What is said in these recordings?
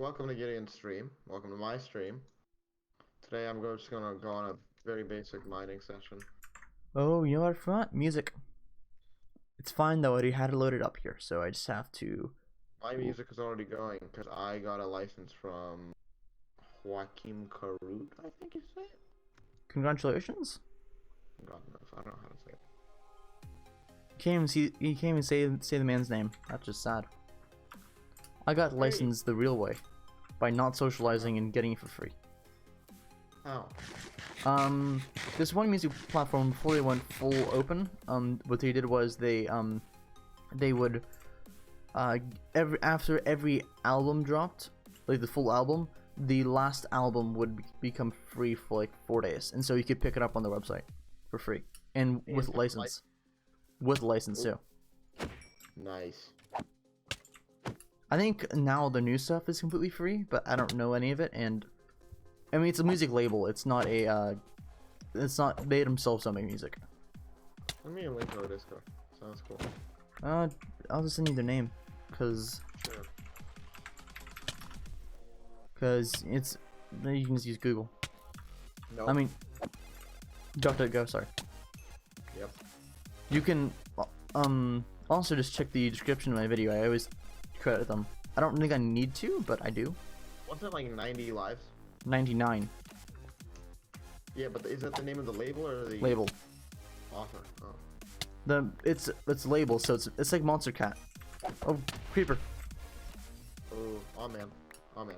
welcome to Gideon's stream. Welcome to my stream. Today just gonna go on a very basic mining session. Oh, you know what? Front music. It's fine though. I already had it loaded up here, so I just have to. My music is already going because I got a license from Joaquim Carut, I think you say it? Congratulations. God knows, I don't know how to say it. You can't even say the man's name. That's just sad. I got licensed the real way, by not socializing and getting it for free. How? This one music platform before they went full open. What they did was they would after every album dropped, like the full album, the last album would become free for like 4 days, and so you could pick it up on their website for free and with license. With license too. Nice. I think now the new stuff is completely free, but I don't know any of it, and I mean it's a music label. It's not a they themselves don't make music. Let me link to our Discord. Sounds cool. I'll just send you their name, cause Sure. it's you can just use Google. Nope. I mean, DuckDuckGo. Sorry. Yep. You can also just check the description of my video. I always credit them. I don't think I need to, but I do. Wasn't it like 90 lives? 99 Yeah, but is that the name of the label or the label. author? Oh. It's label, so it's like Monster Cat. Oh, creeper. Oh man. Oh man.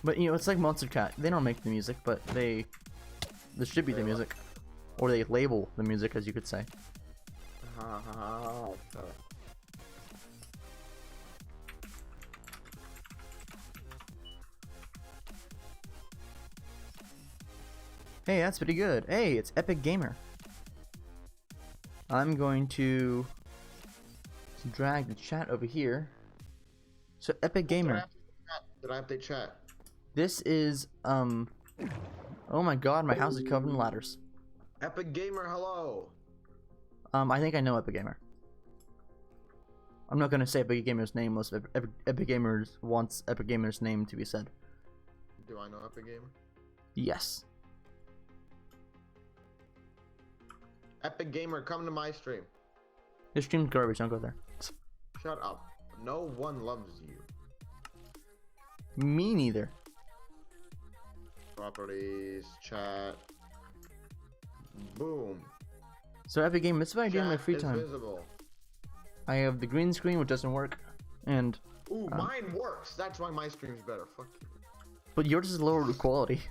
But you know, it's like Monster Cat. They don't make the music, but they distribute the music, or they label the music, as you could say. Hey, that's pretty good. Hey, it's Epic Gamer. I'm going to drag the chat over here. So Epic Gamer. Did I update chat? This is oh my god, my house is covered in ladders. Epic Gamer, hello. I think I know Epic Gamer. I'm not gonna say Epic Gamer's name unless Epic Gamers wants Epic Gamer's name to be said. Do I know Epic Gamer? Yes. Epic Gamer, come to my stream. This stream's garbage, don't go there. Shut up. No one loves you. Me neither. Properties, chat. Boom. So Epic Gamer, this is what I do in my free time. Visible. I have the green screen, which doesn't work, and ooh, mine works. That's why my stream's better. Fuck you. but yours is lower quality.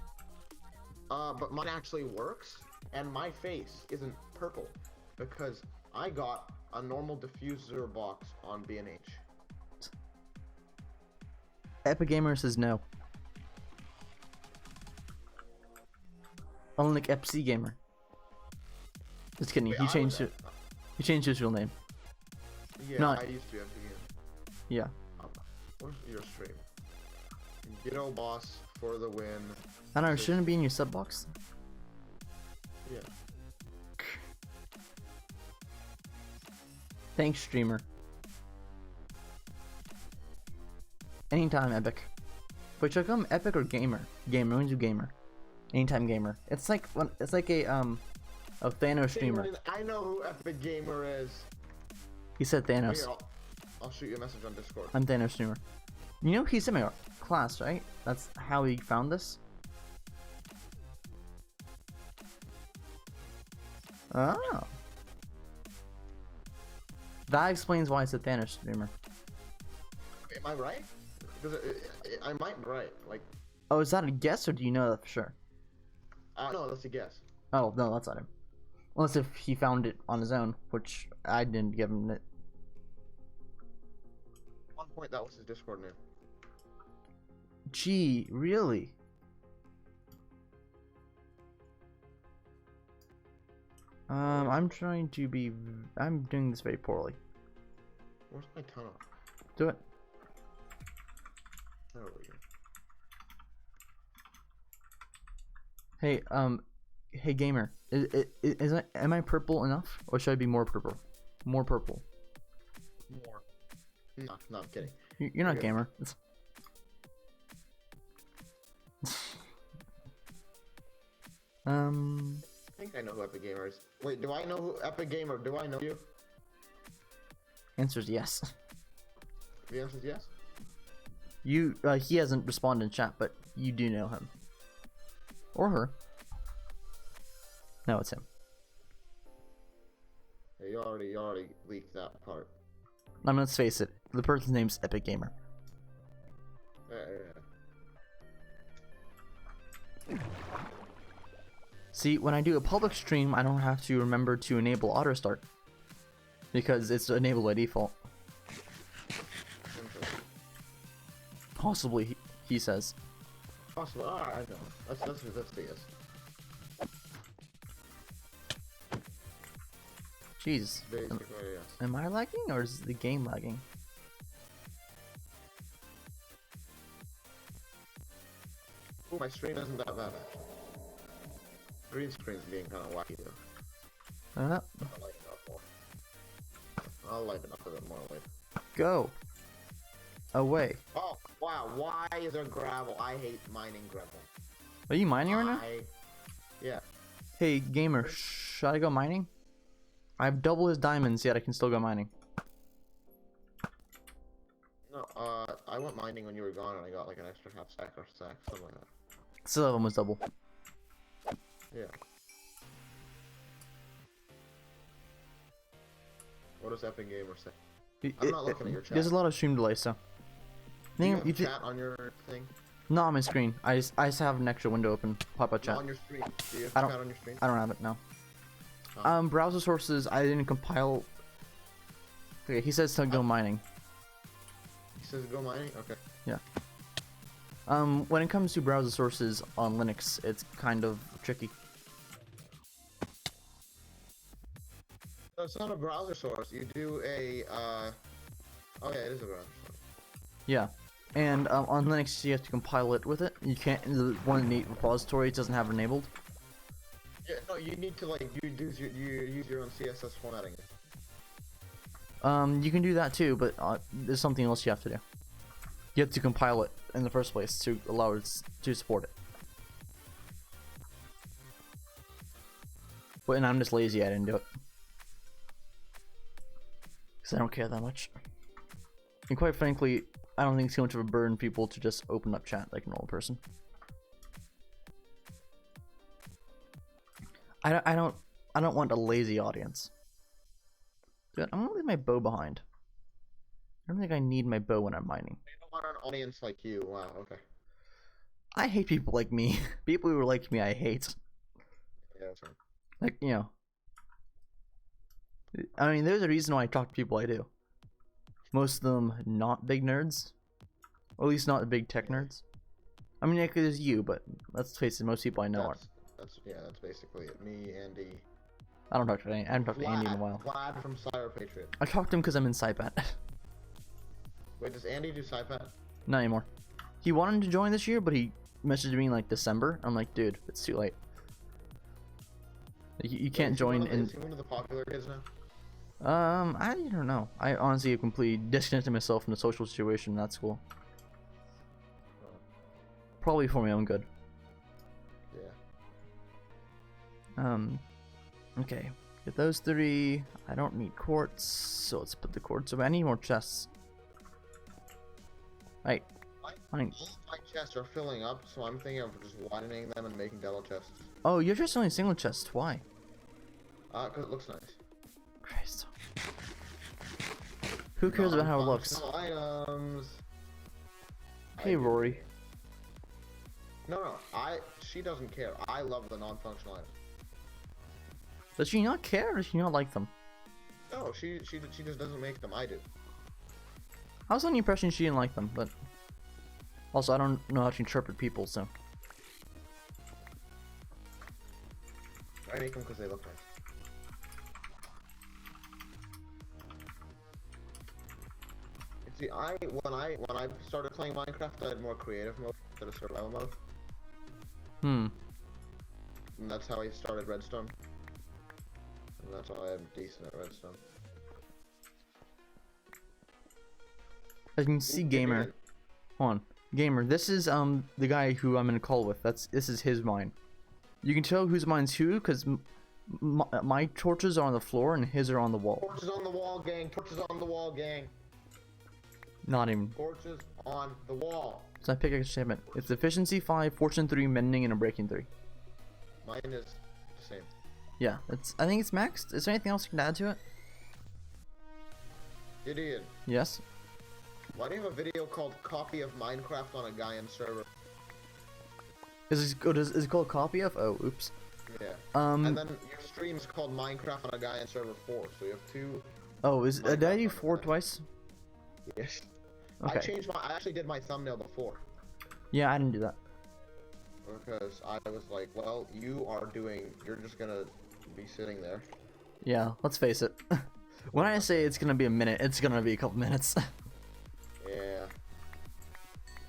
But mine actually works, and my face isn't purple because I got a normal diffuser box on B&H. Epic Gamer says no. Unlike FC Gamer. Just kidding. Wait, He changed it. He changed his real name. Yeah, Not- I used to be Epic Gamer. Yeah. Where's your stream? Ghetto boss for the win. I don't know. Shouldn't it be in your sub box? Yeah. Thanks, streamer. Anytime, Epic. Wait, should I call him Epic or Gamer? Gamer. I'm gonna do Gamer. Anytime Gamer. It's like a Thanos streamer. I know who Epic Gamer is. He said Thanos. Here, I'll shoot you a message on Discord. I'm Thanos streamer. You know he's in my class, right? That's how he found this. Oh. That explains why it's a Thanos streamer. Am I right? Because I might be right. Like, Oh, is that a guess or do you know that for sure? no, that's a guess. Oh, no, that's not him. Unless if he found it on his own, which I didn't give him it. At one point, that was his Discord name. Gee, really? I'm trying to be... I'm doing this very poorly. Where's my tunnel? Do it. There we go. Hey, hey gamer, am I purple enough, or should I be more purple? More purple. More. No, I'm kidding. You're not gamer. I think I know who Epic Gamer is. Wait, do I know who Epic Gamer? Do I know you? Answer's yes. The answer is yes. You, he hasn't responded in chat, but you do know him. Or her. No, it's him. Yeah, you already leaked that part. I mean, let's face it. The person's name's Epic Gamer. Yeah. See, when I do a public stream, I don't have to remember to enable auto start because it's enabled by default. Possibly, he says. Possible. I know. That's the yes. Jeez. Basically, yes. Am I lagging or is the game lagging? Ooh, my stream isn't that bad actually. Green screen's being kind of wacky though. I'll lighten it up more. I'll lighten up a bit more later. Go. Away. Oh wow! Why is there gravel? I hate mining gravel. Are you mining right now? Yeah. Hey, gamer, should I go mining? I have double his diamonds, yet I can still go mining. No, I went mining when you were gone, and I got like an extra half stack or stack, something like that. Still of them was double. Yeah. What does Epic Gamer say? I'm not looking at your chat. There's a lot of stream delay, so. Do you have chat on your thing? Not on my screen. I just have an extra window open. Pop up chat. Not on your screen. Do you have chat on your screen? I don't have it, no. Oh. Browser sources, I didn't compile. Okay, he says to go mining. He says go mining? Okay. Yeah. When it comes to browser sources on Linux, it's kind of tricky. No, it's not a browser source. You do a, oh yeah, it is a browser source. Yeah. And on Linux, you have to compile it with it. You can't, the one in the repository doesn't have it enabled. Yeah, no, you need to like, you use your own CSS formatting. You can do that too, but there's something else you have to do. You have to compile it in the first place to allow it to support it. But and I'm just lazy, I didn't do it. Because I don't care that much. And quite frankly, I don't think it's too much of a burden people to just open up chat like a normal person. I don't want a lazy audience. Dude, I'm gonna leave my bow behind. I don't think I need my bow when I'm mining. You don't want an audience like you. Wow, okay. I hate people like me. People who are like me, I hate. Yeah, that's right. Like, you know. I mean, there's a reason why I talk to people I do. Most of them not big nerds. Or at least not big tech nerds. I mean, like, there's you, but let's face it, most people I know aren't. That's basically it. Me, Andy. I don't talk to Andy. I haven't talked to Andy in a while. Vlad from Cyber Patriot. I talked to him because I'm in SciPat. Wait, does Andy do SciPat? Not anymore. He wanted to join this year, but he messaged me in like December. I'm like, dude, it's too late. You can't join in. Is he one of the popular kids now? I don't know. I honestly have completely disconnected myself from the social situation in that school. Probably for my own good. Yeah. Okay. Get those 3. I don't need quartz, so let's put the quartz away. I need more chests. Right. My chests are filling up, so I'm thinking of just widening them and making double chests. Oh, you're just only single chests. Why? Because it looks nice. Christ. Who cares about how it looks? Items. Hey, Rory. No, she doesn't care. I love the non-functional items. Does she not care, or does she not like them? No, she just doesn't make them. I do. I was under the impression she didn't like them, but also I don't know how to interpret people, so. I make them because they look nice. See, when I started playing Minecraft, I had more creative mode instead of survival mode. Hmm. And that's how I started Redstone. And that's why I'm decent at Redstone. As you can see, Gamer. Hold on. Gamer, this is the guy who I'm in a call with. This is his mine. You can tell whose mine's who because my torches are on the floor and his are on the wall. Torches on the wall, gang. Torches on the wall, gang. Not even. Torches on the wall. So I pick a shipment. It's efficiency 5, fortune 3, mending, and a breaking 3. Mine is the same. Yeah, I think it's maxed. Is there anything else you can add to it? Idiot. Yes. Why do you have a video called Copy of Minecraft on Agayan server? Is it called copy of? Oh, oops. Yeah. And then your stream is called Minecraft on Agayan server 4, so you have 2. Oh, did I do 4 twice? Yes. Okay. I actually did my thumbnail before. Yeah, I didn't do that. Because I was like, well, you're just gonna be sitting there. Yeah, let's face it. When I say it's gonna be a minute, it's gonna be a couple minutes. Yeah.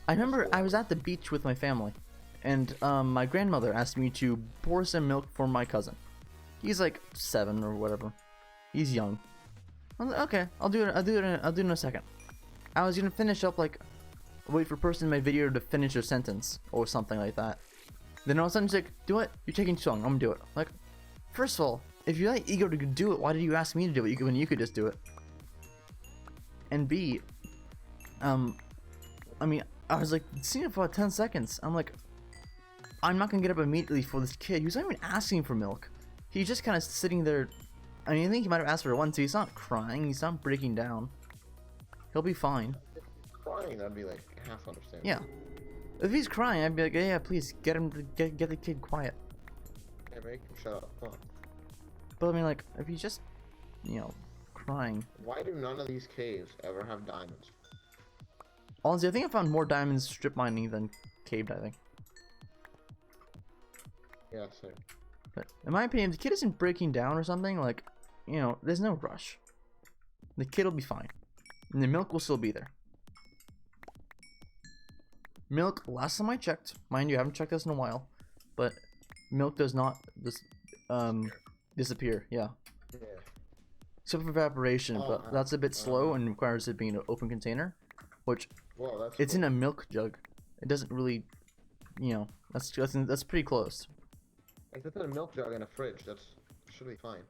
I remember I was at the beach with my family, and my grandmother asked me to pour some milk for my cousin. He's like 7 or whatever. He's young. I was like, okay, I'll do it in a second. I was gonna finish up, like, wait for a person in my video to finish their sentence or something like that. Then all of a sudden she's like, do it. You're taking too long. I'm gonna do it. Like, first of all, if you're that eager to do it, why did you ask me to do it when you could just do it? And B, I mean, I was like, seeing it for about 10 seconds. I'm like, I'm not gonna get up immediately for this kid. He was not even asking for milk. He's just kind of sitting there. I mean, I think he might have asked for it once. So he's not crying. He's not breaking down. He'll be fine. Crying, that'd be like half understandable. Yeah. If he's crying, I'd be like, yeah, please get him to get the kid quiet. Yeah, make him shut up. Come on. But I mean, like, if he's just, you know, crying. Why do none of these caves ever have diamonds? Honestly, I think I found more diamonds strip mining than cave diving. Yeah, same. But in my opinion, if the kid isn't breaking down or something, like, you know, there's no rush. The kid will be fine. And the milk will still be there. Milk, last time I checked, mind you, I haven't checked this in a while, but milk does not disappear, yeah. Yeah. Except for evaporation, but that's a bit slow and requires it being an open container, which Whoa, that's it's cool. in a milk jug. It doesn't really, you know, that's pretty close. If it's in a milk jug in a fridge, should be fine.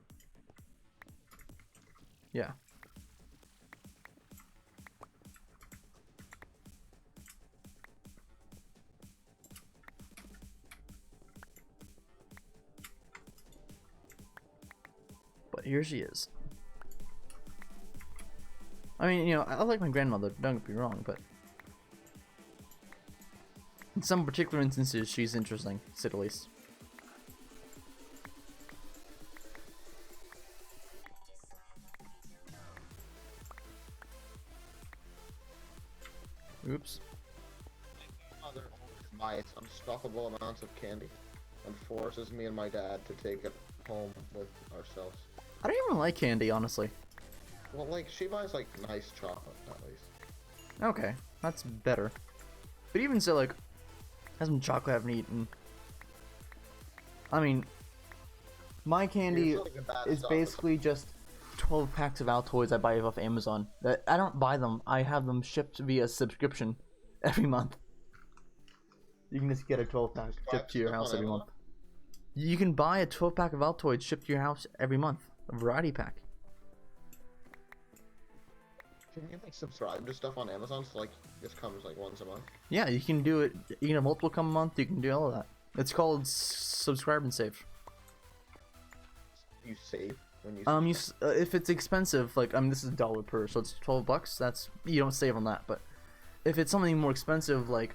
Yeah. But here she is. I mean, you know, I like my grandmother, don't get me wrong, but in some particular instances, she's interesting, to say the least. Oops. My mother buys unstoppable amounts of candy and forces me and my dad to take it home with ourselves. I don't even like candy, honestly. Well, like, she buys, like, nice chocolate, at least. Okay, that's better. But even so, like, has some chocolate I haven't eaten. I mean, my candy It's like a bad is stuff. basically just 12 packs of Altoids I buy off Amazon. That I don't buy them. I have them shipped via subscription every month. You can just get a 12 pack shipped to your house every month. You can buy a 12 pack of Altoids shipped to your house every month. A variety pack. Can you, like, subscribe to stuff on Amazon so, like, this comes, like, once a month? Yeah, you can do it. You can have multiple come a month. You can do all of that. It's called subscribe and save. You save when you If it's expensive, like, this is $1 per, so it's $12. That's, you don't save on that. But if it's something more expensive, like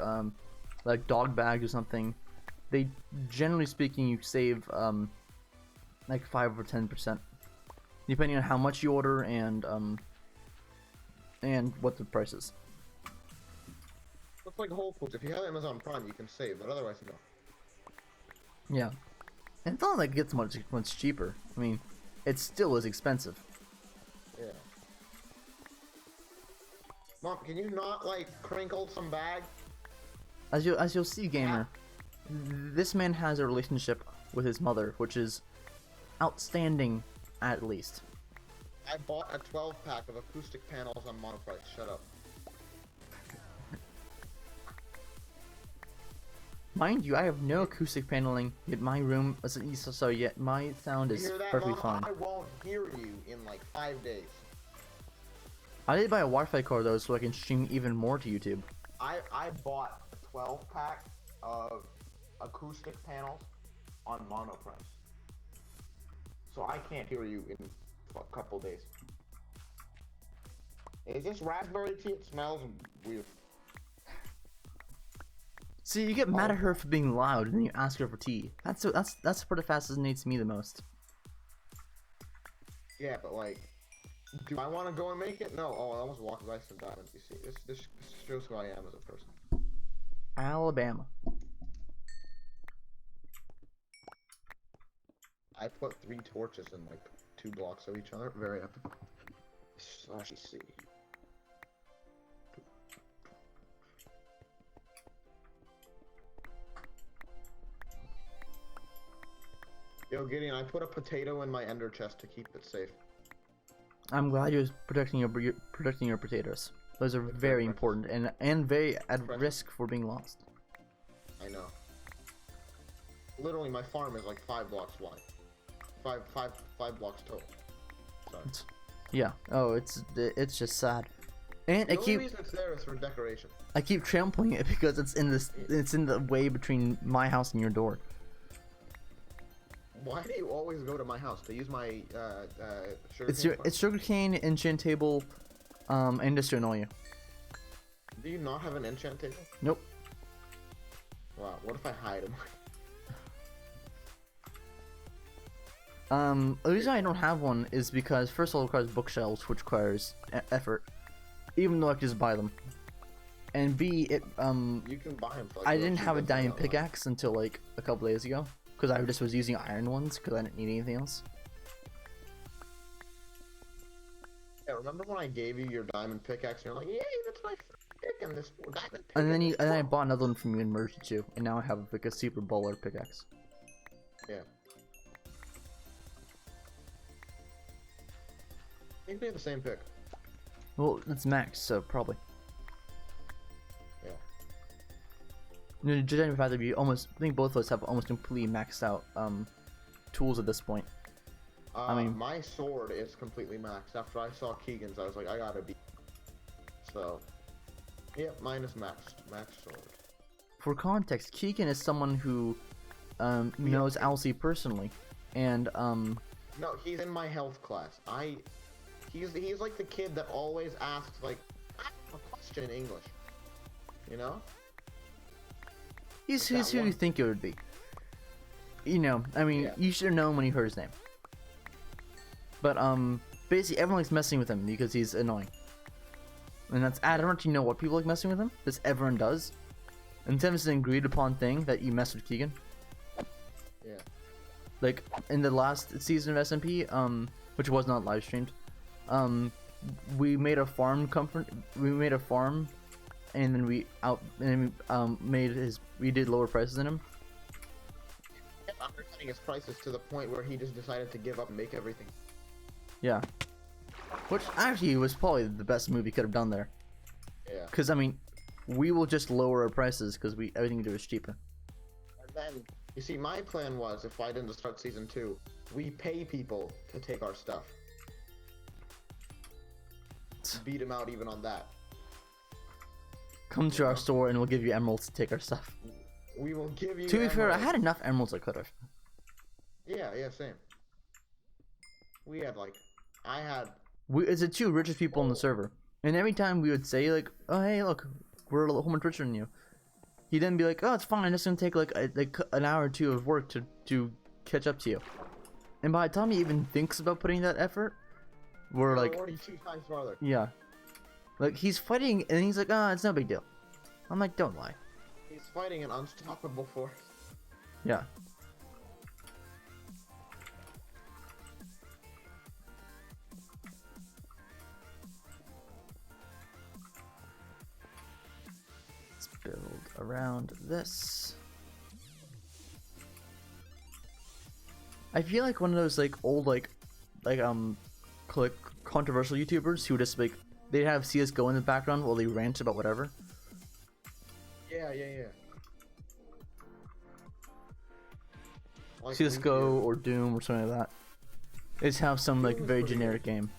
dog bags or something, they, generally speaking, you save like 5 or 10%, depending on how much you order and what the price is. It's like Whole Foods. If you have Amazon Prime, you can save, but otherwise you don't. Yeah, and it's not like it gets much cheaper. I mean, it still is expensive. Yeah. Mom, can you not, like, crinkle some bag? As you'll see, gamer, this man has a relationship with his mother, which is outstanding, at least. I bought a 12-pack of acoustic panels on Monoprice. Shut up. Mind you, I have no acoustic paneling, yet my room, so yet my sound is You hear that, perfectly Mom? fine. I won't hear you in like 5 days. I did buy a Wi-Fi card though, so I can stream even more to YouTube. I bought a 12-pack of acoustic panels on mono price. So I can't hear you in a couple days. Is this raspberry tea? It smells weird. See, you get mad at her for being loud, and then you ask her for tea. That's what it fascinates me the most. Yeah, but like, do I want to go and make it? No. Oh, I almost walked by some diamonds. You see, this shows who I am as a person. Alabama. I put 3 torches in like 2 blocks of each other. Very epic. Slash C. Yo, Gideon, I put a potato in my ender chest to keep it safe. I'm glad you're protecting your potatoes. Those are very important and very at risk for being lost. I know. Literally, my farm is like 5 blocks wide. Five blocks total. Sorry. Yeah. Oh, it's just sad. And The only reason it's there is for decoration. I keep trampling it because it's in the way between my house and your door. Why do you always go to my house to use my sugar? It's sugarcane, enchant table, and just to annoy you. Do you not have an enchant table? Nope. Wow. What if I hide them? The reason I don't have one is because first of all, it requires bookshelves, which requires effort, even though I can just buy them. And B, You can buy them. For, like, I didn't have a diamond pickaxe until like a couple days ago, because I just was using iron ones because I didn't need anything else. Yeah, remember when I gave you your diamond pickaxe? And you're like, "Yay, that's my pick and this diamond pickaxe." And then I bought another one from you and merged it too, and now I have like a super baller pickaxe. Yeah. I think we have the same pick. Well, it's max, so probably. Yeah. You know, judging by the fact that I think both of us have almost completely maxed out tools at this point. I mean, my sword is completely maxed. After I saw Keegan's, I was like, I gotta be. So, yeah, mine is maxed. Max sword. For context, Keegan is someone who knows Alcy personally, and No, he's in my health class. He's like the kid that always asks like, I have a question in English. You know? He's who you think it would be. You know, I mean, Yeah. You should have known when you heard his name. But basically everyone likes messing with him because he's annoying. And I don't actually know what people like messing with him. This everyone does. And it's an agreed upon thing that you mess with Keegan. Yeah. Like in the last season of SMP, which was not live streamed, we made a farm and then we did lower prices than him. Kept undercutting his prices to the point where he just decided to give up and make everything. Yeah. Which actually was probably the best move he could have done there. Yeah. Because I mean, we will just lower our prices because everything we do is cheaper. And then, you see, my plan was, if I didn't start season 2, we pay people to take our stuff. Beat them out even on that. Come to our store and we'll give you emeralds to take our stuff. We will give you. To be fair, I had enough emeralds I could have. Yeah, same. We had like, It's the 2 richest people in the server, and every time we would say like, "Oh hey, look, we're a whole much richer than you," he'd then be like, "Oh, it's fine. It's gonna take like an hour or 2 of work to catch up to you." And by the time he even thinks about putting that effort, we're like, already 2 times farther. Yeah, like he's fighting and he's like, "Ah, it's no big deal." I'm like, "Don't lie." He's fighting an unstoppable force. Yeah. Let's build around this. I feel like one of those like old like controversial YouTubers who just like they'd have CS:GO in the background while they rant about whatever. Yeah. Like Cisco or Doom or something like that. It's have some like Doom is very pretty generic good. game.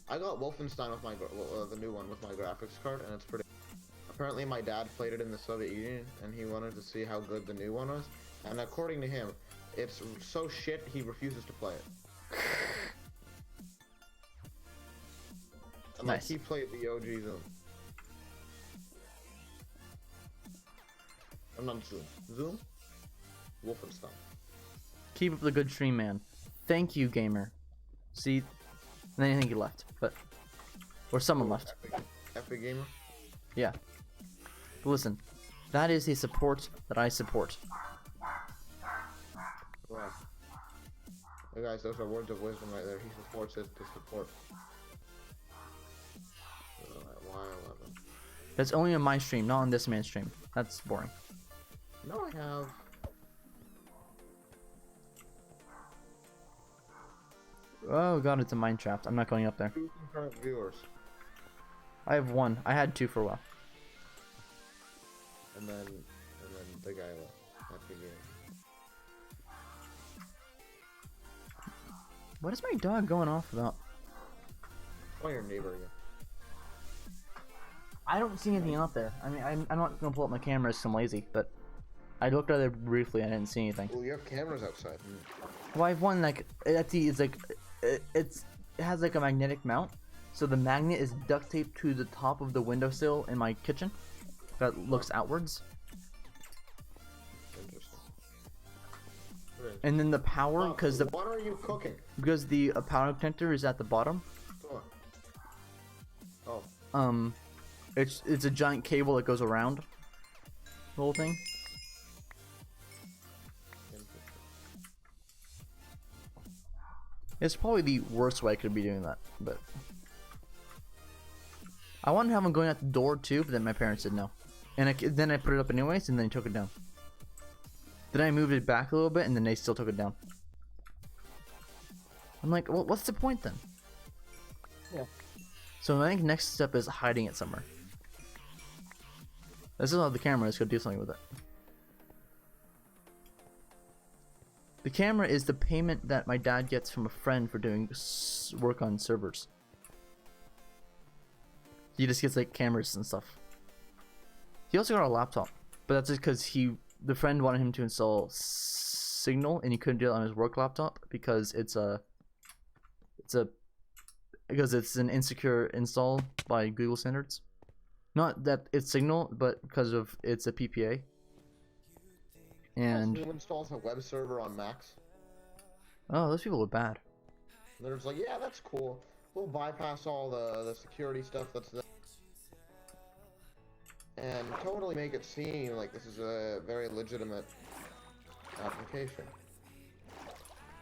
I got Wolfenstein with my the new one with my graphics card, and it's pretty. Apparently, my dad played it in the Soviet Union, and he wanted to see how good the new one was. And according to him, it's so shit he refuses to play it. And like Nice. he played the OG Zoom. I'm not Zoom. Zoom? Wolfenstein. Keep up the good stream, man. Thank you, gamer. See, and then I think he left, but or someone left. Epic Gamer? Yeah. But listen, that is a support that I support. Wow. Hey guys, those are words of wisdom right there. He supports it to support. Y11. That's only on my stream, not on this man's stream. That's boring. No, I have. Oh god, it's a mine shaft. I'm not going up there. 2 concurrent viewers. I have 1. I had 2 for a while. And then the guy left. Epic Gamer. What is my dog going off about? Oh, your neighbor again. I don't see anything out there. I mean, I'm not gonna pull up my camera because I'm lazy, but I looked at it briefly. I didn't see anything. Well, you have cameras outside. Well, I have one like it's like it has like a magnetic mount, so the magnet is duct taped to the top of the windowsill in my kitchen that looks outwards. Interesting. And then the power, because What are you cooking? the power connector is at the bottom. Oh. It's a giant cable that goes around the whole thing. It's probably the worst way I could be doing that, but I wanted to have them going out the door too, but then my parents said no, and then I put it up anyways, and then they took it down. Then I moved it back a little bit, and then they still took it down. I'm like, well, what's the point then? Yeah. So I think next step is hiding it somewhere. This is how the camera is. Go do something with it. The camera is the payment that my dad gets from a friend for doing work on servers. He just gets like cameras and stuff. He also got a laptop, but that's just because the friend wanted him to install Signal, and he couldn't do it on his work laptop because it's an insecure install by Google standards. Not that it's Signal, but because of it's a PPA. And who installs a web server on Macs? Oh, those people are bad. And they're just like, yeah, that's cool. We'll bypass all the security stuff that's there. And totally make it seem like this is a very legitimate application.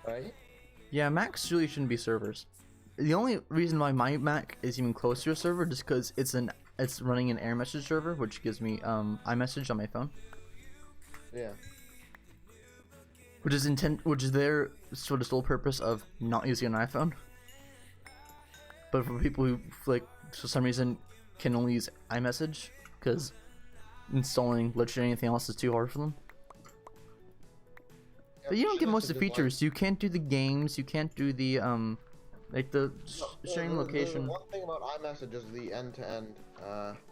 Right? Yeah, Macs really shouldn't be servers. The only reason why my Mac is even close to a server is because it's running an air message server, which gives me iMessage on my phone. Yeah. Which is their sort of sole purpose of not using an iPhone. But for people who like for some reason can only use iMessage because installing literally anything else is too hard for them. Yeah, But you don't get most of the like- features. You can't do the games. You can't do the like the sharing location. The one thing about iMessage is the end-to-end.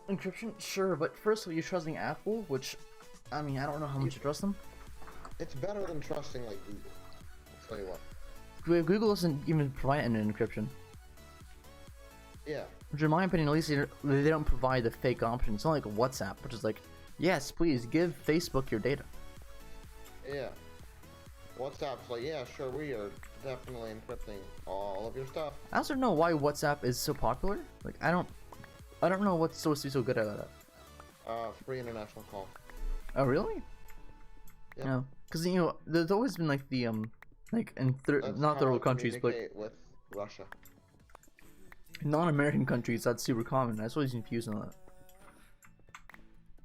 Encryption, sure, but first of all, you're trusting Apple, which, I mean, I don't know how much you trust them. It's better than trusting like Google. I'll tell you what. Google doesn't even provide an encryption. Yeah. Which, in my opinion, at least they don't provide the fake option. It's not like WhatsApp, which is like, yes, please give Facebook your data. Yeah. WhatsApp's like, yeah, sure, we are definitely encrypting all of your stuff. I also don't know why WhatsApp is so popular. Like, I don't know what's supposed to be so good at that. Free international call. Oh, really? Yeah. No, because you know, there's always been like the like in That's not how third I world countries, but communicate with Russia. non-American countries, that's super common. I was always confused on that.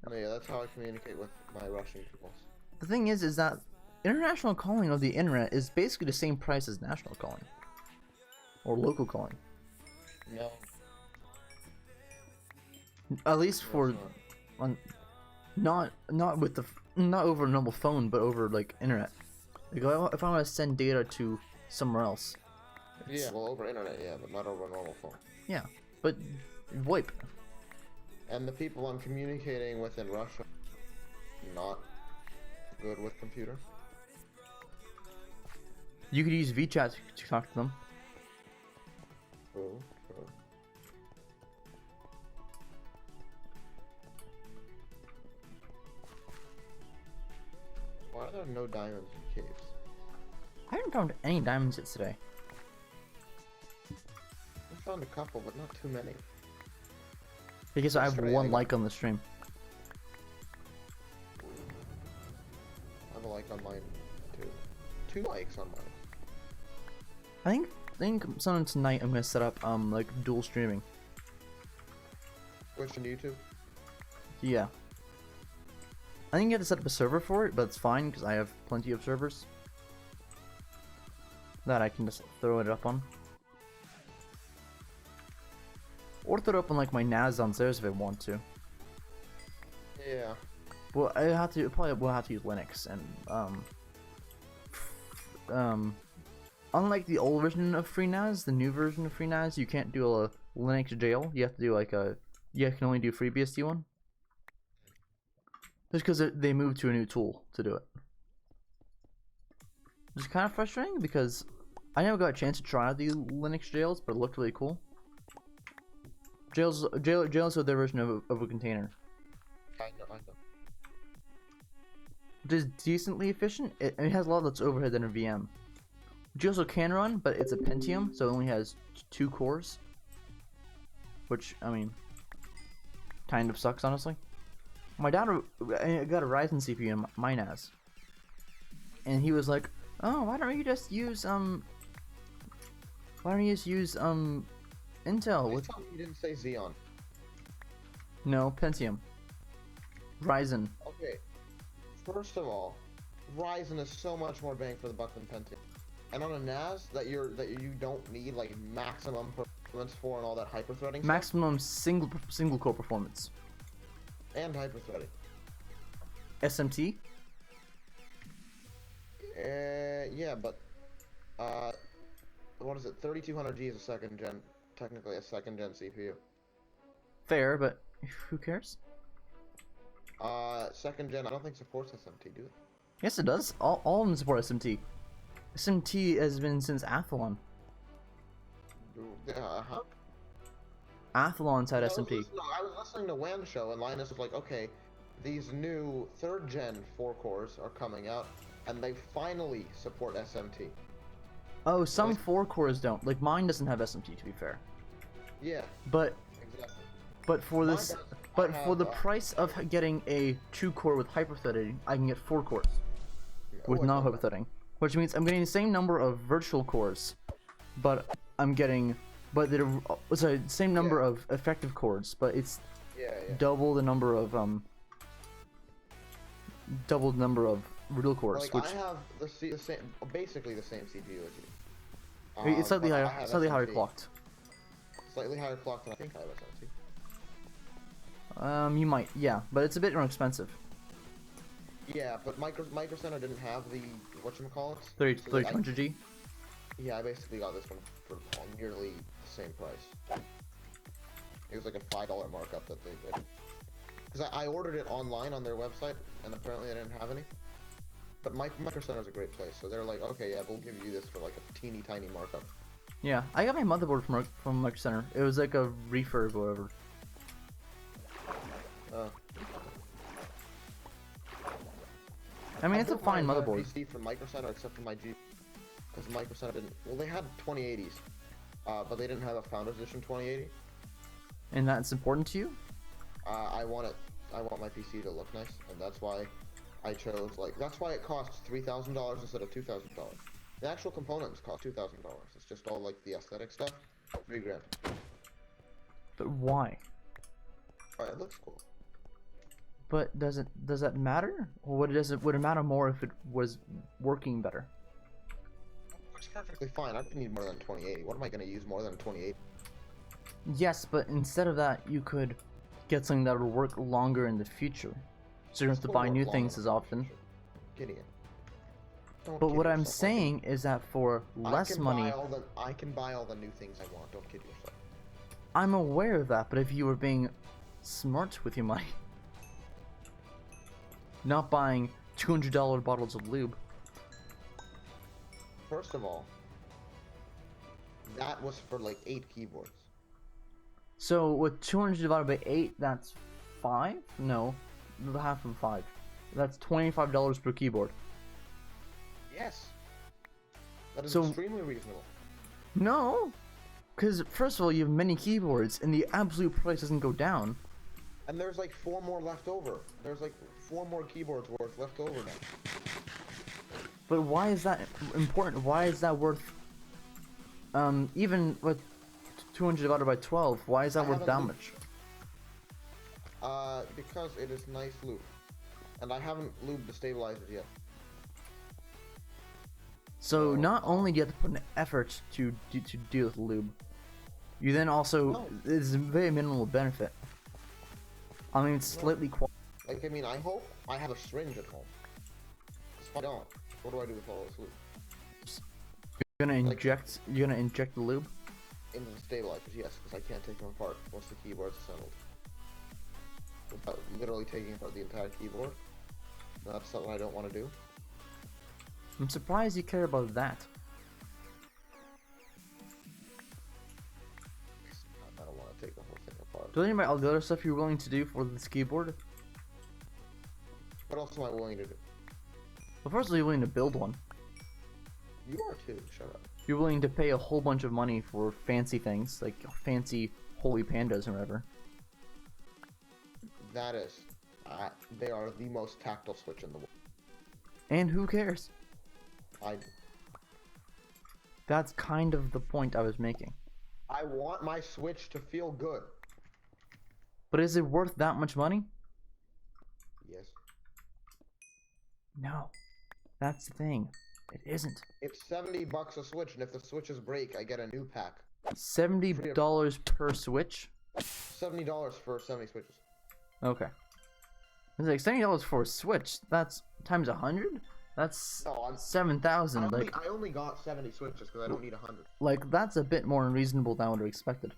No, yeah, that's how I communicate with my Russian people. The thing is that international calling of the internet is basically the same price as national calling or local calling. No. At least No, for it's not. on Not with not over a normal phone, but over like internet. Like if I want to send data to somewhere else. Yeah, well, over internet, yeah, but not over a normal phone. Yeah, but VoIP. And the people I'm communicating with in Russia, not good with computer. You could use VChat to talk to them. True. Why are there no diamonds in caves? I haven't found any diamonds yet today. I found a couple, but not too many. Because I have Yesterday, one like on the stream. I have a like on mine too. 2 likes on mine. I think sometime tonight I'm gonna set up like dual streaming. Twitch and YouTube. Yeah. I think you have to set up a server for it, but it's fine because I have plenty of servers that I can just throw it up on. Or throw it up on like my NAS downstairs if I want to. Yeah. Well, probably will have to use Linux and unlike the old version of FreeNAS, the new version of FreeNAS, you can't do a Linux jail. You have to do like you can only do FreeBSD one. Just because they moved to a new tool to do it. It's kind of frustrating because I never got a chance to try out the Linux jails, but it looked really cool. Jails are their version of a container. I know. It is decently efficient. It has a lot less overhead than a VM. Which also can run, but it's a Pentium, so it only has 2 cores. Which, I mean, kind of sucks, honestly. My dad got a Ryzen CPU in my NAS. And he was like, oh, why don't you just use, Intel? Please tell me you didn't say Xeon. No, Pentium. Ryzen. Okay. First of all, Ryzen is so much more bang for the buck than Pentium. And on a NAS that you don't need like maximum performance for and all that hyper-threading stuff. Maximum single core performance. And hyper-threading. SMT? Yeah, but what is it? 3200G is a second gen, technically a second gen CPU. Fair, but who cares? Second gen, I don't think supports SMT, do it? Yes, it does. All of them support SMT. SMT has been since Athlon. Huh? Athlon's had I SMT. I was listening to WAN show, and Linus was like, okay, these new 3rd gen 4 cores are coming out, and they finally support SMT. Oh, some 4 cores don't. Like mine doesn't have SMT, to be fair. Yeah. But Exactly. but for Mine this, does. but I for have, the price of getting a 2 core with hyperthreading, I can get 4 cores with no hyperthreading, which means I'm getting the same number of virtual cores, but I'm getting same number of effective cores, but it's double the number of real cores. Like, which I have the same, basically the same CPU as you. it's slightly but I higher, have slightly higher SMT. clocked. Slightly higher clock than I think I have SMT. You might, yeah, but it's a bit more expensive. Yeah, but Micro Center didn't have the whatchamacallit. 3200G. Yeah, I basically got this one for nearly the same price. It was like a $5 markup that they did. Because I ordered it online on their website, and apparently they didn't have any. But Micro Center is a great place, so they're like, okay, yeah, we'll give you this for like a teeny tiny markup. Yeah, I got my motherboard from Micro Center. It was like a refurb or whatever. I mean, it's a fine motherboard. PC from Micro Center, except for my G, because Micro Center didn't. Well, they had 2080s, but they didn't have a Founders Edition 2080. And that's important to you? I want my PC to look nice, and that's why I chose that's why it costs $3,000 instead of $2,000. The actual components cost $2,000. It's just all like the aesthetic stuff. $3,000. But why? It looks cool. But does that matter? Or would it matter more if it was working better? It's perfectly fine. I don't need more than 2080. What am I going to use more than 2080? Yes, but instead of that, you could get something that would work longer in the future. so you don't have to buy new things as often. Gideon. Don't But kid what I'm yourself. saying is that for less money, I can buy all the new things I want. Don't kid yourself. I'm aware of that, but if you were being smart with your money, not buying $200 bottles of lube. First of all, that was for like 8 keyboards. So with 200 divided by 8, that's 5? No, half of 5. That's $25 per keyboard. Yes. That is So- extremely reasonable. No, because first of all, you have many keyboards, and the absolute price doesn't go down. And there's like 4 more left over. There's like 4 more keyboards worth left over now. But why is that important? Why is that worth? Even with 200 divided by 12, why is that worth that much? Because it is nice lube. And I haven't lubed the stabilizers yet. So not only do you have to put an effort to deal with lube, you then also it's a very minimal benefit. I mean, it's slightly Like, I mean, I hope I have a syringe at home. 'Cause if I don't, what do I do with all this lube? you're gonna inject the lube. Into the stabilizers, yes, because I can't take them apart once the keyboard's assembled. Without literally taking apart the entire keyboard. That's something I don't want to do. I'm surprised you care about that. I don't want to take the whole thing apart. Do you think about all the other stuff you're willing to do for this keyboard? What else am I willing to do? Well, first of all, you're willing to build one. You are too, shut up. You're willing to pay a whole bunch of money for fancy things, like fancy holy pandas or whatever. That is, they are the most tactile switch in the world. And who cares? I That's kind of the point I was making. want my Switch to feel good. But is it worth that much money? Yes. No. That's the thing. It isn't. It's $70 a Switch, and if the Switches break, I get a new pack. $70 per Switch? $70 for 70 Switches. Okay. It's like $70 for a Switch. That's times 100? That's No, 7,000. I only got 70 Switches because I don't need 100. Like that's a bit more unreasonable than I would have expected.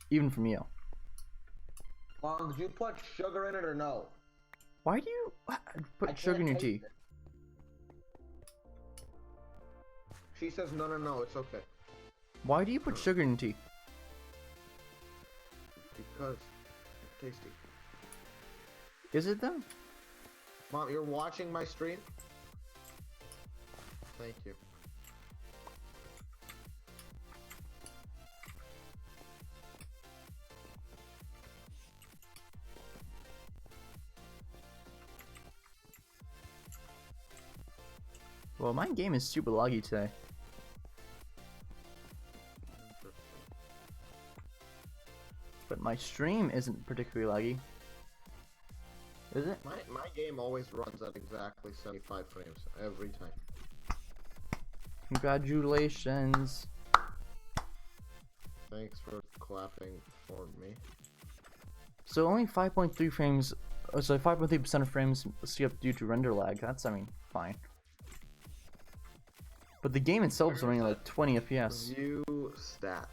Even from you. Mom, did you put sugar in it or no? Why do you I put sugar in your can't tea? taste it. She says no, it's okay. Why do you put sugar in your tea? Because it's tasty. Is it though? Mom, you're watching my stream? Thank you. Well, my game is super laggy today. But my stream isn't particularly laggy. Is it? My game always runs at exactly 75 frames every time. Congratulations. Thanks for clapping for me. So only 5.3 frames, so 5.3% of frames skipped due to render lag. That's, I mean, fine. But the game itself is running like 20 FPS. View stats.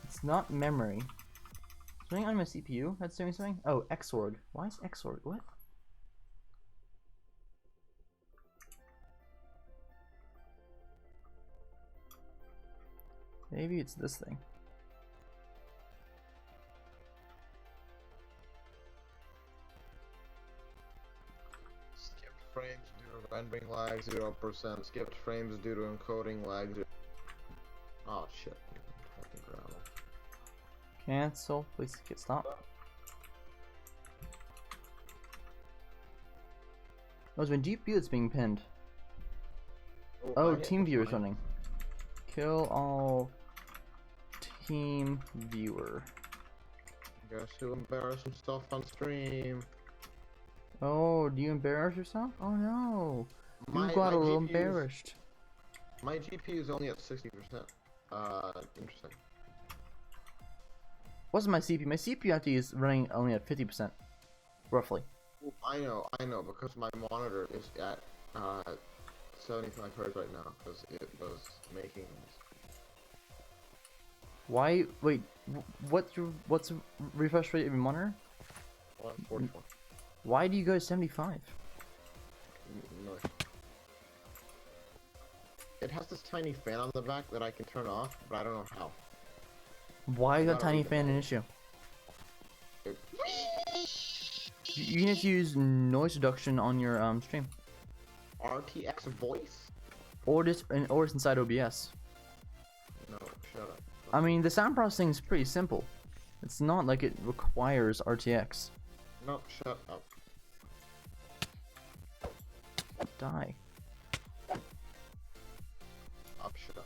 It's not memory. Something on my CPU that's doing something? Oh, Xorg. Why is Xorg? What? Maybe it's this thing. Skipped frames due to rendering lag 0%. Skipped frames due to encoding lag 0. Oh shit. Fucking gravel. Cancel. Please get stop. Oh, it's my GPU that's being pinned. Oh, team viewer is running. Kill all team viewer. Guess who embarrassed himself on stream? Oh, do you embarrass yourself? Oh no. You My- got my a little GPU 's embarrassed. My GPU is only at 60%. Interesting. Wasn't my CPU? My CPU actually is running only at 50%, roughly. I know, because my monitor is at 75 hertz right now, because it was making. Why? Wait, what's the refresh rate of your monitor? 144. Why do you go to 75? No. It has this tiny fan on the back that I can turn off, but I don't know how. Why is that gotta tiny read the fan an manual. issue? It, You need to use noise reduction on your stream, RTX voice? or it's inside OBS. No, shut up. I mean, the sound processing is pretty simple. It's not like it requires RTX. No, shut up. Die. Shut up.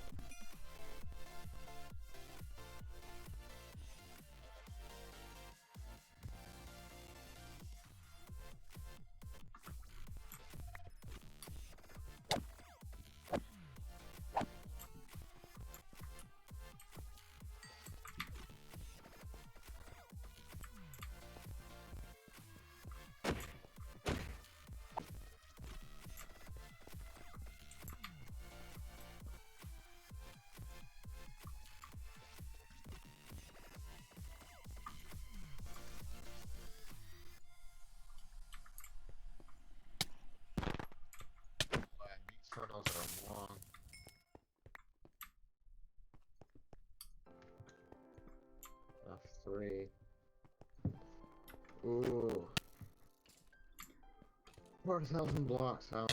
These tunnels are long. F3. Ooh. 4,000 blocks out.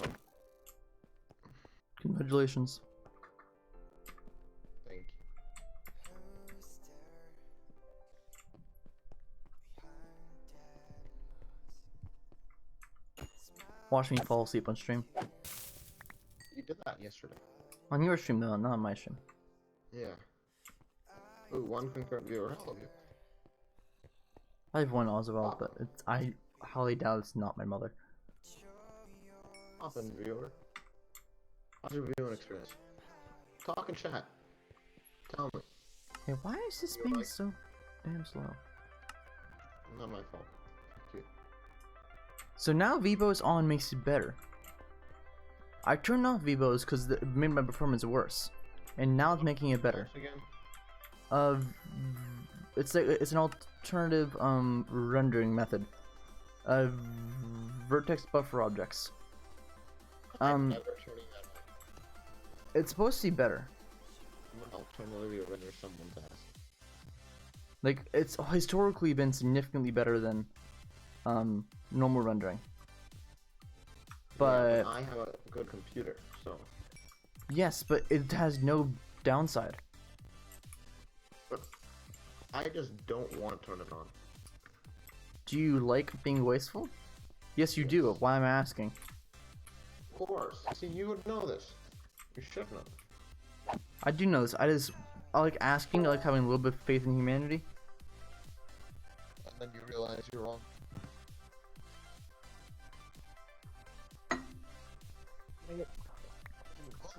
Congratulations. Thank you. Watch me fall asleep on stream. You did that yesterday. On your stream though, not on my stream. Yeah. Ooh, one concurrent viewer. Hello, you. I have one as well, but I highly doubt it's not my mother. Often viewer. How's your viewing experience? Talk and chat. Tell me. Hey, why is this being so damn slow? Not my fault. Thank you. So now Vivo's on makes it better. I turned off Vivo's because it made my performance worse, and now it's making it better. Again? It's an alternative rendering method. Vertex buffer objects. I'm never turning that on. It's supposed to be better. I'm gonna alternatively render someone's ass. Like, it's historically been significantly better than normal rendering. But Yeah, I have a good computer, so. yes, but it has no downside. But I just don't want to turn it on. Do you like being wasteful? Yes, you do. Why am I asking? Of course. See, you would know this. You should know. I do know this. I like asking. I like having a little bit of faith in humanity. And then you realize you're wrong.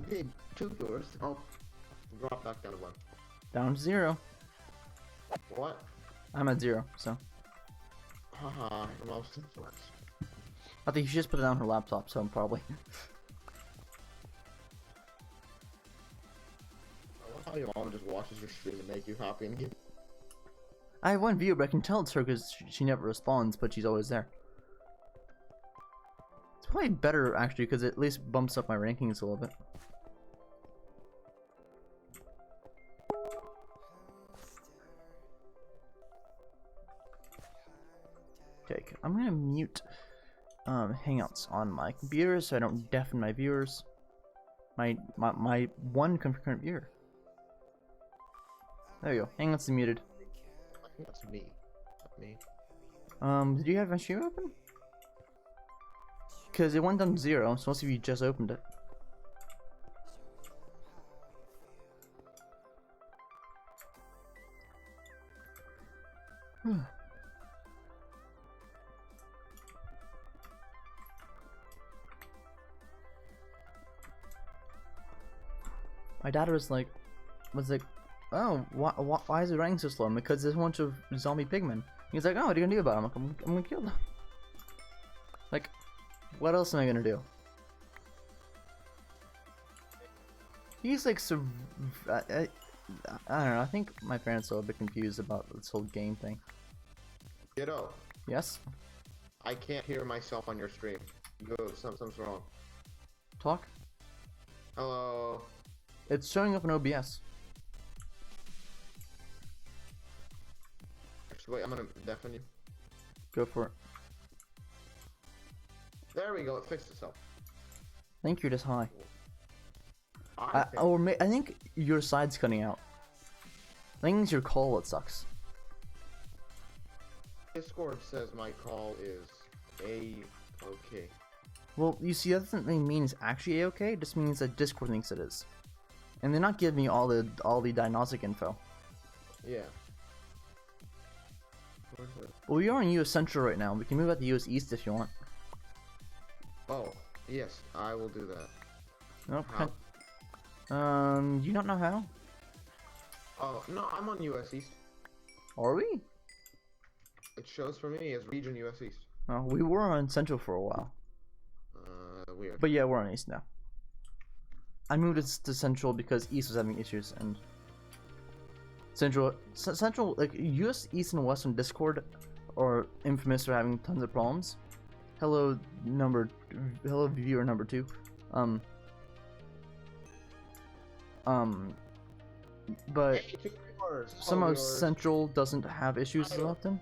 Okay, 2 viewers. Oh, drop back down to 1. Down to 0. What? I'm at 0, so Haha, the most influence. I think she just put it on her laptop. So probably. I love how your mom just watches your stream to make you happy and give. I have one viewer, but I can tell it's her because she never responds, but she's always there. It's probably better actually because it at least bumps up my rankings a little bit. Okay, I'm gonna mute Hangouts on my computer so I don't deafen my viewers. My one concurrent viewer. There you go. Hangouts is muted. I think that's me. Not me. Did you have my stream open? Because it went down to 0, so let's see if you just opened it. My dad was like, oh, why is it running so slow? Because there's a bunch of zombie pigmen. He's like, oh, what are you gonna do about them? I'm gonna kill them. Like, what else am I gonna do? He's like, I don't know. I think my parents are a bit confused about this whole game thing. Kiddo, Yes? I can't hear myself on your stream. Go, something's wrong. Talk? Hello. It's showing up in OBS. Actually, wait, I'm gonna deafen you. Go for it. There we go, it fixed itself. I think you're just high. I I think your side's cutting out. I think it's your call that sucks. Discord says my call is A-okay. Well, you see, that doesn't really mean it's actually A-okay. It just means that Discord thinks it is. And they're not giving me all the diagnostic info. Yeah. Where's it? Well, we are in US Central right now. We can move out to US East if you want. Oh, yes, I will do that. Okay. You don't know how? Oh, no, I'm on US East. Are we? It shows for me as region US East. Oh, we were on Central for a while. Weird. But yeah, we're on East now. I moved it to Central because East was having issues, and Central, like US East and West on Discord are infamous for having tons of problems. Hello viewer number 2. But Hey, 2 viewers. somehow Hello, viewers. Central doesn't have issues as often,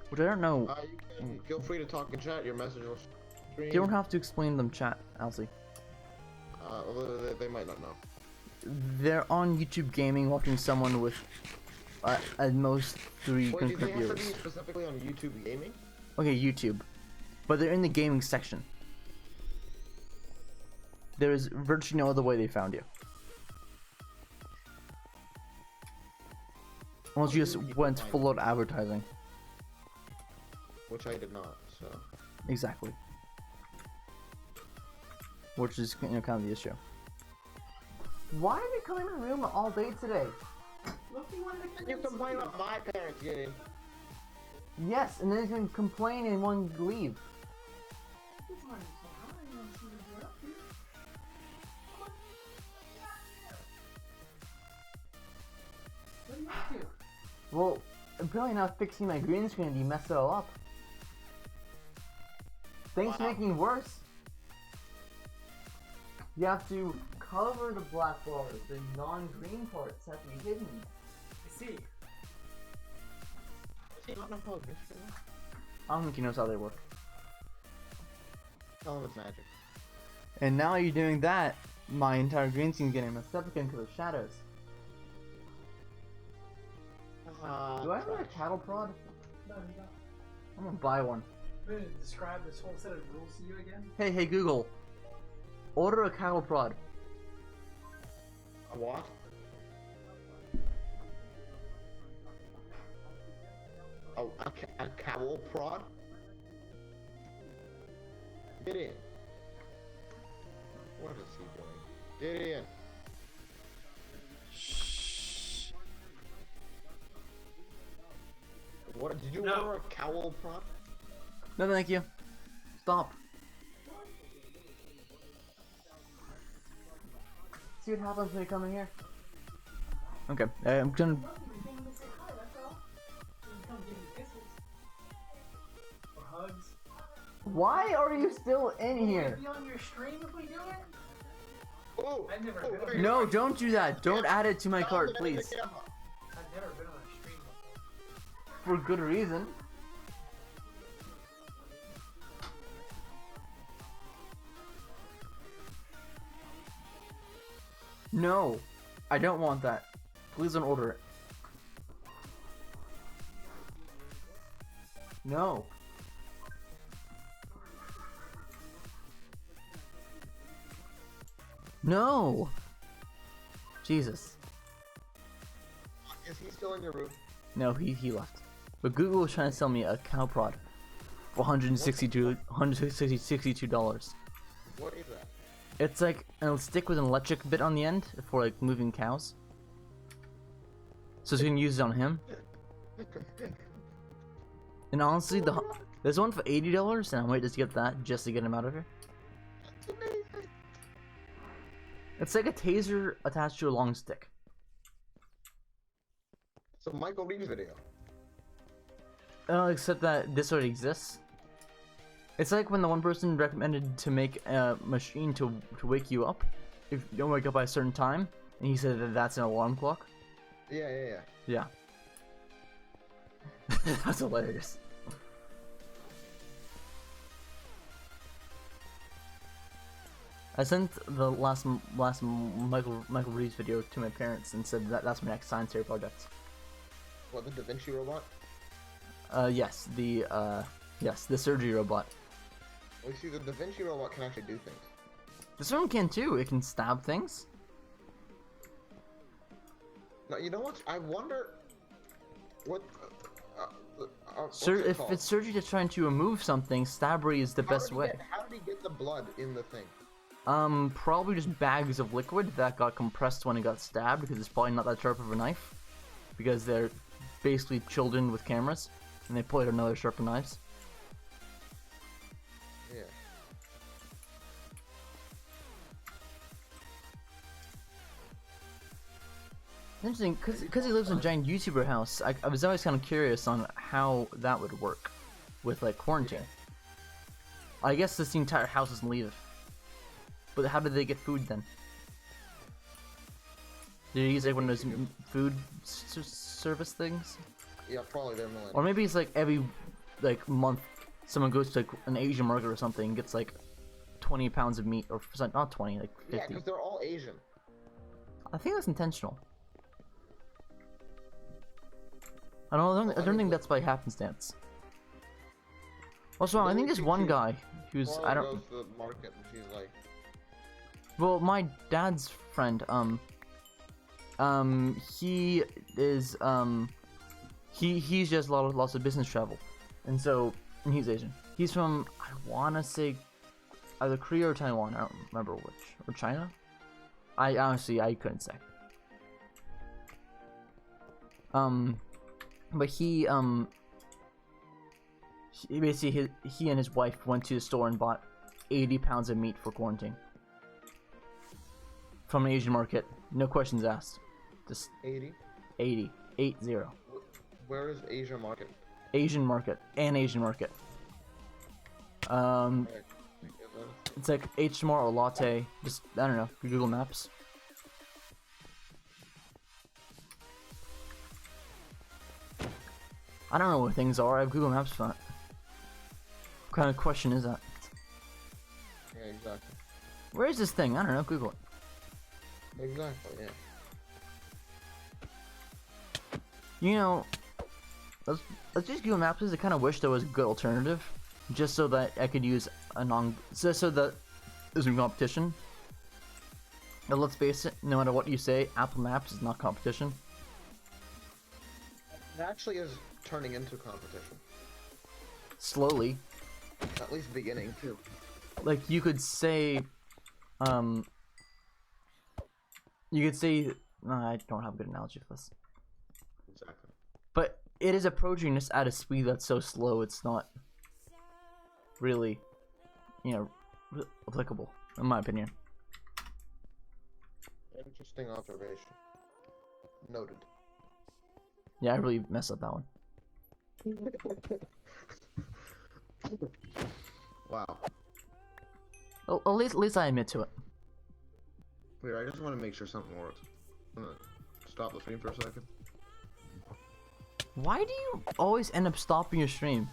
which I don't know. You can feel free to talk in chat. Your message will stream. You don't have to explain them, chat, Alcy. They might not know. They're on YouTube Gaming watching someone with at most 3 Wait, do they concurrent have to be viewers. specifically on YouTube Gaming? Okay, YouTube. But they're in the gaming section. There is virtually no other way they found you. Unless you just went full out advertising. Which I did not, so. Exactly. Which is, you know, kind of the issue. Why are you coming in the room all day today? You complain about my parents getting. Yes, and then you can complain and won't leave. Well, apparently not fixing my green screen, you messed it all up. Things Wow. making it worse. You have to cover the black bars. The non-green parts have to be hidden. I see. I don't think he knows how they work. Tell him it's magic. And now you're doing that, my entire green screen's getting messed up again because of shadows. Do I have a cattle prod? No, you don't. I'm gonna buy one. I'm gonna describe this whole set of rules to you again. Hey Google. Order a cattle prod. A what? Oh, a cowl prod? Get in. What is he doing? Get in. What did you No. order a cowl prod? No, thank you. Stop. See what happens when you come in here. Okay, I'm gonna. Or hugs. Why are you still in here? Be on your stream if we do it? Oh, I've never been on No, don't do that. Don't add it to my cart, please. I've never been on a stream before. For good reason. No, I don't want that. Please don't order it. No. No. Jesus. Is he still in your room? No, he left. But Google was trying to sell me a cow prod for $162. What is that? It's like a stick with an electric bit on the end for like moving cows. so you can use it on him. And honestly, there's one for $80, and I might just get that just to get him out of here. That's amazing. It's like a taser attached to a long stick. It's a Michael Reeves video. Except that this already exists. It's like when the one person recommended to make a machine to wake you up if you don't wake up by a certain time, and he said that that's an alarm clock. Yeah. Yeah. That's hilarious. I sent the last Michael Reeves video to my parents and said that that's my next science fair project. What, the Da Vinci robot? Yes, the surgery robot. Well, you see, the Da Vinci robot can actually do things. This one can too. It can stab things. Now, you know what? I wonder what. If it's surgery that's trying to remove something, stabbery is the best way. How did he get the blood in the thing? Probably just bags of liquid that got compressed when it got stabbed, because it's probably not that sharp of a knife. Because they're basically children with cameras, and they pull out another sharper knives. Yeah. Interesting, because he lives in a giant YouTuber house, I was always kind of curious on how that would work with, like, quarantine. I guess this entire house doesn't leave. But how did they get food then? Did he use like one of those food service things? Yeah, probably they're millennials. Or maybe it's like every month someone goes to like an Asian market or something and gets like 20 pounds of meat, or not 20, like 50. Yeah, because they're all Asian. I think that's intentional. I don't think that's by happenstance. Also, I think there's one guy who's I don't. Goes to the market and she's like. Well, my dad's friend, he is, he's just lots of business travel, and so, and he's Asian. He's from, I wanna say, either Korea or Taiwan, I don't remember which, or China? I honestly, I couldn't say. But he basically, he and his wife went to the store and bought 80 pounds of meat for quarantine. From an Asian market, no questions asked. Just 80? 80. 80. Where is Asia market? Asian market. An Asian market. It's like H more or latte. Just, I don't know, Google Maps. I don't know where things are. I have Google Maps for that. What kind of question is that? Yeah, exactly. Where is this thing? I don't know. Google it. Exactly, yeah. You know, let's just Google Maps. I kind of wish there was a good alternative, just so that I could use a so that there's no competition. But let's face it, no matter what you say, Apple Maps is not competition. It actually is turning into competition. Slowly. At least beginning too. Like you could say, I don't have a good analogy for this. Exactly. But it is approaching us at a speed that's so slow, it's not really, applicable, in my opinion. Interesting observation. Noted. Yeah, I really messed up that one. Wow. Well, at least I admit to it. Wait, I just want to make sure something works. I'm gonna stop the stream for a second. Why do you always end up stopping your stream?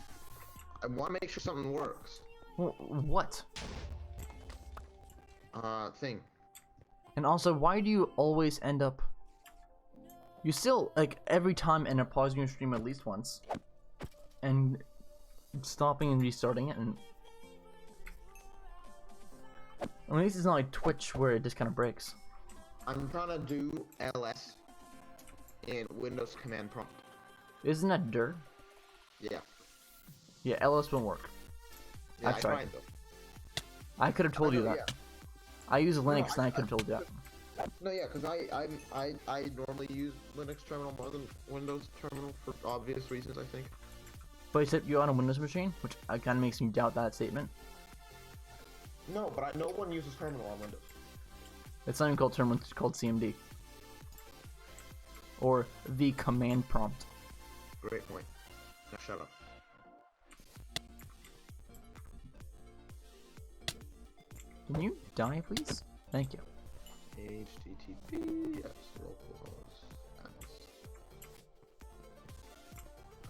I want to make sure something works. What? Thing. And also, why do you always end up... You still, like, every time end up pausing your stream at least once. And stopping and restarting it, and... At least it's not like Twitch where it just kind of breaks. I'm trying to do ls in Windows command prompt. Isn't that dirt? Yeah. Yeah, LS won't work. Yeah, I tried. though. I could have told you that. Yeah. I use Linux and I could have told you that. No, yeah, because I normally use Linux terminal more than Windows terminal for obvious reasons, I think. But except you're on a Windows machine, which kind of makes me doubt that statement. No, but no one uses terminal on Windows. It's not even called terminal, it's called CMD. Or the command prompt. Great point. Now shut up. Can you die, please? Thank you. HTTPS localhost.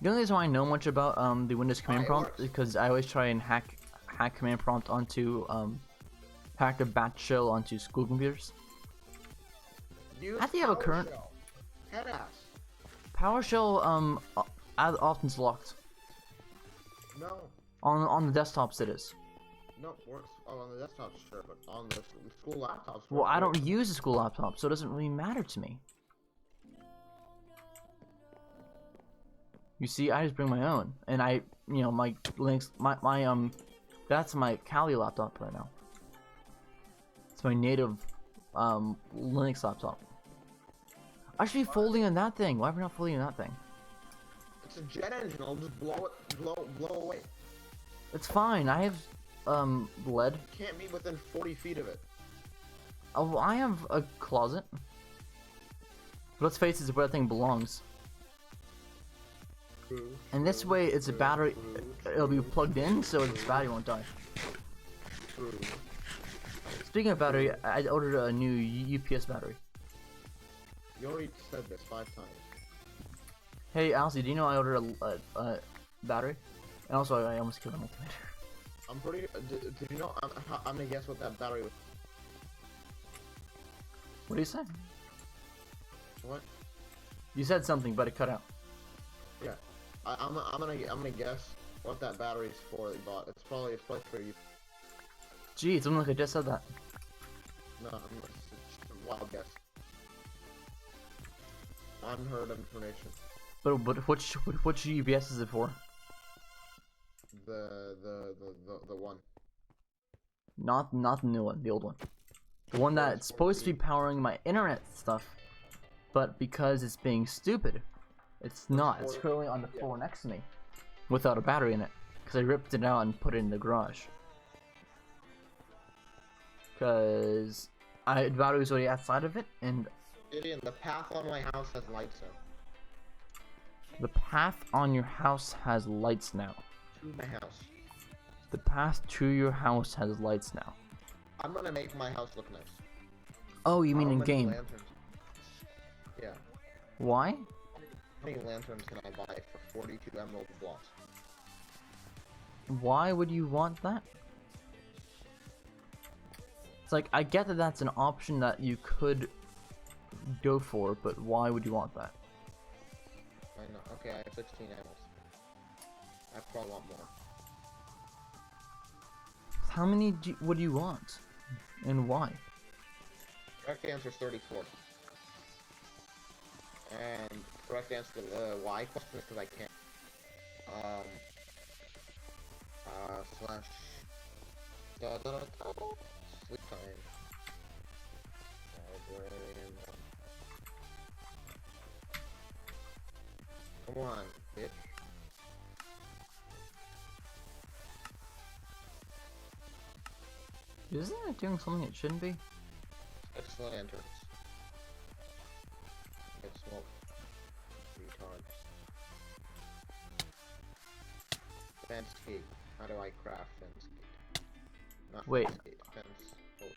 The only reason why I know much about the Windows command It prompt works. is because I always try and hack command prompt onto hack a batch shell onto school computers. Use I think I have a current PowerShell. Head ass. PowerShell often's locked. No. On the desktops it is. No, works on the desktop, sure, but on the school laptops. Well, I don't works. use a school laptop, so it doesn't really matter to me. You see, I just bring my own, and my Linux, that's my Kali laptop right now. It's my native, Linux laptop. I should be folding in that thing. Why am I not folding in that thing? It's a jet engine. I'll just blow it, blow away. It's fine. I have, lead. You can't be within 40 feet of it. Oh, I have a closet. Let's face it, where that thing belongs. True, And this way, it's a battery. It'll be plugged in, so its battery won't die. true. Speaking of battery, I ordered a new UPS battery. You already said this 5 times. Hey, Alcy, do you know I ordered a battery? And also, I almost killed a multimeter. I'm pretty. Did you know? I'm gonna guess what that battery was. What do you say? What? You said something, but it cut out. Yeah. I'm gonna guess what that battery's for that you bought. It's probably for you. Gee, it's almost like I just said that. No, it's a wild guess. Unheard information. But which UPS is it for? The one. Not the new one, the old one. The one that's supposed to be powering my internet stuff, but because it's being stupid, it's not. It's currently on the floor next to me, without a battery in it, because I ripped it out and put it in the garage. Because the battery was already outside of it, and Gideon, the path on my house has lights out. the path on your house has lights now. To my house. The path to your house has lights now. I'm gonna make my house look nice. Oh, you mean How in many game? Lanterns? Yeah. Why? How many lanterns can I buy for 42 emerald blocks? Why would you want that? It's like, I get that that's an option that you could go for, but why would you want that? I know. Okay, I have 16 emeralds. I probably want more. How many would you want? And why? Correct answer is 34. And correct answer to the why question is because I can't. Slash. Sleep time. Librarian. Come on, bitch. Isn't it doing something it shouldn't be? It's lanterns. Get smoke. Retards. Fence gate. How do I craft fence gate? Not Wait. Fence gate. Fence post.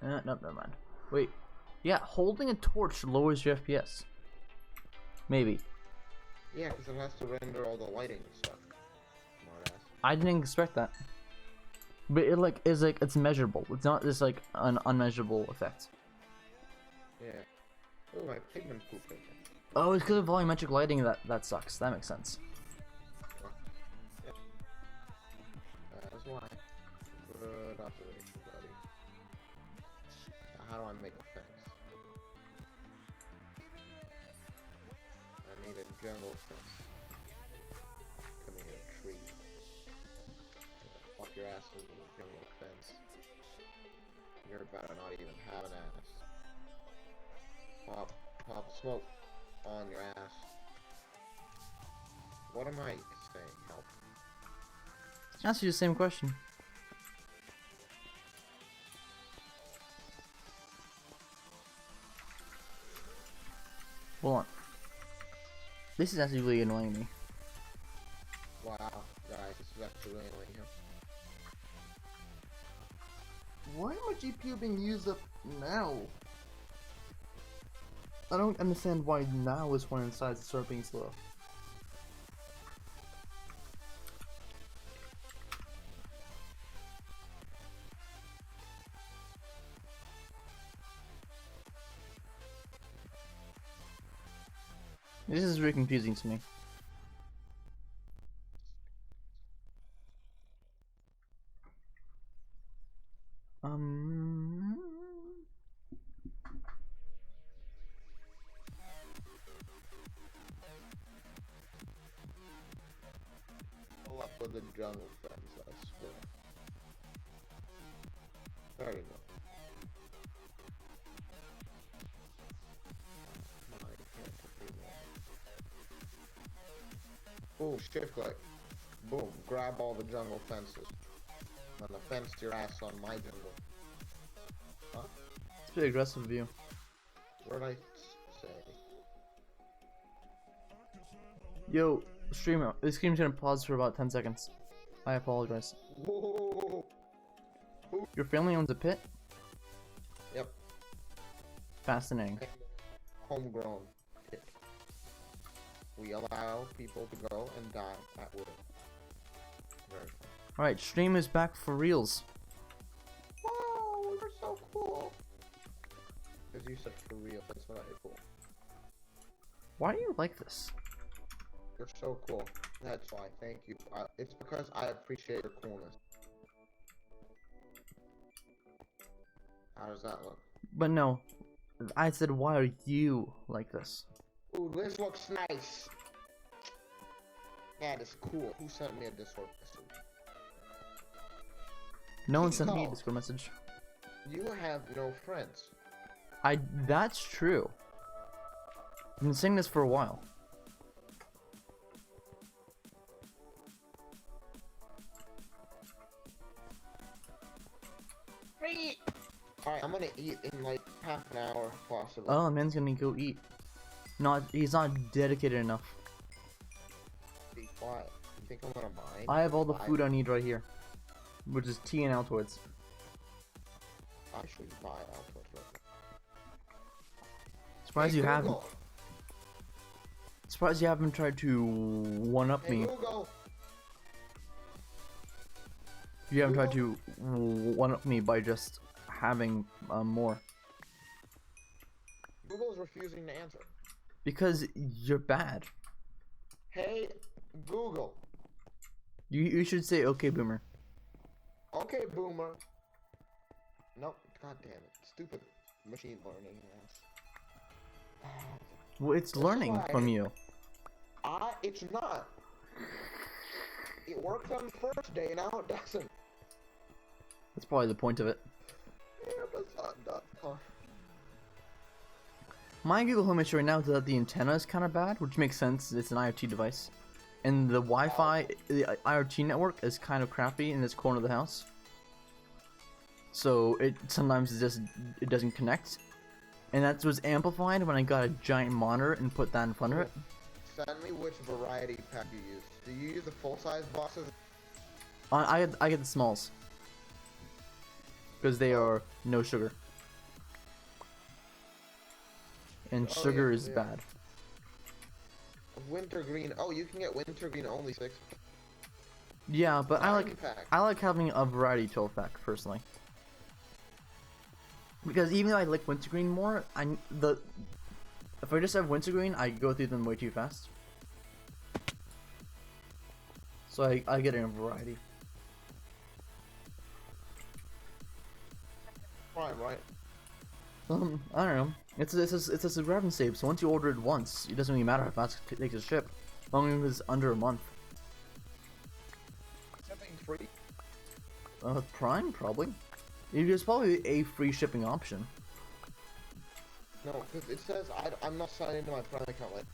No, never mind. Wait. Yeah, holding a torch lowers your FPS. Maybe. Yeah, because it has to render all the lighting and stuff. Smartass. I didn't expect that. But it it's measurable. It's not just like an unmeasurable effect. Yeah. Oh, my pigment poop again. Oh, it's because of volumetric lighting that sucks. That makes sense. Yeah. That's why. Good observation, buddy. Now, how do I make a fence? I need a jungle fence. Come here, tree. Fuck your ass with a jungle fence. You're better not even have an ass. Pop, pop smoke on your ass. What am I saying? Help. Ask you the same question. Hold on. This is actually really annoying me. Wow, guys, this is actually really annoying him. Why am my GPU being used up now? I don't understand why now is when insides start being slow. This is really confusing to me. Um. Pull up with the jungle friends, I swear. There you go. Boom, shift click. Boom, grab all the jungle fences. And the fence your ass on my jungle. Huh? It's pretty aggressive of you. What did I say? Yo, streamer, this stream's gonna pause for about 10 seconds. I apologize. Whoa. Your family owns a pit? Yep. Fascinating. Homegrown pit. We allow people to go and die at will. Very fun. Alright, stream is back for reals. Whoa, you're so cool. Because you said for real, that's what I cool. Why do you like this? You're so cool. That's why, thank you. It's because I appreciate your coolness. How does that look? But no, I said why are you like this? Ooh, this looks nice. That is cool. Who sent me a Discord message? No one sent me a No. Discord message. You have no friends. That's true. I've been saying this for a while. Alright, I'm gonna eat in like half an hour, possibly. Oh, man's gonna go eat. He's not dedicated enough. Be quiet. You think I'm gonna mind? I have all the food I need right here, which is tea and Altoids. I should buy Alpha. Surprised you haven't. Surprised you haven't tried to one up Hey, me. Google. You haven't tried to one up me by just having more. Google's refusing to answer. Because you're bad. Hey, Google. You should say okay, boomer. Okay, boomer. Nope. God damn it. Stupid machine learning ass. Well, it's learning why- from you. It's not. It worked on the first day, now it doesn't. That's probably the point of it. Amazon.com. My Google Home issue right now is that the antenna is kind of bad, which makes sense. It's an IoT device, and the Wi-Fi, the IoT network is kind of crappy in this corner of the house. So it sometimes it doesn't connect, and that was amplified when I got a giant monitor and put that in front of it. Send me which variety pack you use. Do you use the full-size boxes? I get the smalls because they are no sugar, and Oh, sugar yeah, is yeah. bad. Wintergreen. Oh, you can get wintergreen only 6. Yeah, but I Nine like pack. having a variety 12 pack personally. Because even though I like wintergreen more, if I just have wintergreen, I go through them way too fast. So I get it in a variety. Prime, right? I don't know. It's a grab and save. So once you order it once, it doesn't really matter how fast it takes to ship, as long as it's under a month. Shipping free. Prime probably. There's probably a free shipping option. No, because it says I'm not signing into my Prime account like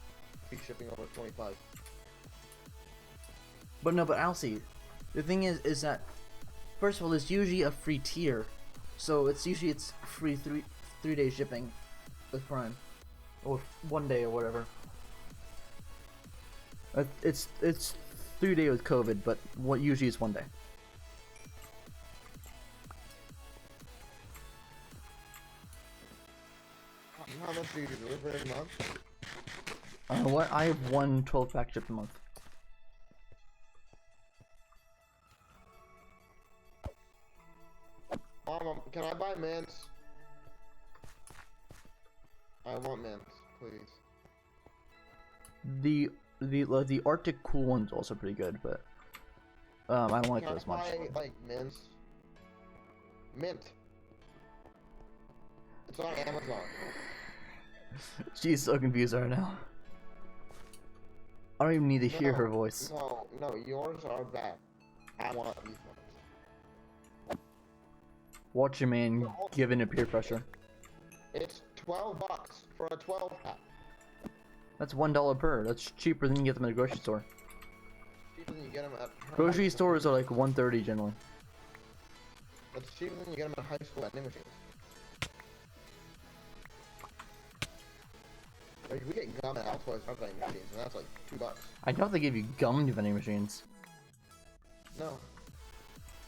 free shipping over 25. But no, but Alcy, the thing is that first of all, there's usually a free tier, so it's free three-day shipping with Prime, or 1 day or whatever. It's 3 day with COVID, but what usually is 1 day. How much do you deliver every month? What? I have one 12-pack shipped a month. Can I buy mints? I want mints, please. The Arctic Cool one's also pretty good, but I don't like Can those I much. buy, like, mints? Mint. It's on Amazon. She's so confused right now. I don't even need to hear her voice. No, yours are bad. I want these ones. Watch your man give in to peer pressure. It's $12 for a 12-pack. That's $1 per. That's cheaper than you get them at a grocery store. Cheaper than you get them at Grocery stores are like $1.30 generally. That's cheaper than you get them at high school vending machines. Like, we get gum at Altoids vending machines, and that's like $2. I doubt they give you gum to vending machines. No.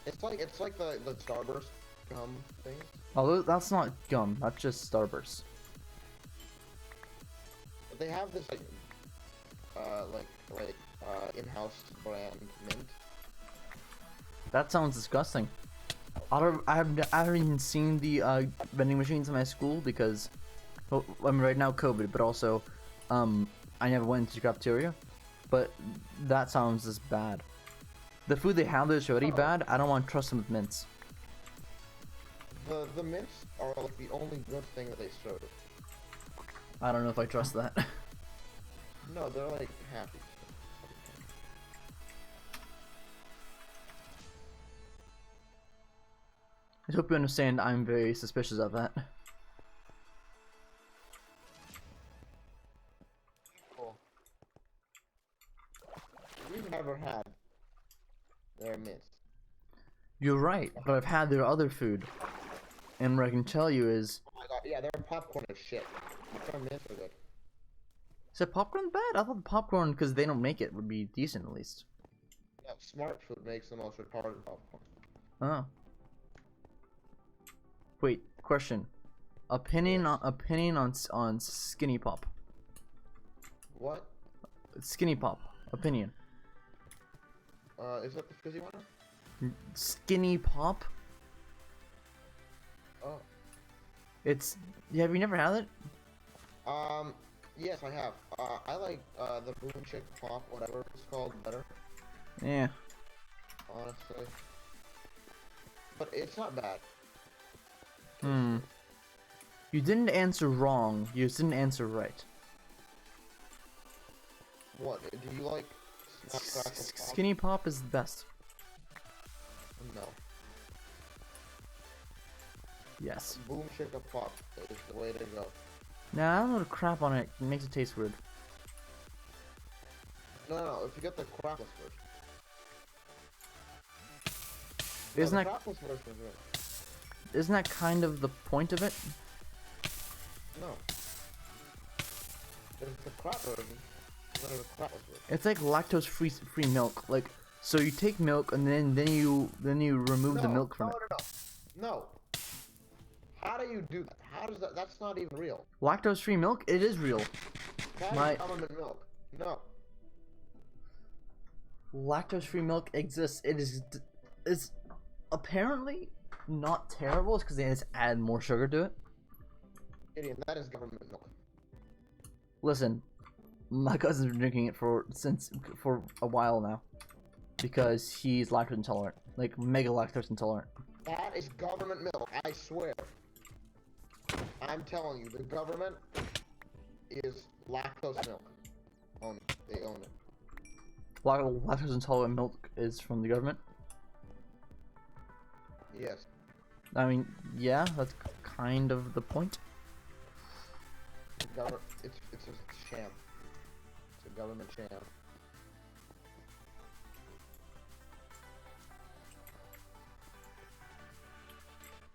It's like the Starburst gum thing. Oh, that's not gum. That's just Starburst. But they have this in-house brand mint. That sounds disgusting. I haven't even seen the vending machines in my school because, well, I mean right now COVID, but also, I never went to the cafeteria. But that sounds just bad. The food they have there is already bad. I don't want to trust them with mints. The mints are like the only good thing that they serve. I don't know if I trust that. No, they're like happy. I hope you understand I'm very suspicious of that. Cool. We've never had their mints. You're right, but I've had their other food. And what I can tell you is... Oh my god, yeah, their popcorn is shit. Their mints are good. Is that popcorn bad? I thought the popcorn, because they don't make it, would be decent at least. No, Smart Food makes the most retarded popcorn. Oh. Wait, question. Opinion on Skinny Pop. What? Skinny Pop. Opinion. Is that the fizzy one? Skinny Pop? Oh. It's... Have you never had it? Yes, I have. I like, the Boom Chick Pop, whatever it's called, better. Yeah. Honestly. But it's not bad. Hmm. You didn't answer wrong. You just didn't answer right. What? Do you like Snap Crackle Pop? Skinny Pop is the best. No. Yes. Boom Chicka Pop is the way to go. Nah, I don't know the crap on it. It makes it taste weird. No, if you get the crackless version. Isn't the that crackless version is good. isn't that kind of the point of it? No. There's the crap version, and then there's the crackless version. It's like lactose-free milk. Like, so you take milk and then you remove the milk from it. No. How do you do that? How does that? That's not even real. Lactose-free milk? It is real. That is government milk. No. Lactose-free milk exists. It's apparently not terrible. It's because they just add more sugar to it. Idiot, that is government milk. Listen, my cousin's been drinking it for a while now, because he's lactose intolerant, like mega lactose intolerant. That is government milk. I swear. I'm telling you, the government is lactose milk. They own it. Lactose intolerant milk is from the government. Yes. I mean, yeah, that's kind of the point. It's a sham. It's a government sham.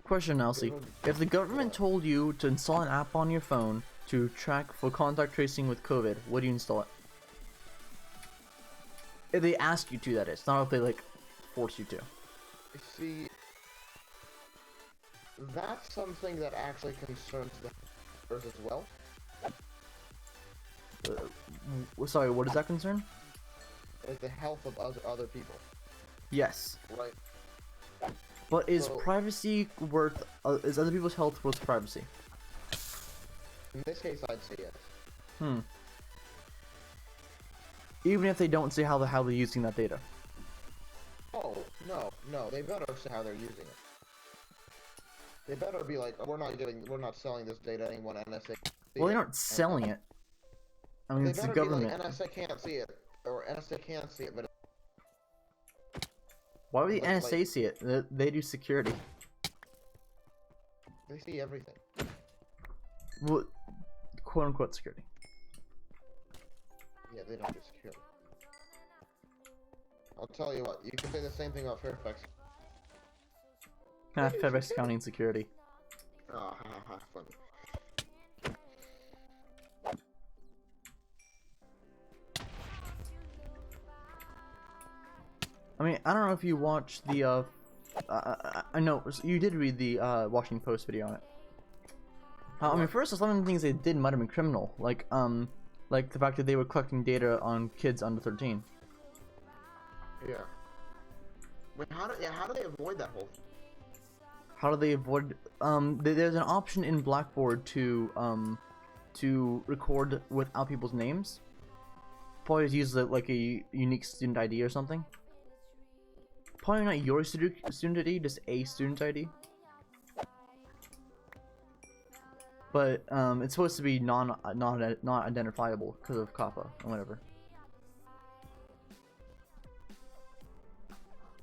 Question, Elsie. If the government told you to install an app on your phone to track for contact tracing with COVID, would you install it? If they ask you to, that is. Not if they, like, force you to. See, that's something that actually concerns the hackers as well. Sorry, what does that concern? Like the health of other people. Yes. Right. But is So- privacy worth... is other people's health worth privacy? In this case, I'd say yes. Hmm. Even if they don't say how they're using that data. Oh, no, they better say how they're using it. They better be like, we're not selling this data to anyone, NSA. Well, they aren't selling it. I mean, They it's the better be government. like, NSA can't see it, or NSA can't see it, but Why would the like- NSA see it? They do security. they see everything. Well, quote unquote security. Yeah, they don't do security. I'll tell you what, you can say the same thing about Fairfax. Fairfax County and security. Ah, ha ha ha, funny. I mean, I don't know if you watched the, I know, you did read the, Washington Post video on it. I mean, first, some of the things they did might have been criminal, like the fact that they were collecting data on kids under 13. Yeah. Wait, how do they avoid that whole thing? How do they avoid, there's an option in Blackboard to record without people's names. Probably just use, like, a unique student ID or something. Probably not your student ID, just a student ID. But it's supposed to be not identifiable because of COPPA or whatever.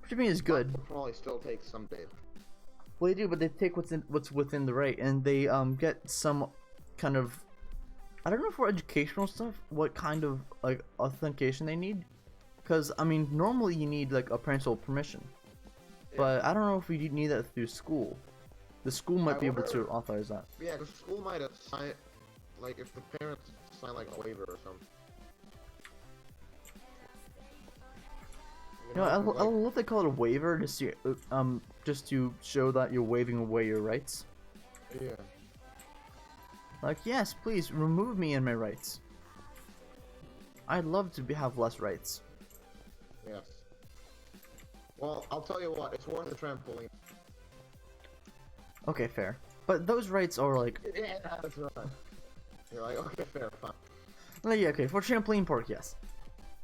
Which I mean is good. They'll probably still take some data. Well, they do, but they take what's within the right, and they get some kind of, I don't know, for educational stuff, what kind of like authentication they need. Because I mean, normally you need like a parental permission, but I don't know if we need that through school. The school might be able to authorize that. Yeah, the school might assign, like, if the parents sign like a waiver or something. You know, I love they call it a waiver, just to show that you're waiving away your rights. Yeah. Like, yes, please remove me and my rights. I'd love to have less rights. Yes. Well, I'll tell you what, it's worth a trampoline. Okay, fair. But those rights are like, Yeah, that's right. You're like, okay, fair, fine. like, yeah, okay, for trampoline park, yes.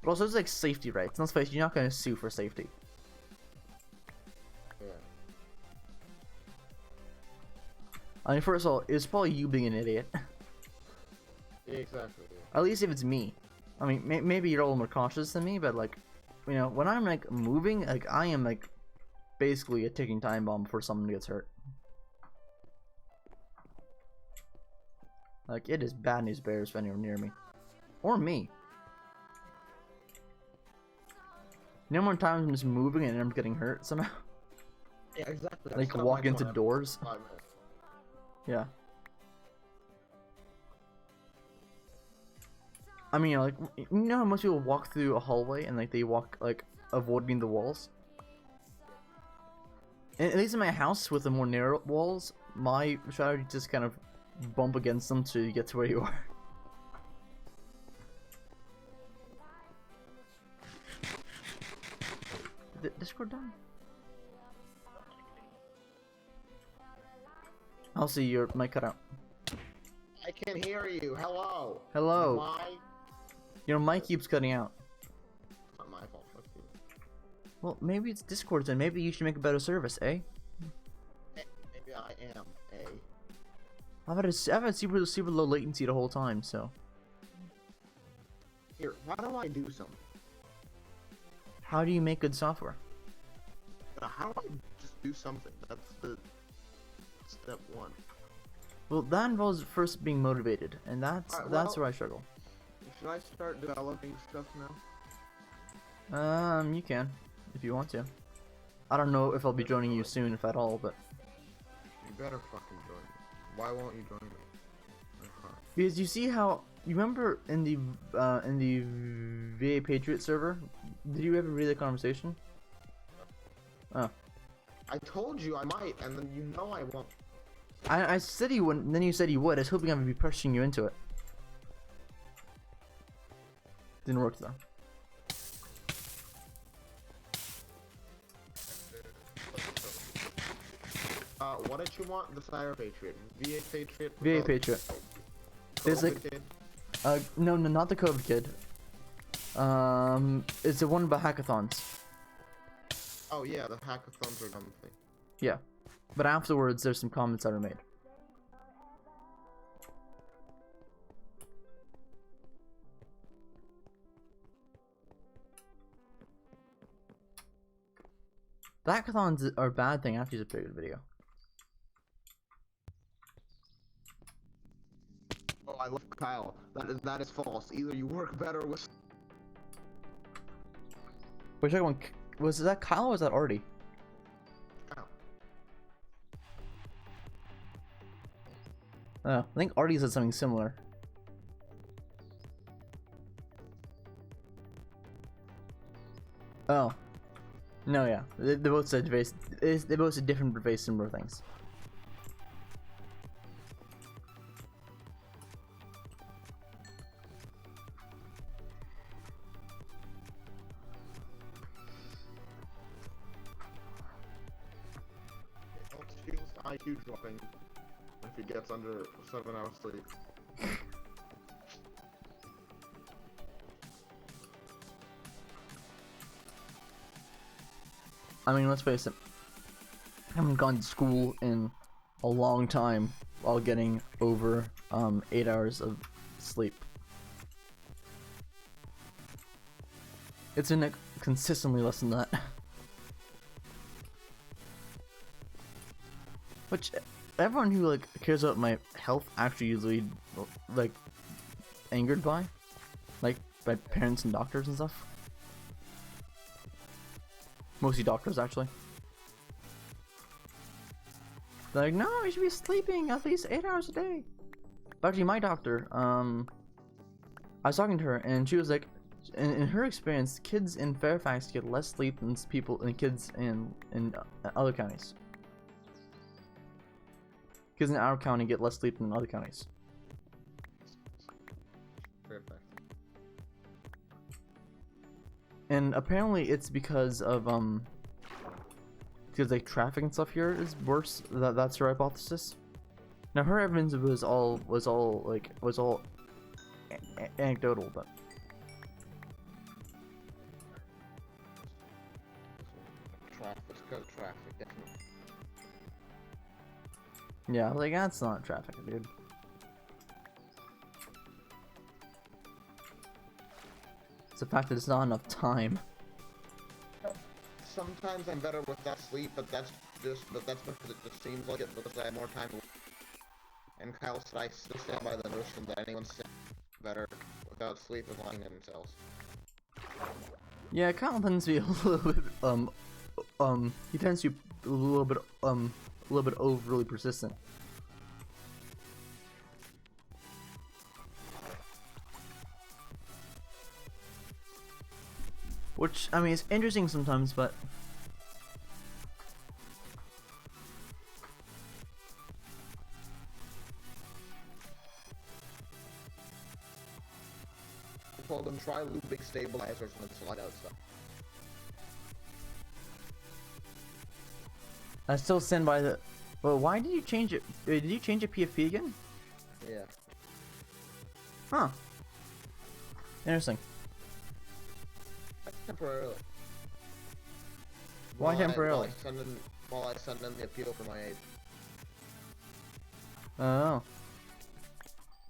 But also, it's like safety rights. Let's face it, you're not gonna sue for safety. Yeah. I mean, first of all, it's probably you being an idiot. Yeah, exactly. At least if it's me. I mean, maybe you're a little more cautious than me, but like, you know, when I'm like moving, like I am like basically a ticking time bomb before someone gets hurt. Like, it is bad news bears if anyone near me. Or me. You know how many times I'm just moving and I'm getting hurt somehow? Yeah, exactly. Like, walk into doors? 5 minutes. Yeah. I mean, like, you know how most people walk through a hallway and, like, they walk, like, avoiding the walls? And at least in my house with the more narrow walls, my strategy is just kind of bump against them to get to where you are. Discord done? I'll see your mic cut out. I can hear you. Hello. Hello. My... Your mic keeps cutting out. Not my fault. Fuck you. Well, maybe it's Discord then. Maybe you should make a better service, eh? Maybe I am a. I've had super low latency the whole time, so. Here, how do I do something? How do you make good software? How do I just do something? That's the. step 1? Well, that involves first being motivated, and that's Alright, that's well- where I struggle. Should I start developing stuff now? You can, if you want to. I don't know if I'll be joining you soon, if at all, but You better fucking join me. Why won't you join me? because you see how you remember in the VA Patriot server, did you ever read the conversation? Oh, I told you I might, and then you know I won't. I said you wouldn't. Then you said you would. I was hoping I would be pushing you into it. Didn't work though. What did you want? The Sire Patriot. VA Patriot? VA Patriot. There's like, Kid? no, not the COVID kid. It's the one about hackathons. Oh yeah, the hackathons are dumb thing. Yeah, but afterwards, there's some comments that are made. The hackathons are a bad thing after you upload a video. Oh, I love Kyle. That is false. Either you work better with. Which one? Was that Kyle or was that Artie? Kyle. Oh, I think Artie said something similar. Oh. No, yeah. They both said they both said different but very similar things. It helps Shield's IQ dropping if he gets under 7 hours sleep. I mean, let's face it. I haven't gone to school in a long time while getting over 8 hours of sleep. It's been consistently less than that. Which everyone who like cares about my health actually usually like angered by, like by parents and doctors and stuff. Mostly doctors, actually. They're like, no, you should be sleeping at least 8 hours a day. But actually, my doctor, I was talking to her, and she was like, in her experience, kids in Fairfax get less sleep than kids in other counties. Kids in our county get less sleep than other counties. Perfect. And apparently it's because of because like traffic and stuff here is worse. That's her hypothesis. Now her evidence was all anecdotal, but Traffic's good traffic, definitely. yeah, like that's not traffic, dude. It's the fact that it's not enough time. Sometimes I'm better with that sleep, but that's because it just seems like it because I have more time. And Kyle said I still stand by the notion that anyone better without sleep is lying to themselves. Yeah, Kyle tends to be a little bit he tends to be a little bit overly persistent. Which, I mean, it's interesting sometimes, but I told them try looping stabilizers and slide out stuff. I still stand by the. Well, why did you change it? Did you change it PFP again? Yeah. Huh. Interesting. Temporarily. Why temporarily? While I send in the appeal for my age. Oh.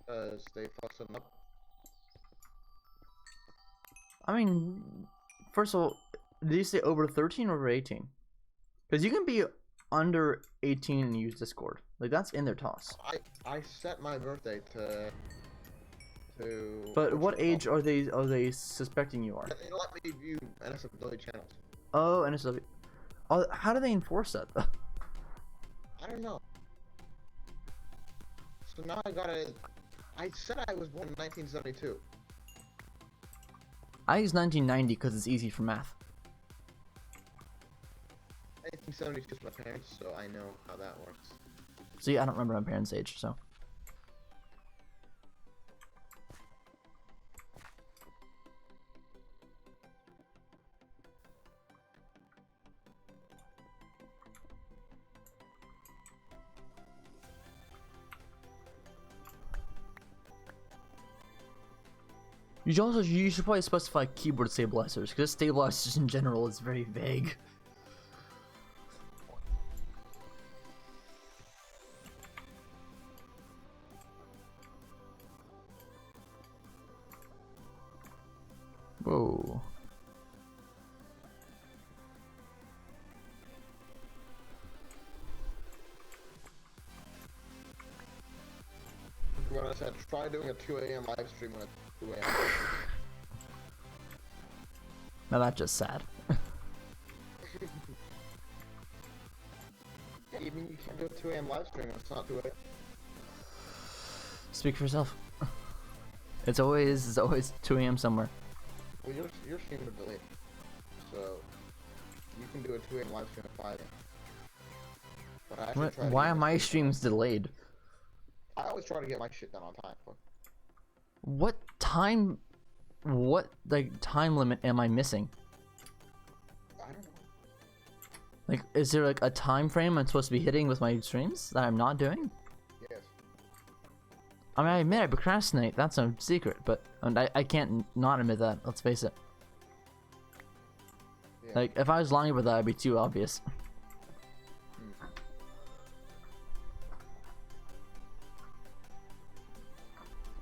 Because they fucked them up. I mean, first of all, did you say over 13 or over 18? Because you can be under 18 and use Discord. Like that's in their toss. I set my birthday to. But what age are they suspecting you are? They let me view NSFW channels. Oh, NSW. Oh, how do they enforce that though? I don't know. So now I gotta. I said I was born in 1972. I use 1990 because it's easy for math. 1972 is my parents, so I know how that works. See, I don't remember my parents' age, so. You should probably specify keyboard stabilizers, because stabilizers in general is very vague. Whoa. When I said try doing a 2 a.m. live stream when it's 2 a.m. Now that's just sad. Yeah, you mean you can't do a 2 a.m. live stream when it's not 2 a.m. Speak for yourself. It's always 2 a.m. somewhere. Well, your stream is delayed, so you can do a 2 a.m. live stream at 5 a.m. But I actually try to Why get are my streams delayed? I always try to get my shit done on time. Fuck. What time? What like time limit am I missing? I don't know. Like, is there like a time frame I'm supposed to be hitting with my streams that I'm not doing? Yes. I mean, I admit I procrastinate. That's no secret, but I can't not admit that. Let's face it. Yeah. Like, if I was lying about that, it'd be too obvious.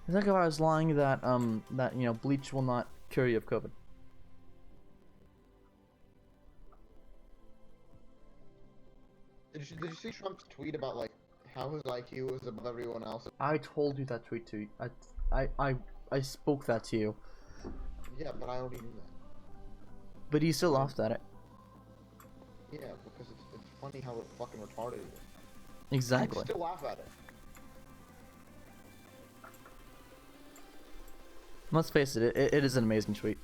It's like if I was lying that you know, bleach will not cure you of COVID. Did you see Trump's tweet about like how his IQ was above everyone else? I told you that tweet to you. I spoke that to you. Yeah, but I already knew that. But he still laughed at it. Yeah, because it's funny how fucking retarded it is. Exactly. I still laugh at it. Let's face it, it is an amazing tweet.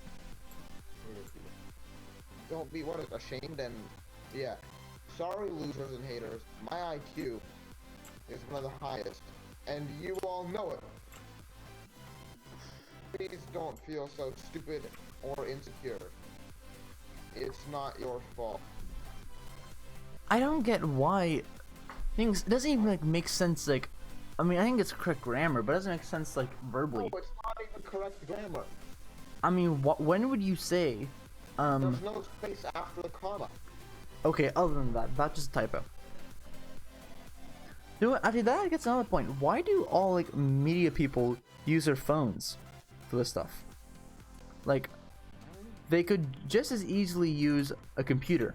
Don't be what is ashamed and yeah. Sorry, losers and haters. My IQ is one of the highest, and you all know it. Please don't feel so stupid or insecure. It's not your fault. I don't get why things it doesn't even like make sense. Like, I mean, I think it's correct grammar, but it doesn't make sense like verbally. No, it's not even correct grammar. I mean, when would you say? There's no space after the comma. Okay, other than that, that's just a typo. You know what? Actually, that gets another point. Why do all like media people use their phones for this stuff? Like, they could just as easily use a computer,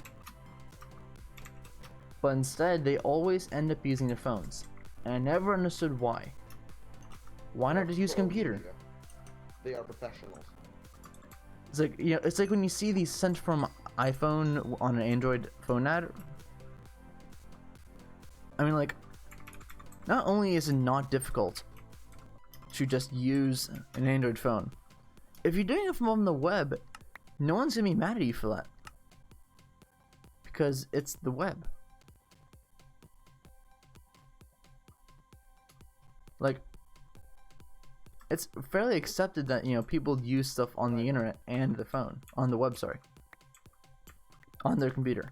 but instead they always end up using their phones, and I never understood why. Why not just use a computer? They are professionals. It's like, you know, it's like when you see these sent from iPhone on an Android phone ad. I mean, like, not only is it not difficult to just use an Android phone, if you're doing it from on the web, no one's gonna be mad at you for that, because it's the web. Like, it's fairly accepted that, you know, people use stuff on the internet and the phone, on the web, sorry, on their computer.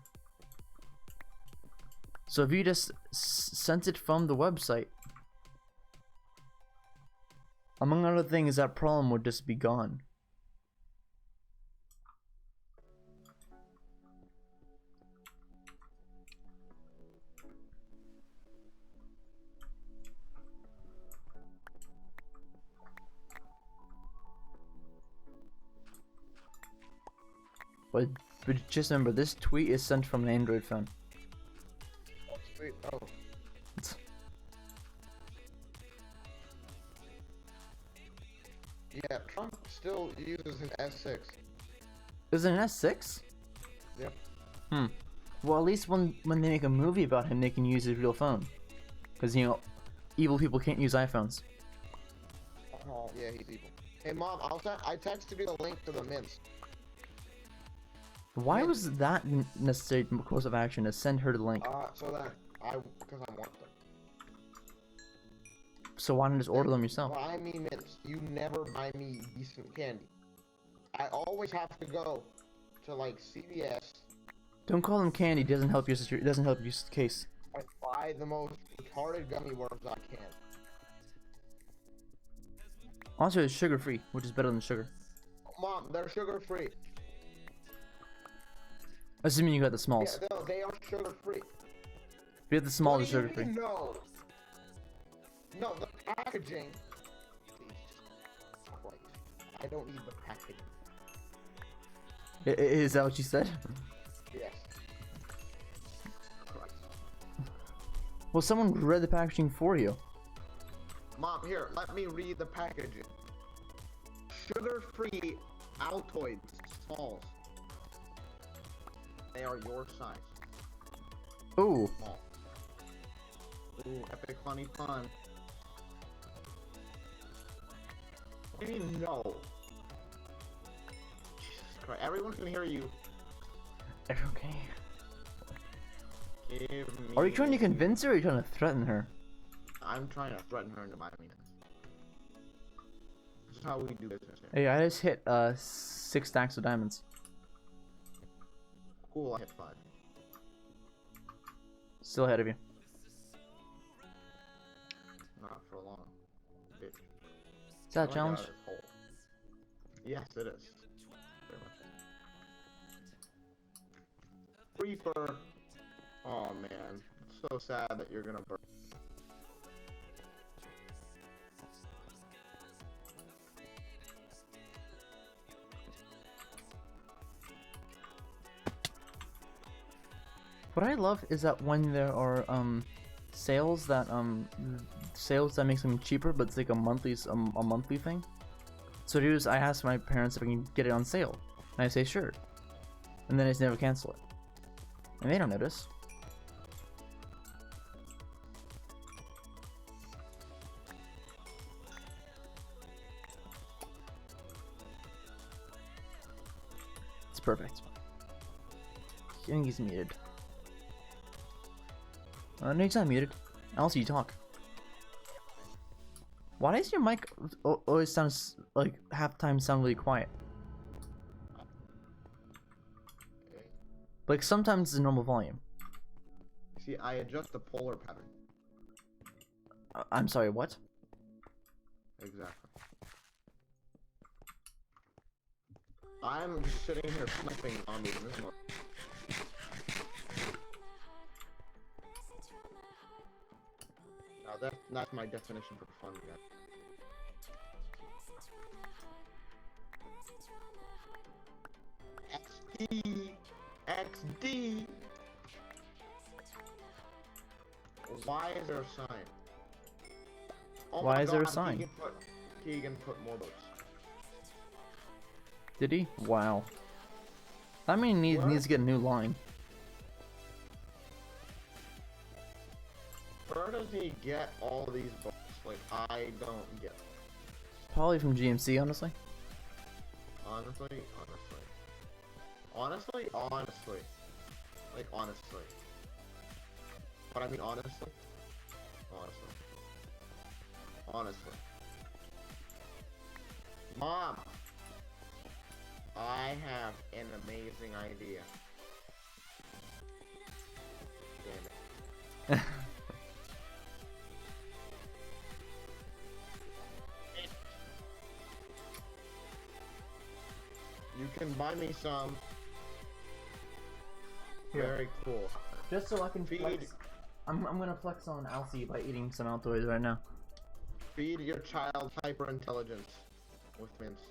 So if you just sent it from the website, among other things, that problem would just be gone. But just remember, this tweet is sent from an Android phone. Wait, oh. Yeah, Trump still uses his S6. Is it an S6? Yep. Hmm. Well, at least when they make a movie about him, they can use his real phone. Because, you know, evil people can't use iPhones. Oh, yeah, he's evil. Hey, Mom, I texted you the link to the mints. Why was that necessary course of action to send her the link? So that because I want them. So why not just order them yourself? Buy me mints. You never buy me decent candy. I always have to go to like CVS. Don't call them candy. It doesn't help your it doesn't help your case. I buy the most retarded gummy worms I can. Also, it's sugar free, which is better than sugar. Mom, they're sugar free. Assuming you got the smalls. Yeah, no, they are sugar free. If you have the smalls, it's sugar free. No. No, the packaging. Jesus Christ. I don't need the packaging. Is that what you said? Yes. Christ. Well, someone read the packaging for you. Mom, here, let me read the packaging. Sugar-free Altoids smalls. They are your size. Ooh. Small. Ooh, epic funny fun. What do you mean no? Jesus Christ, everyone can hear you. Okay. Give me... Are you trying to convince her or are you trying to threaten her? I'm trying to threaten her into buying me this. This is how we do business here. Hey, I just hit 6 stacks of diamonds. Cool, I hit 5. Still ahead of you. Not for long. Bitch. Is that a How do I get challenge? out of this hole? Yes, it is. Very much. Creeper. Oh man, so sad that you're gonna burn. What I love is that when there are sales that make something cheaper, but it's like a monthly thing. So I asked my parents if I can get it on sale, and I say sure, and then I just never cancel it, and they don't notice. It's perfect. I think he's muted. No, he's not muted. Also, you talk. Why does your mic always sound like half the time sound really quiet? Like sometimes it's a normal volume. See, I adjust the polar pattern. I'm sorry, what? Exactly. I'm just sitting here flipping on me in this mode. Now that's my definition for fun, guys. XD! XD! Why is there a sign? Oh Why my is there a God, sign? Keegan put more boats. Did he? Wow. That means he needs to get a new line. Where does he get all these boats? Like, I don't get them. Probably from GMC, honestly. Honestly. Like, honestly. But I mean, honestly. Mom! I have an amazing idea. Damn it. You can buy me some. Here. Very cool. Just so I can feed. flex. I'm gonna flex on Alcy by eating some Altoids right now. Feed your child hyper-intelligence with mints.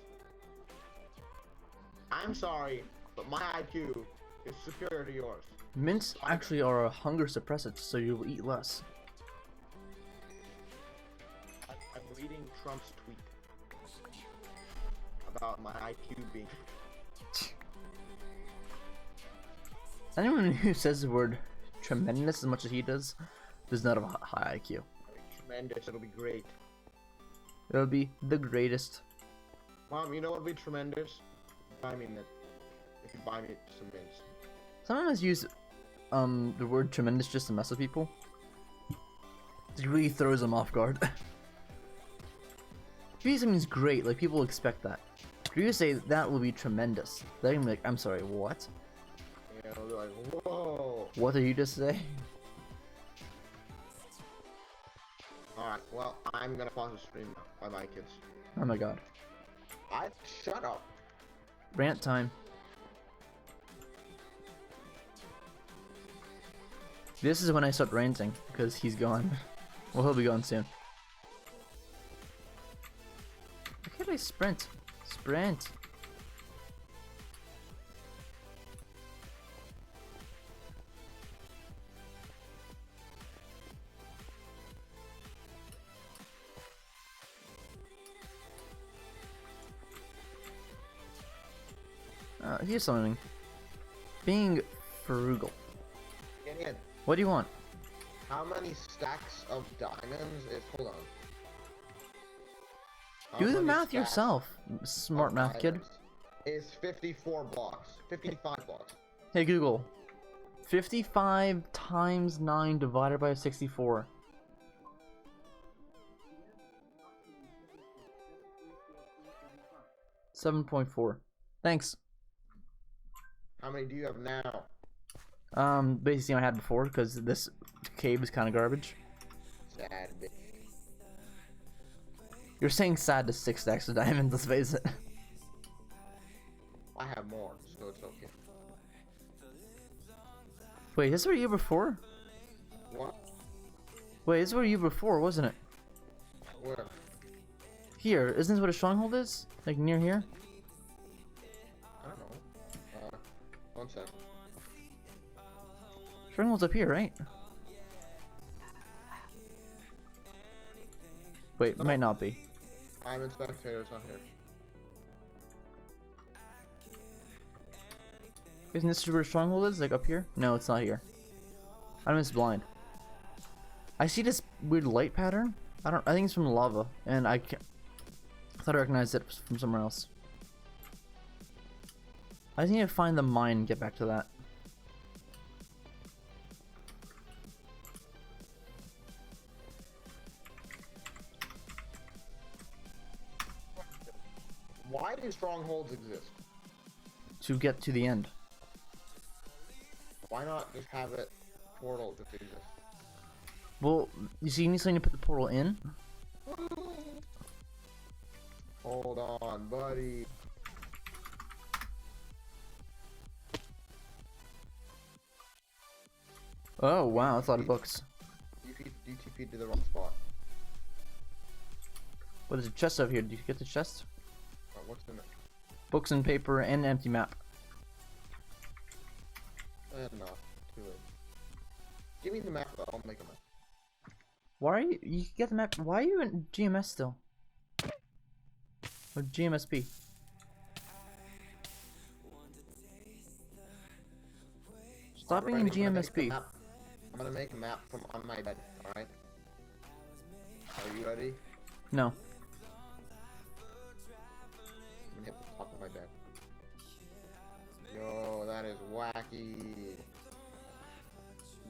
I'm sorry, but my IQ is superior to yours. Mints actually are a hunger suppressant, so you'll eat less. I'm reading Trump's tweet about my IQ being. Anyone who says the word tremendous as much as he does not have a high IQ. Tremendous, it'll be great. It would be the greatest. Mom, you know what would be tremendous? Buy me mint. If you buy me some mints. Sometimes use the word tremendous just to mess with people. It really throws them off guard. If you use something's great, like people expect that. If you say that will be tremendous, they're gonna be like, I'm sorry, what? Yeah, they'll be like, whoa. What did you just say? Alright, well, I'm gonna pause the stream now. Bye-bye, kids. Oh my god. Shut up. Rant time. This is when I start ranting, because he's gone. Well, he'll be gone soon. Why can't I sprint? Sprint! Here's something. Being frugal. Get in. What do you want? How many stacks of diamonds is... Hold on. How Do the many math stacks yourself, smart of math kid. diamonds Is 54 blocks. 55 blocks. Hey Google. 55 times 9 divided by 64. 7.4. Thanks. How many do you have now? Basically I had before, because this cave is kind of garbage. Sad bitch. You're saying sad to 6 stacks of diamonds, let's face it. I have more, so it's okay. Wait, this were you before? What? Wait, this were you before, wasn't it? Where? Here, isn't this what a stronghold is? Like near here? I don't know. One sec. Stronghold's up here, right? Wait, it might not be. I'm in spectator, it's not here. Isn't this where stronghold is? Like up here? No, it's not here. I'm just blind. I see this weird light pattern. I think it's from the lava, and I thought I recognized it from somewhere else. I just need to find the mine and get back to that. Why do strongholds exist? To get to the end. Why not just have it portal just exist? Well, you see, you need something to put the portal in. Hold on, buddy. Oh wow, that's a lot of books. You DTP to the wrong spot. What is a chest over here? Did you get the chest? Oh, what's in it? Books and paper and an empty map. No, too late. Give me the map though, I'll make a map. Why are you get the map? Why are you in GMS still? Or GMSP? Stop being in GMSP. I'm gonna make a map from on my bed, alright? Are you ready? No. I'm gonna hit the top of my bed. Yo, that is wacky.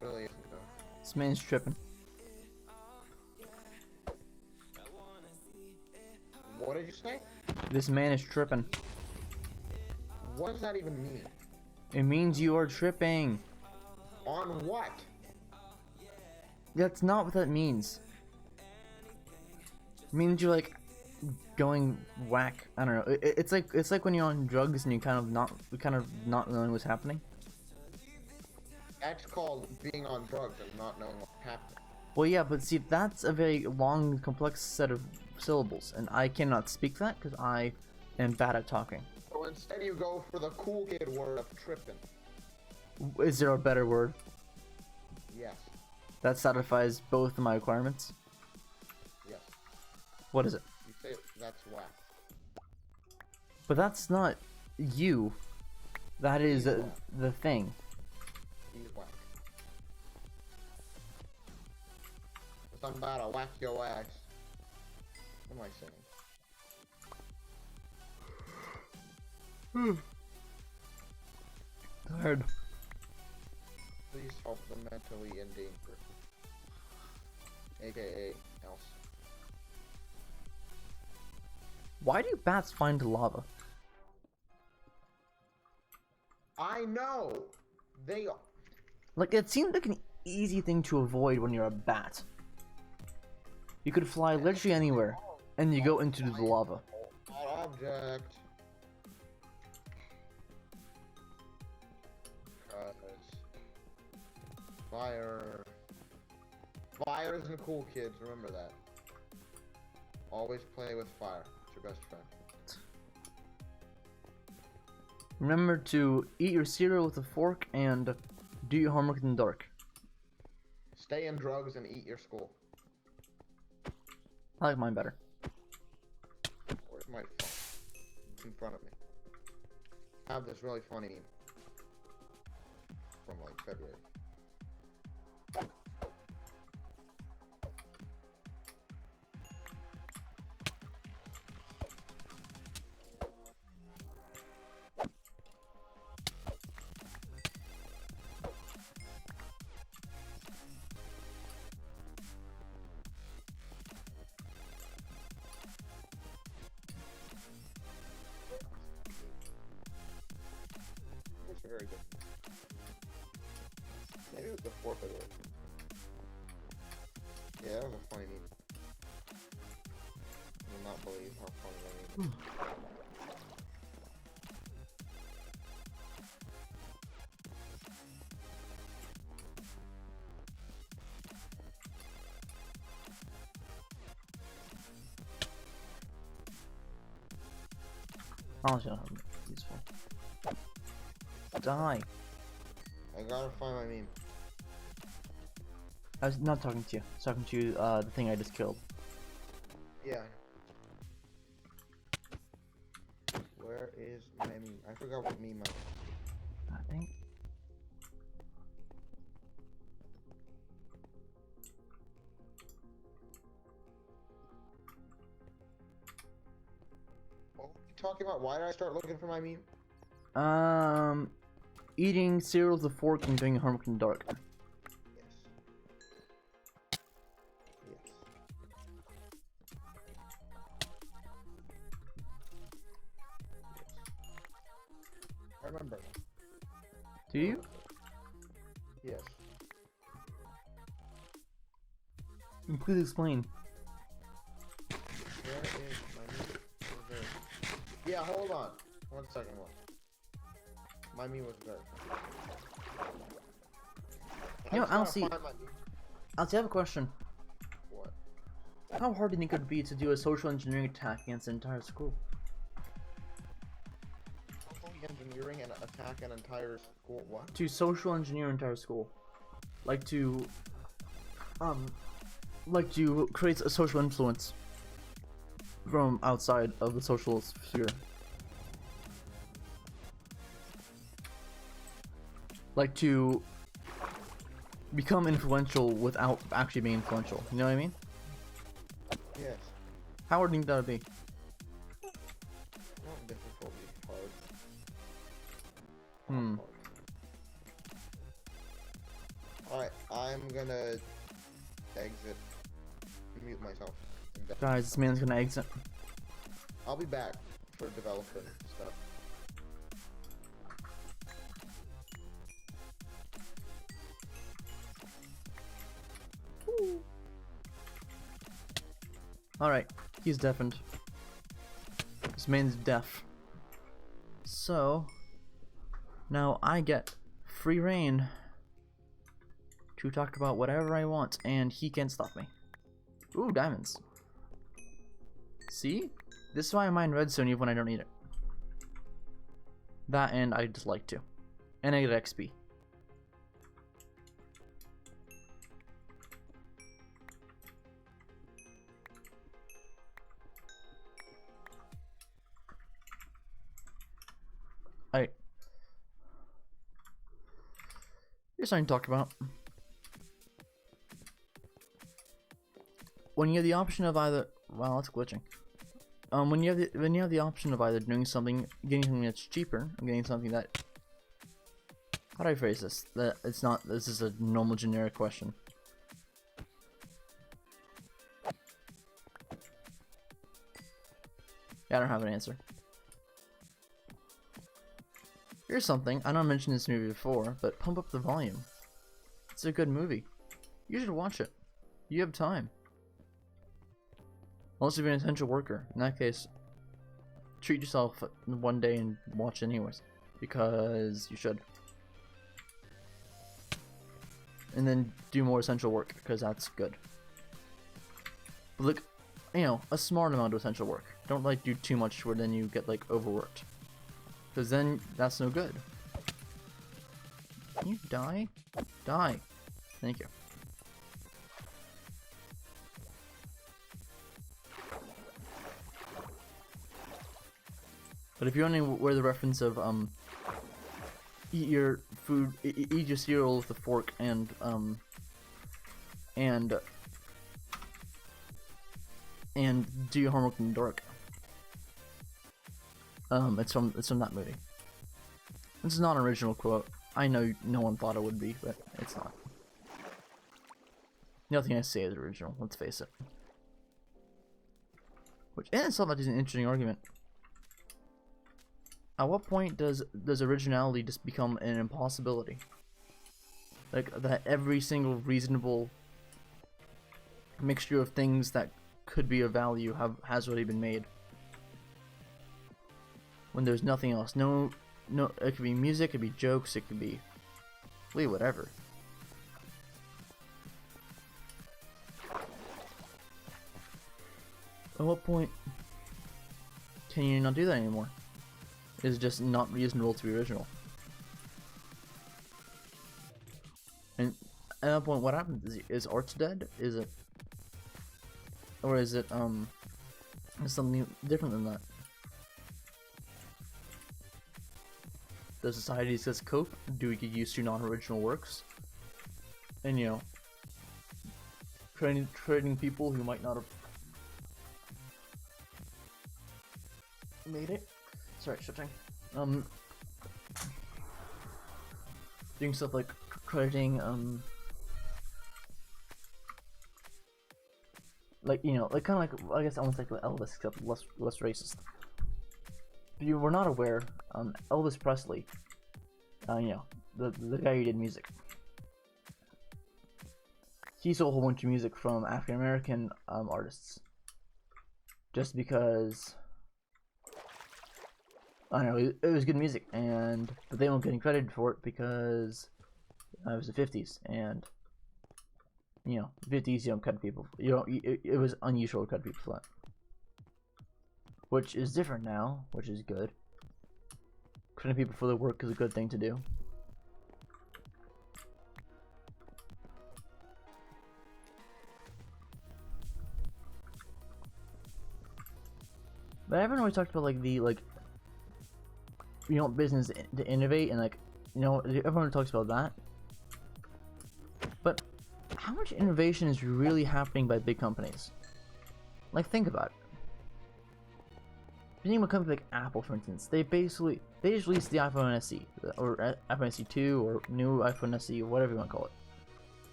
Really isn't though. This man's tripping. What did you say? This man is tripping. What does that even mean? It means you are tripping. On what? That's not what that means. It means you're like going whack. I don't know. It's like when you're on drugs and you kind of not knowing what's happening. That's called being on drugs and not knowing what's happening. Well, yeah, but see, that's a very long, complex set of syllables, and I cannot speak that because I am bad at talking. So instead you go for the cool kid word of tripping. Is there a better word Yes. that satisfies both of my requirements? Yes. What is it? You say that's whack. But that's not you. That is He's whack. the thing. He's whack. I'm about to whack your ass. What am I saying? Tired. Please help the mentally in danger. AKA else. Why do bats find lava? I know! They are. Like, it seems like an easy thing to avoid when you're a bat. You could fly literally anywhere, and you go into the lava. Object. Fire. Fire isn't cool, kids. Remember that. Always play with fire. It's your best friend. Remember to eat your cereal with a fork and do your homework in the dark. Stay in drugs and eat your school. I like mine better. Where's my phone? It's in front of me. I have this really funny meme from like February. It's very good. Maybe it was the fourth of it. Yeah, that was a funny meme. I will not believe how funny that meme is. Honestly, I don't have useful. Die. I gotta find my meme. I was not talking to you. I was talking to the thing I just killed. Yeah. Where is my meme? I forgot what meme I I think. What were you talking about? Why did I start looking for my meme? Eating cereal with a fork and doing homework in the dark. Yes. Yes. I remember. Do you? Yes. Please explain. Where is my meme? Where's it? Yeah, hold on. 1 second. My meme was good. You know, I'll see. I have a question. What? How hard do you think it would be to do a social engineering attack against an entire school? Social engineering and attack an entire school. What? To social engineer an entire school, like to create a social influence from outside of the social sphere. Like to become influential without actually being influential. You know what I mean? Yes. How hard do you think that would be? Not difficult, it's hard. Hmm. Alright, I'm gonna exit. Mute myself. Guys, this man's gonna exit. I'll be back for development stuff. Alright, he's deafened. This man's deaf. So, now I get free reign to talk about whatever I want, and he can't stop me. Ooh, diamonds. See? This is why I mine redstone even when I don't need it. That and I just like to. And I get XP. I. Here's something to talk about. When you have the option of either, wow, that's glitching. When you have the option of either doing something, getting something that's cheaper, or getting something that. How do I phrase this? That it's not. This is a normal generic question. Yeah, I don't have an answer. Here's something. I know I mentioned this movie before, but Pump Up the Volume. It's a good movie. You should watch it. You have time. Unless you're an essential worker. In that case, treat yourself one day and watch it anyways. Because you should. And then do more essential work, because that's good. But look, you know, a smart amount of essential work. Don't like do too much where then you get like overworked. Because then that's no good. Can you die? Die. Thank you. But if you're wondering where the reference of eat your food, eat your cereal with a fork and do your homework in the dark. It's from that movie. This is not an original quote. I know no one thought it would be, but it's not. Nothing I say is original. Let's face it. Which in itself is an interesting argument. At what point does originality just become an impossibility? Like that every single reasonable mixture of things that could be of value has already been made. When there's nothing else. No, it could be music, it could be jokes, it could be really whatever. At what point can you not do that anymore? Is just not reasonable to be original. And at that point, what happens? Is art dead? Is it, or is it something different than that? Does society just cope? Do we get used to non-original works? And you know, creating people who might not have made it. Sorry, shifting. Doing stuff like crediting, like, you know, like kind of like, I guess almost like Elvis, except less racist. If you were not aware, Elvis Presley, you know, the guy who did music, he stole a whole bunch of music from African American artists, just because. I don't know, it was good music, but they weren't getting credited for it because it was the 50s, and you know, 50s you don't cut people. You don't. It was unusual to cut people for that, which is different now, which is good. Cutting people for their work is a good thing to do. But everyone always talked about like you know, business to innovate, and like, you know, everyone talks about that, but how much innovation is really happening by big companies? Like, think about it. Think of a company like Apple, for instance. They just released the iPhone SE, or iPhone SE 2, or new iPhone SE, or whatever you want to call it,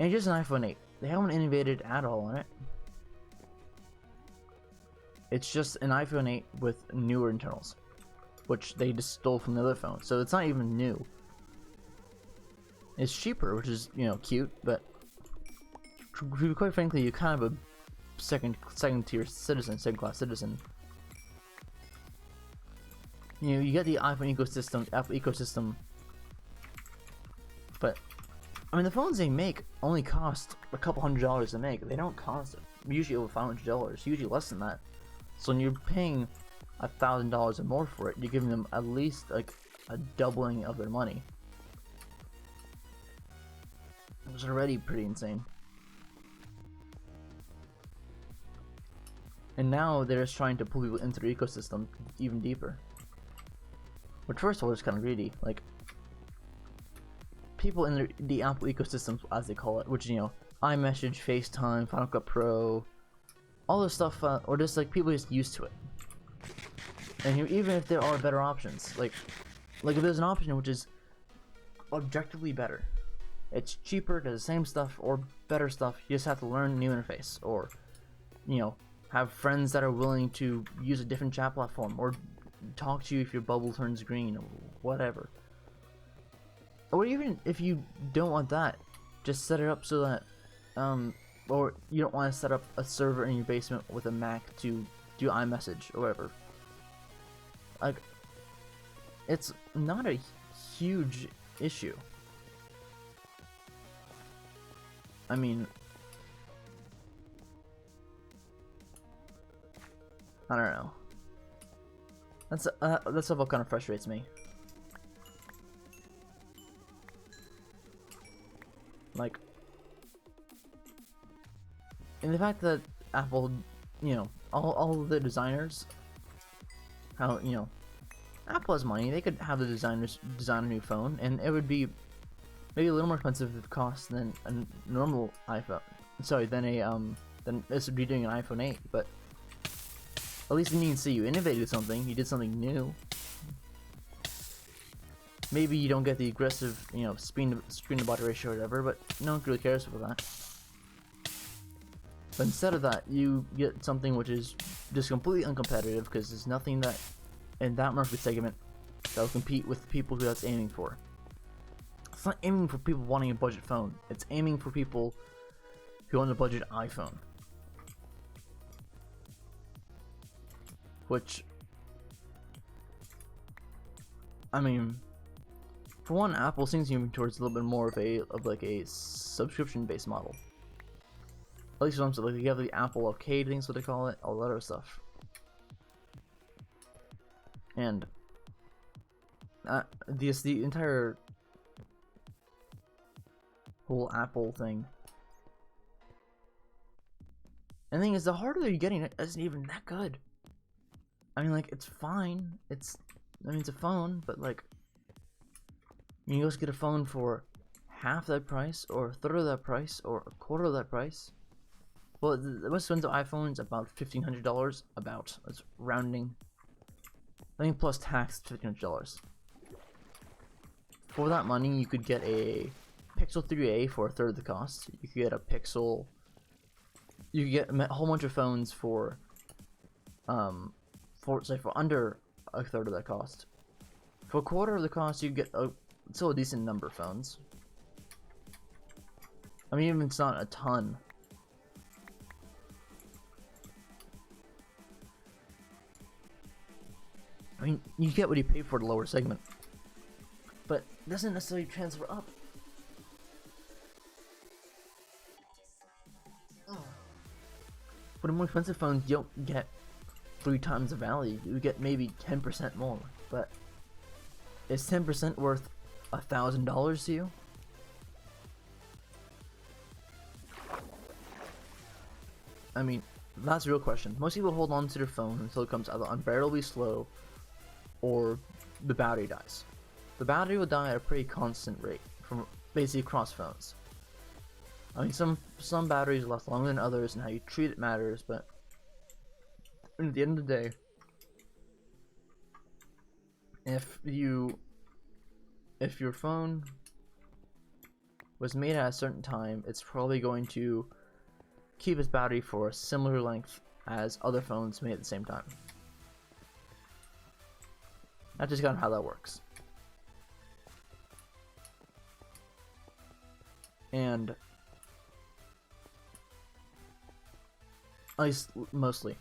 and it's just an iPhone 8. They haven't innovated at all on it. It's just an iPhone 8 with newer internals, which they just stole from the other phone. So it's not even new. It's cheaper, which is, you know, cute, but quite frankly, you're kind of a second tier citizen, second class citizen. You know, you get the iPhone ecosystem, Apple ecosystem, but I mean, the phones they make only cost a couple $100 to make. They don't cost usually over $500, usually less than that. So when you're paying $1,000 or more for it, you're giving them at least like a doubling of their money. It was already pretty insane. And now they're just trying to pull people into their ecosystem even deeper. But first of all, it's kind of greedy. Like, people in the Apple ecosystem, as they call it, which, you know, iMessage, FaceTime, Final Cut Pro, all this stuff, or just like people just used to it. And even if there are better options, like if there's an option which is objectively better, it's cheaper, does the same stuff or better stuff, you just have to learn a new interface, or, you know, have friends that are willing to use a different chat platform, or talk to you if your bubble turns green, or whatever. Or even if you don't want that, just set it up so that, or you don't want to set up a server in your basement with a Mac to do iMessage or whatever. Like, it's not a huge issue. I mean, I don't know. That's what kind of frustrates me. Like, and the fact that Apple, you know, all the designers, how, you know, Apple has money, they could have the designers design a new phone, and it would be maybe a little more expensive of cost than a normal iPhone. Sorry, than this would be doing an iPhone 8, but at least it means see you innovated something, you did something new. Maybe you don't get the aggressive, you know, screen to body ratio or whatever, but no one really cares about that. But instead of that, you get something which is just completely uncompetitive, because there's nothing that in that market segment that will compete with the people who that's aiming for. It's not aiming for people wanting a budget phone. It's aiming for people who want a budget iPhone. Which, I mean, for one, Apple seems to be towards a little bit more of a subscription-based model. At least what I'm like, you have the Apple Arcade, I think is what they call it, all that other stuff. And the entire whole Apple thing. And the thing is, the hardware you're getting isn't even that good. I mean, like, it's fine. It's a phone, but like, you can just get a phone for half that price, or a third of that price, or a quarter of that price. Well, the most expensive iPhone's about $1,500. About, it's rounding. I think plus tax, $1,500. For that money, you could get a Pixel 3a for a third of the cost. You could get a Pixel. You could get a whole bunch of phones for under a third of that cost. For a quarter of the cost, you get still a decent number of phones. I mean, even if it's not a ton. I mean, you get what you pay for the lower segment, but it doesn't necessarily transfer up. For the more expensive phones, you don't get 3 times the value. You get maybe 10% more, but is 10% worth $1,000 to you? I mean, that's the real question. Most people hold on to their phone until it comes either unbearably slow or the battery dies. The battery will die at a pretty constant rate from basically across phones. I mean, some batteries last longer than others, and how you treat it matters, but at the end of the day, if your phone was made at a certain time, it's probably going to keep its battery for a similar length as other phones made at the same time. That's just kind of how that works. And at least mostly.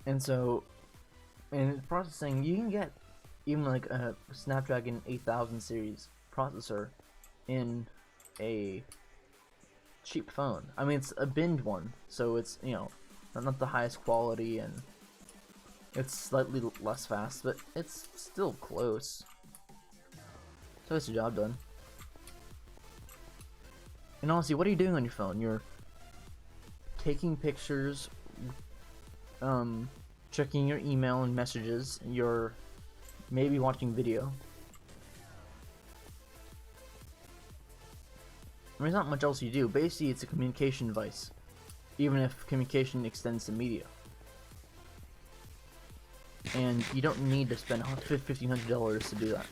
And so, in processing, you can get even like a Snapdragon 8000 series processor in a cheap phone. I mean, it's a binned one, so it's, you know, not the highest quality, and it's slightly less fast, but it's still close. So it's the job done. And honestly, what are you doing on your phone? You're taking pictures, checking your email and messages, you're maybe watching video. I mean, there's not much else you do. Basically, it's a communication device, even if communication extends to media. And you don't need to spend $1,500 to do that.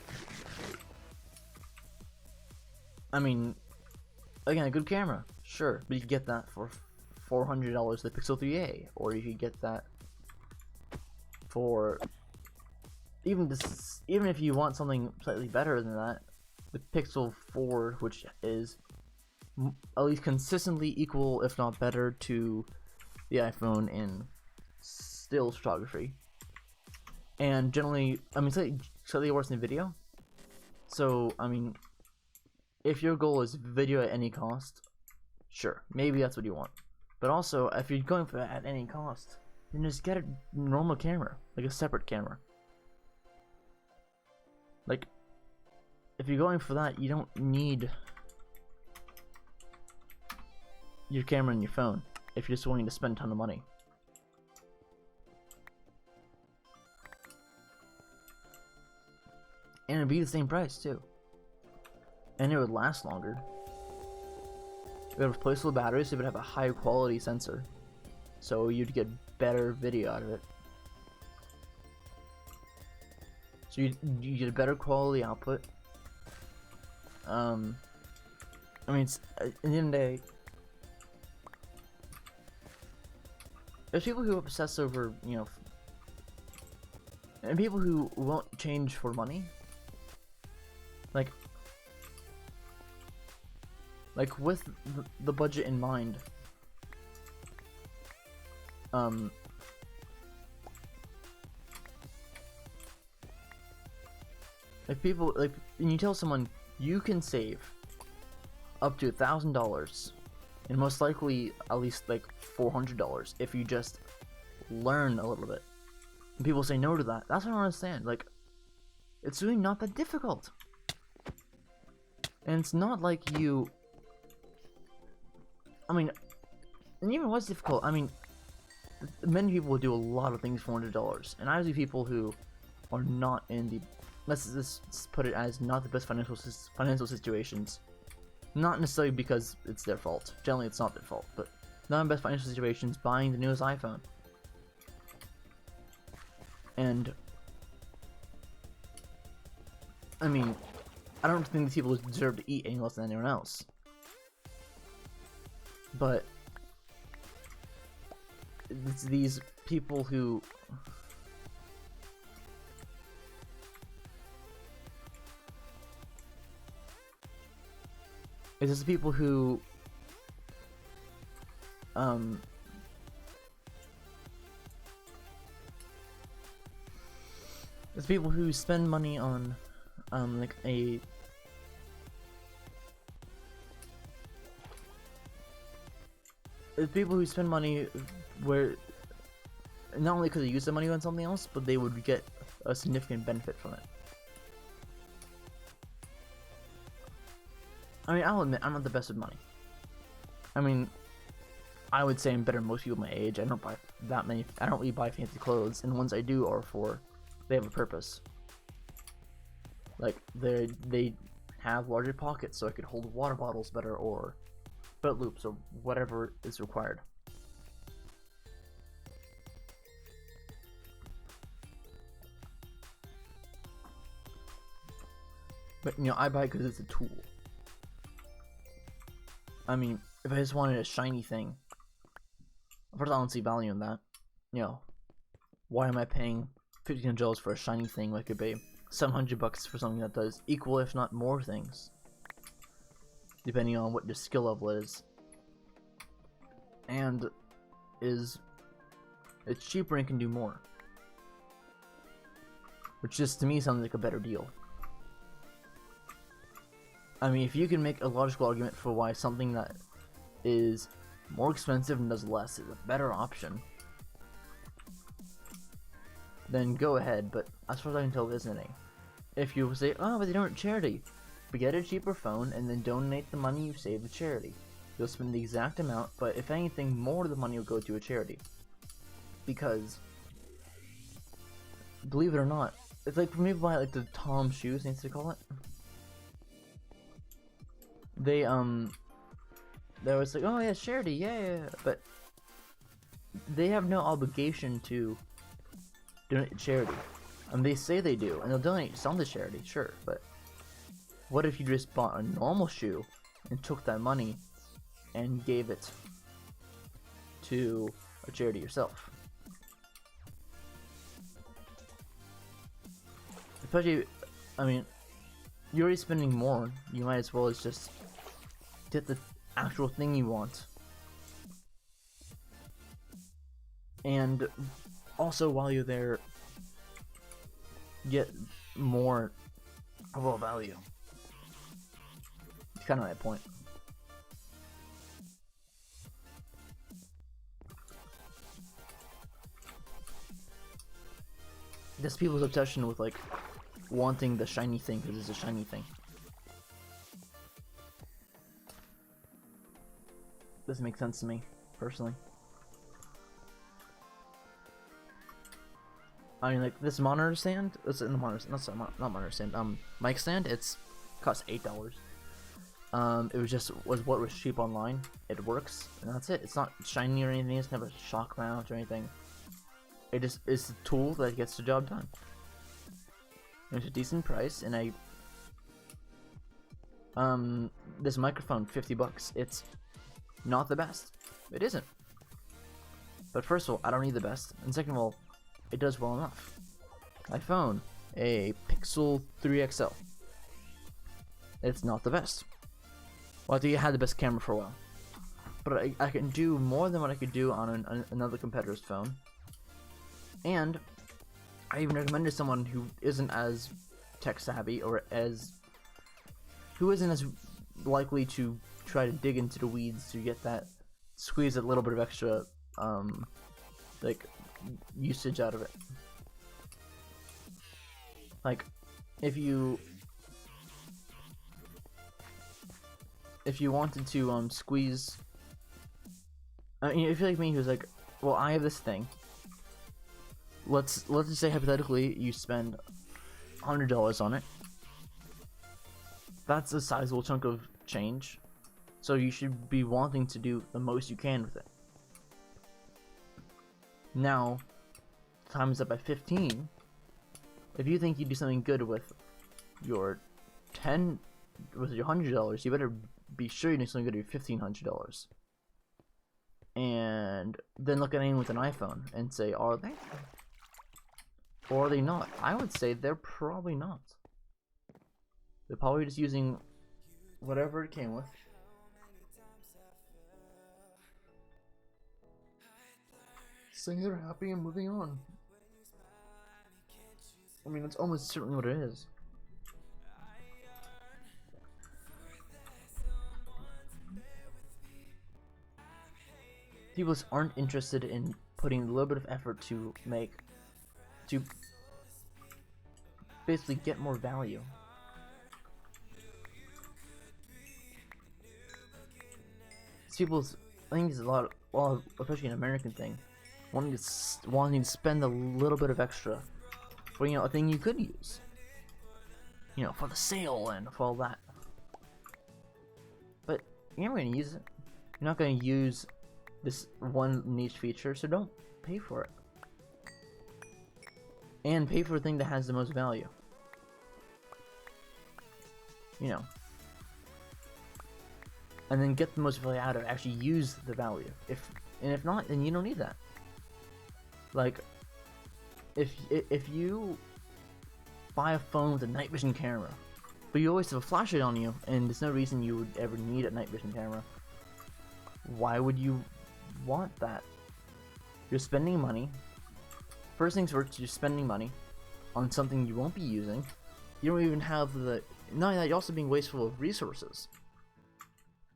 I mean, again, a good camera, sure, but you can get that for $400, the Pixel 3a, or you could get that for even if you want something slightly better than that, the Pixel 4, which is at least consistently equal, if not better, to the iPhone in still photography, and generally, I mean, slightly worse than video. So, I mean, if your goal is video at any cost, sure, maybe that's what you want. But also, if you're going for that at any cost, then just get a normal camera, like a separate camera. Like, if you're going for that, you don't need your camera and your phone if you're just willing to spend a ton of money. And it'd be the same price too. And it would last longer. It would have replaceable batteries, so it would have a higher quality sensor. So you'd get better video out of it. So you get a better quality output. I mean, it's, at the end of the day, there's people who obsess over, you know, and people who won't change for money. Like with the budget in mind, if people, like, when you tell someone you can save up to $1,000, and most likely at least like $400 if you just learn a little bit, and people say no to that, that's what I don't understand. Like, it's really not that difficult, and it's not like you. I mean, and even what's difficult, I mean, many people will do a lot of things for $400, and I see people who are not in the, let's just put it as, not the best financial situations. Not necessarily because it's their fault. Generally, it's not their fault, but not in the best financial situations, buying the newest iPhone. And I mean, I don't think these people deserve to eat any less than anyone else. But it's these people who it's the people who it's people who spend money on like a it's people who spend money where not only could they use the money on something else, but they would get a significant benefit from it. I mean, I'll admit, I'm not the best with money. I mean, I would say I'm better than most people my age. I don't buy that many, I don't really buy fancy clothes, and the ones I do are they have a purpose. Like, they have larger pockets so I could hold water bottles better, or foot loops, or whatever is required. But, you know, I buy it because it's a tool. I mean, if I just wanted a shiny thing, first I don't see value in that. You know, why am I paying $1,500 for a shiny thing when I could pay $700 for something that does equal, if not more, things, depending on what your skill level is, and it's cheaper and can do more, which just to me sounds like a better deal. I mean, if you can make a logical argument for why something that is more expensive and does less is a better option, then go ahead, but as far as I can tell, there isn't any. If you say, oh, but they don't charity, get a cheaper phone and then donate the money you save to charity. You'll spend the exact amount, but if anything, more of the money will go to a charity. Because, believe it or not, it's like when people buy like the Tom shoes, they used to call it. They was like, oh yeah, charity, yeah, but they have no obligation to donate to charity. They say they do, and they'll donate some to charity, sure, but what if you just bought a normal shoe and took that money and gave it to a charity yourself? Especially, I mean, you're already spending more, you might as well as just get the actual thing you want. And also, while you're there, get more overall value. It's kind of my point. That's people's obsession with like wanting the shiny thing because it's a shiny thing. Doesn't make sense to me, personally. I mean, like this monitor stand. It's in the monitor. Not monitor stand. Mic stand. It's cost $8. It was what was cheap online. It works, and that's it. It's not shiny or anything. It's never a shock mount or anything. It just is a tool that gets the job done. It's a decent price, and this microphone, $50. It's not the best. It isn't. But first of all, I don't need the best, and second of all, it does well enough. My phone, a Pixel 3 XL. It's not the best. Well, I think it had the best camera for a while, but I can do more than what I could do on another competitor's phone. And I even recommend to someone who isn't as tech savvy or who isn't as likely to try to dig into the weeds to get that, squeeze a little bit of extra like usage out of it. Like if you wanted to squeeze, if you're like me who's like, well, I have this thing. Let's just say hypothetically you spend $100 on it. That's a sizable chunk of change, so you should be wanting to do the most you can with it. Now, time is up at 15. If you think you do something good with your $100, you better be sure you do something good with your $1,500. And then look at anyone with an iPhone and say, are they? Or are they not? I would say they're probably not. They're probably just using whatever it came with. Saying they're happy and moving on. I mean, that's almost certainly what it is. People just aren't interested in putting a little bit of effort to basically get more value. I think it's a lot, well, especially an American thing, wanting to spend a little bit of extra for, a thing you could use, for the sale and for all that. But you're never gonna use it. You're not gonna use this one niche feature, so don't pay for it. And pay for a thing that has the most value. And then get the most value out of it. Actually use the value. If not, then you don't need that. Like, if you buy a phone with a night vision camera, but you always have a flashlight on you, and there's no reason you would ever need a night vision camera, why would you want that? You're spending money. First things first, you're spending money on something you won't be using. You don't even have the... Not only that, you're also being wasteful of resources.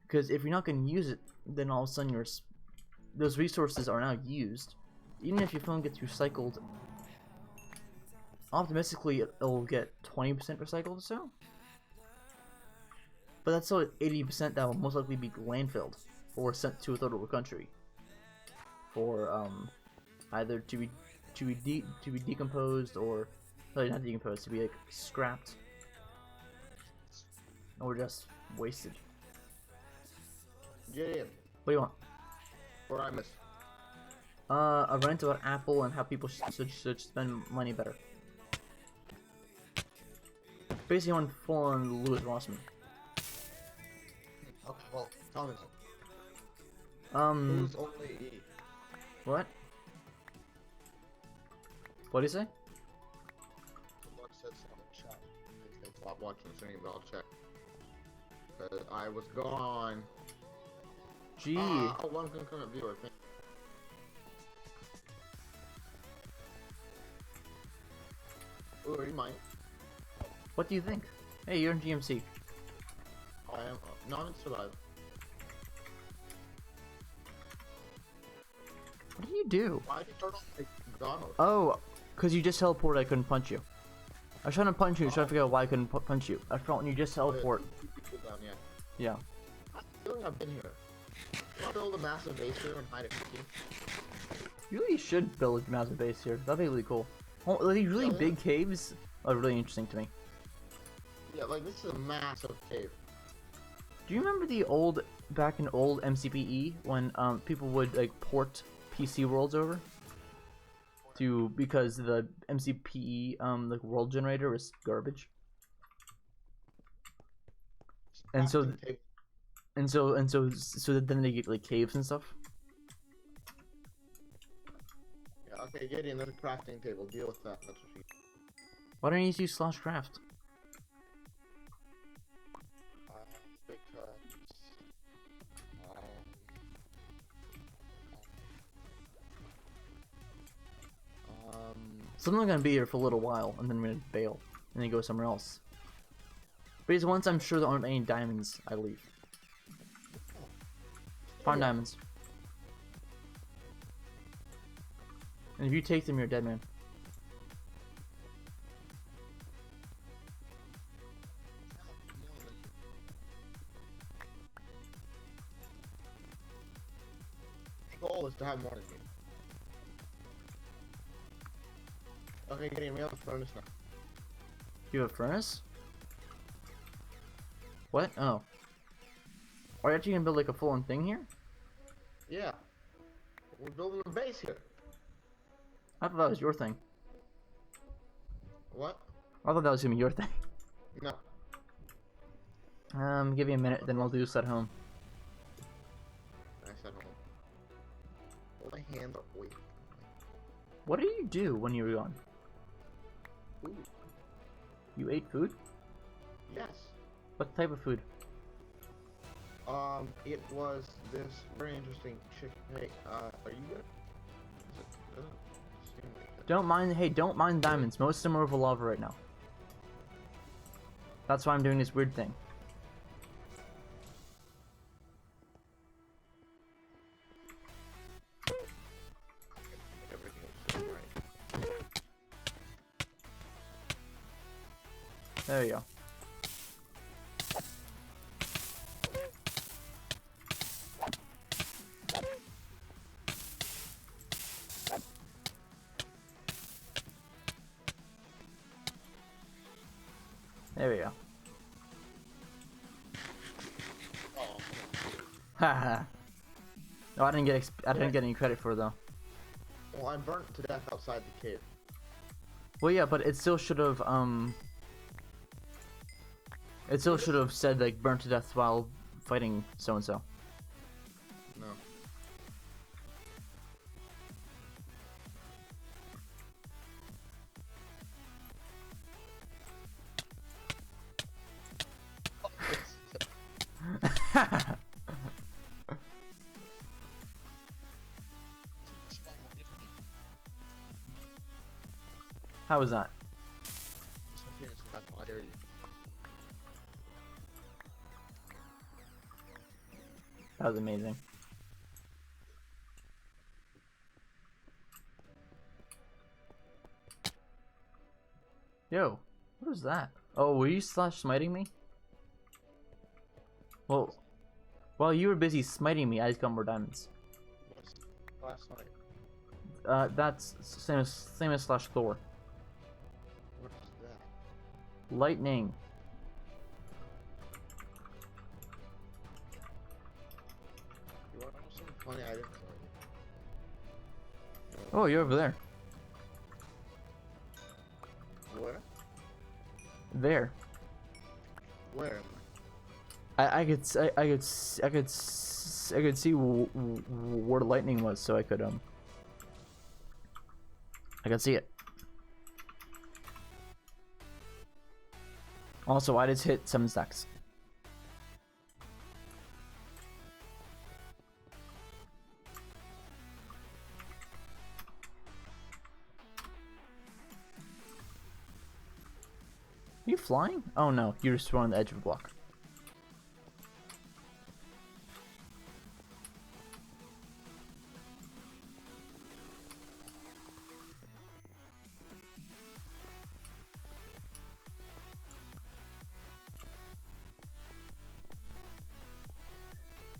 Because if you're not going to use it, then all of a sudden those resources are now used. Even if your phone gets recycled, optimistically it'll get 20% recycled or so. But that's still 80% that will most likely be landfilled or sent to a third world country for either to be decomposed or sorry, not decomposed, to be like scrapped or just wasted. Get in. What do you want? What I miss? A rant about Apple and how people should spend money better. Basically, on full on Louis Rossman. Okay, well, tell me. Um, Who's only E? what? What do you say? Someone said something in chat. They stopped watching the stream, but I'll check. Cause I was gone. Gee. One concurrent viewer. Ooh, are you mine? What do you think? Hey, you're in GMC. I am. No, I'm in survive. What do you do? Why did you turn on McDonald's? Oh, because you just teleported, I couldn't punch you. I was trying to punch you, trying to figure out why I couldn't punch you. I felt when you just teleport. Yeah. Yeah. I feel like I've been here. I'll build a massive base here and hide it from you. You really should build a massive base here. That'd be really cool. Oh, these really big caves are really interesting to me. Yeah, like this is a massive cave. Do you remember the old, back in old MCPE, when people would like port PC worlds over? Because the MCPE like world generator was garbage. And so then they get like caves and stuff. Yeah, okay, get in. There's a crafting table. Deal with that. That's what you. Why don't you use /craft? Because. So I'm gonna be here for a little while, and then I'm gonna bail, and then go somewhere else. Because once I'm sure there aren't any diamonds, I leave. Find diamonds. And if you take them, you're a dead man. The goal is to have more than you. Okay, getting me up with furnace now. You have a furnace? What? Oh. Are you actually gonna build like a full-on thing here? Yeah. We're building a base here. I thought that was your thing. What? I thought that was gonna be your thing. No. Give me a minute, then we'll do this at home. I said home. Hold my hand up, wait. What did you do when you were gone? Ooh. You ate food? Yes. What type of food? It was this very interesting chicken. Hey, are you good? Doesn't seem like it. Don't mind, hey, don't mind diamonds. Most of them are over lava right now. That's why I'm doing this weird thing. Everything is so right. There you go. There we go. Oh. Haha. No, I didn't get any credit for it though. Well, I'm burnt to death outside the cave. Well, yeah, but it still should have it still should have said like burnt to death while fighting so and so. No. How was that? That was amazing. Yo, what was that? Oh, were you /smiting me? Well, while you were busy smiting me, I just got more diamonds. Last night. That's same as slash Thor. What is that? Lightning. You want to know something funny? I didn't tell you. Oh, you're over there. Where? There. Where am I could see where the lightning was, so I could see it. Also, I just hit 7 stacks. Are you flying? Oh no, you're just on the edge of a block.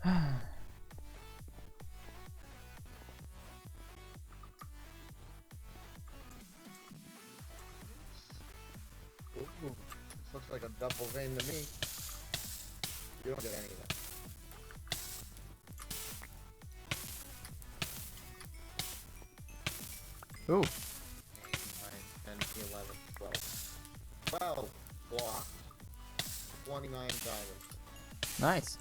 I? Ooh, this looks like a double vein to me. You don't get any of that. Ooh. 9, 10, 11, 12. 12 blocks. 29 diamonds. Nice.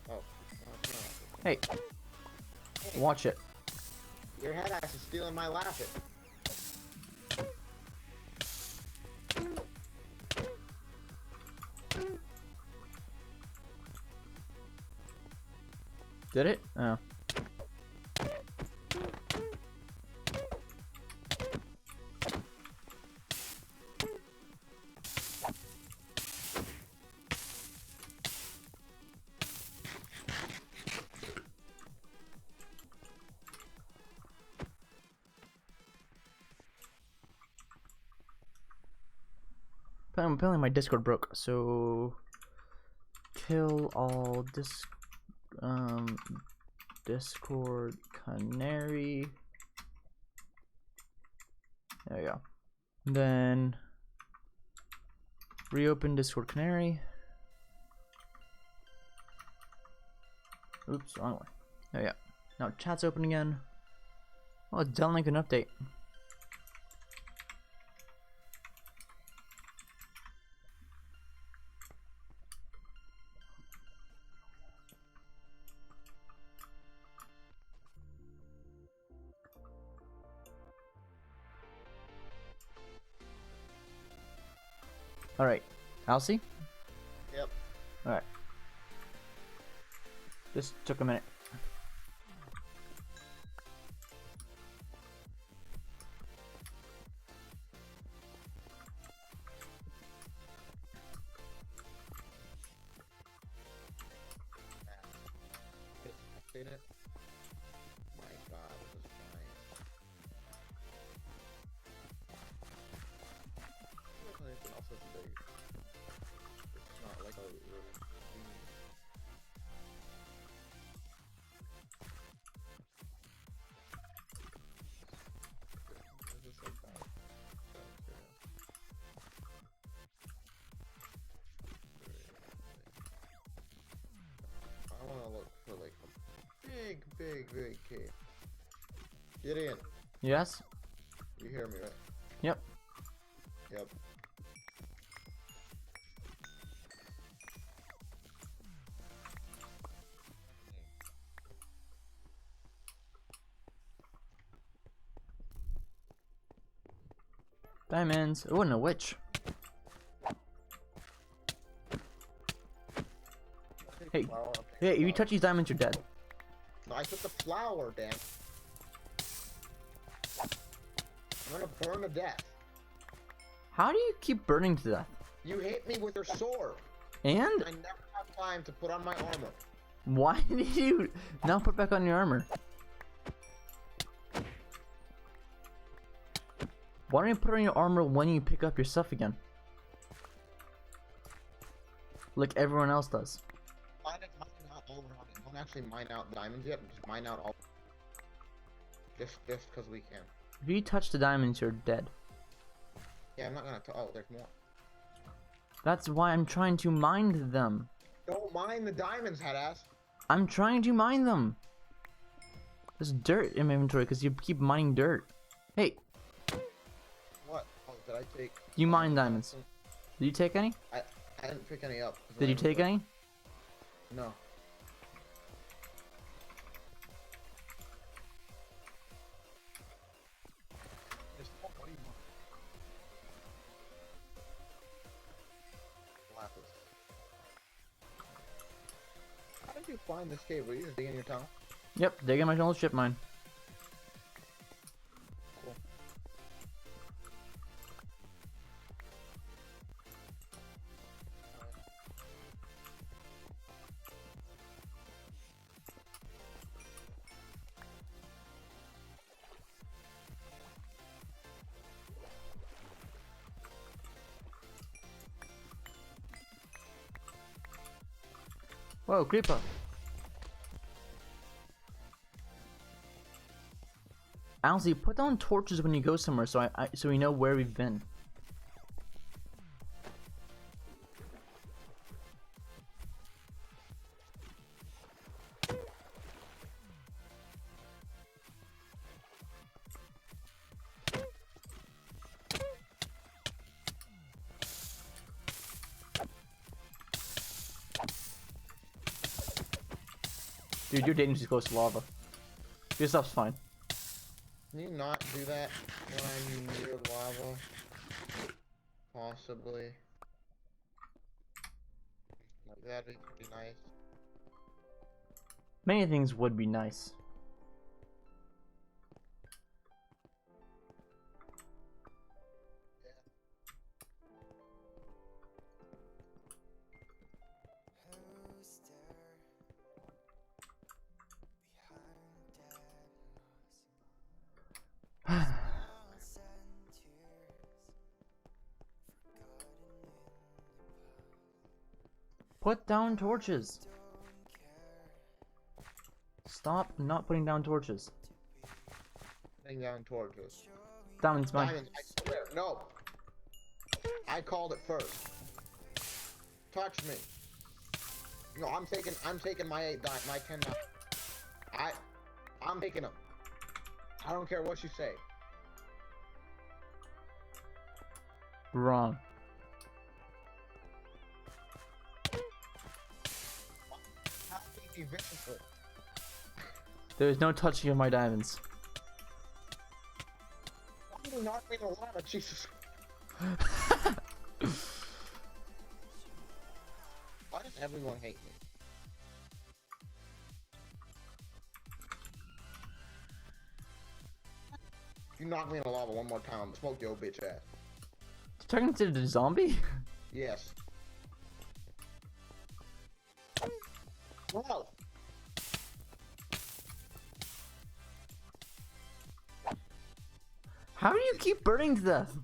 Oh, it's not. Hey, watch it. Your head ass is stealing my laughing. Did it? Oh. Apparently my Discord broke, so kill all Discord canary. There we go. Then reopen Discord canary. Oops, wrong one. There we go. Now chat's open again. Oh, it's downlink an update. Alright, Alcy? Yep. Alright. Just took a minute. Seen it? My god, this is giant. Anything else that's big. It's not like a really It's just like that. I wanna look for like a big cave. Gideon, Yes? you hear me, right? Yep. Yep. Diamonds. Oh, and a witch. Hey, hey, if you touch these diamonds, you're dead. No, I took the flower, damn. I'm gonna burn to death. How do you keep burning to death? You hit me with your sword. And I never have time to put on my armor. why did you not put back on your armor? Why don't you put on your armor when you pick up your stuff again? Like everyone else does. I all around it. Don't actually mine out diamonds yet. Just mine out all. Just because we can. If you touch the diamonds, you're dead. Yeah, I'm not gonna. Oh, there's more. That's why I'm trying to mine them. Don't mine the diamonds, headass. I'm trying to mine them. There's dirt in my inventory because you keep mining dirt. Hey, What? Oh, did I take? you mine diamonds. Did you take any? I didn't pick any up. Did you take any? No. What do you want? Lapis. How did you find this cave? Were you just digging your tunnel? Yep, digging my old ship mine. Cool. Whoa, creeper. Alzy, put down torches when you go somewhere so we know where we've been. Dude, you're dangerously close to lava. Your stuff's fine. Can you not do that when I'm near lava? Possibly. Like, that'd be pretty nice. Many things would be nice. Put down torches. Stop not putting down torches. Putting down torches. Diamonds mine. Diamonds, I swear, no. I called it first. Touch me. No, I'm taking my 8 my 10 I'm taking them. I don't care what you say. Wrong. How easy viciously. There's no touching of my diamonds. Why do you not make a lot of Jesus? Why does everyone hate me? You knock me in the lava one more time, I'll smoke your bitch ass. Talking to the zombie? Yes. Wow. How do you keep burning to death?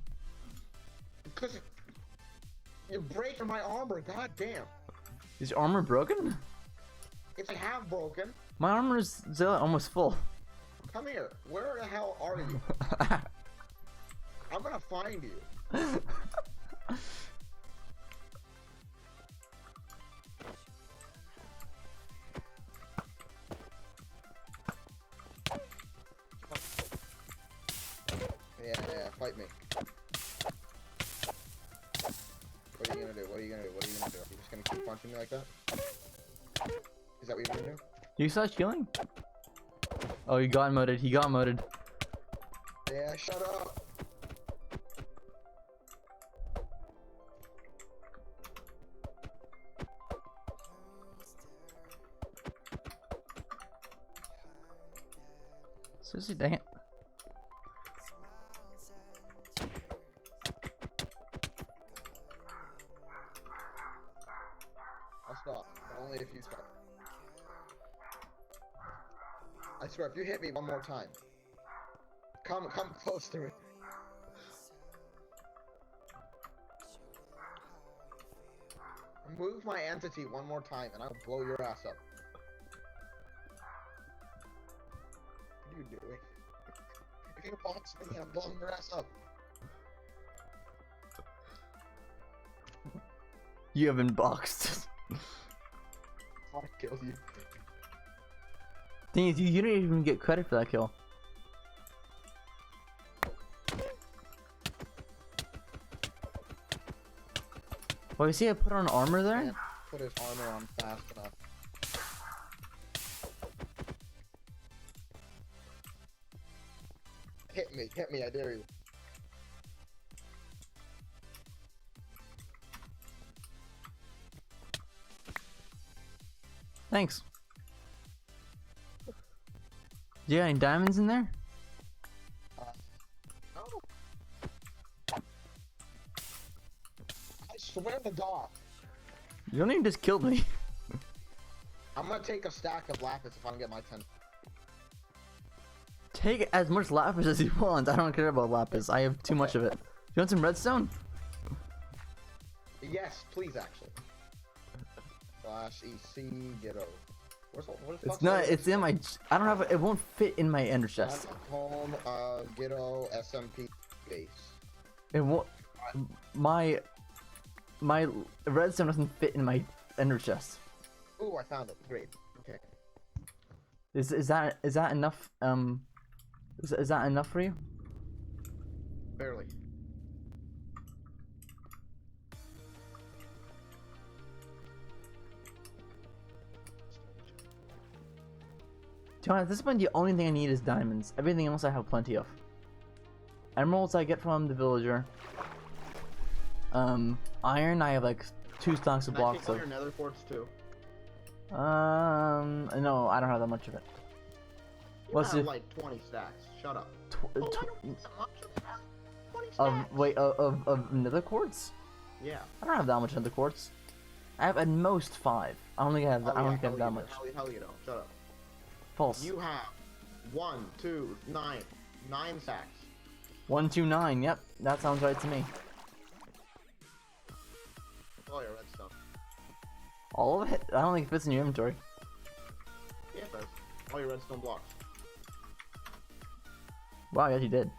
Because you're breaking my armor, god damn. Is your armor broken? It's like half broken. My armor is almost full. Come here. Where the hell are you? I'm gonna find you. Yeah, fight me. What are you gonna do? What are you gonna do? What are you gonna do? You just gonna keep punching me like that? Is that what you're gonna do? You start healing? Oh, he got modded. He got modded. Yeah, shut up. Seriously, dang it. I'll stop, but only if you stop. I swear, if you hit me one more time, come close to me. Move my entity one more time, and I'll blow your ass up. you doing? If you box me, I'm blowing your ass up. You have been boxed. I killed you. Thing is, you didn't even get credit for that kill. Well, you see I put on armor there? Can't put his armor on fast enough. Hit me, I dare you. Thanks. Do you got any diamonds in there? No. I swear to God. You don't even just killed me. I'm gonna take a stack of lapis if I can get my 10. Take as much lapis as you want. I don't care about lapis. I have too much of it. You want some redstone? Yes, please, actually. Slash EC ghetto. Where's It's not. It's in my. I don't have. It won't fit in my ender Slash chest. home ghetto SMP base. It won't. My redstone doesn't fit in my ender chest. Ooh, I found it. Great. Okay. Is that enough? Is that enough for you? Barely. To be honest, at this point, the only thing I need is diamonds. Everything else I have plenty of. Emeralds I get from the villager. Iron I have like 2 stocks of blocks Can I of. take all your nether quartz too? No, I don't have that much of it. You What's have it? like 20 stacks. Shut up. Tw- Oh, I tw- don't need so much of that. 20 of stacks. wait of nether quartz? Yeah. I don't have that much nether quartz. I have at most 5. I don't think I have. Oh, I don't yeah, think I have hell that you much. don't. Hell you don't. Shut up. False. You have 1, 2, 9. 9 stacks. 129. Yep, that sounds right to me. Oh, your redstone. All of it? I don't think it fits in your inventory. Yeah, it does. All your redstone blocks. Wow, yes, you did.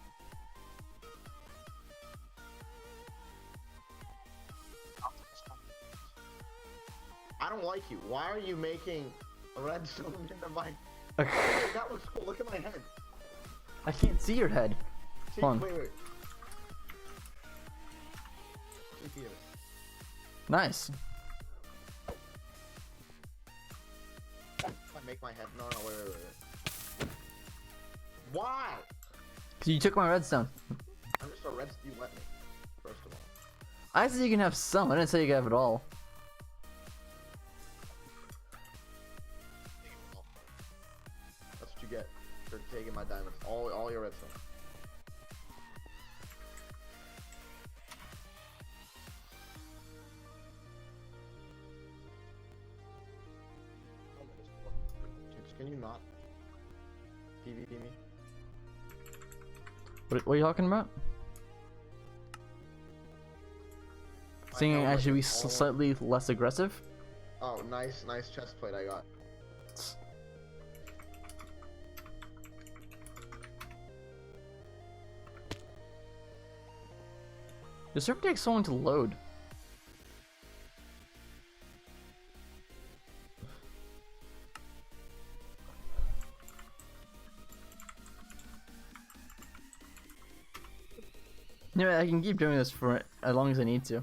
I don't like you. Why are you making a redstone into my... Okay. Hey, that looks cool. Look at my head. I can't see your head. See, Hold on. wait. See here. Nice. If I make my head... No, wait. Why? Cause you took my redstone. I'm just a red... You let me. First of all. I said you can have some. I didn't say you can have it all. That's what you get for taking my diamonds. All your redstone. Can you not PvP me? What are you talking about? Saying know, I but should be all I want- slightly less aggressive? Oh, nice chest plate I got. The server takes so long to load. Anyway, I can keep doing this for as long as I need to.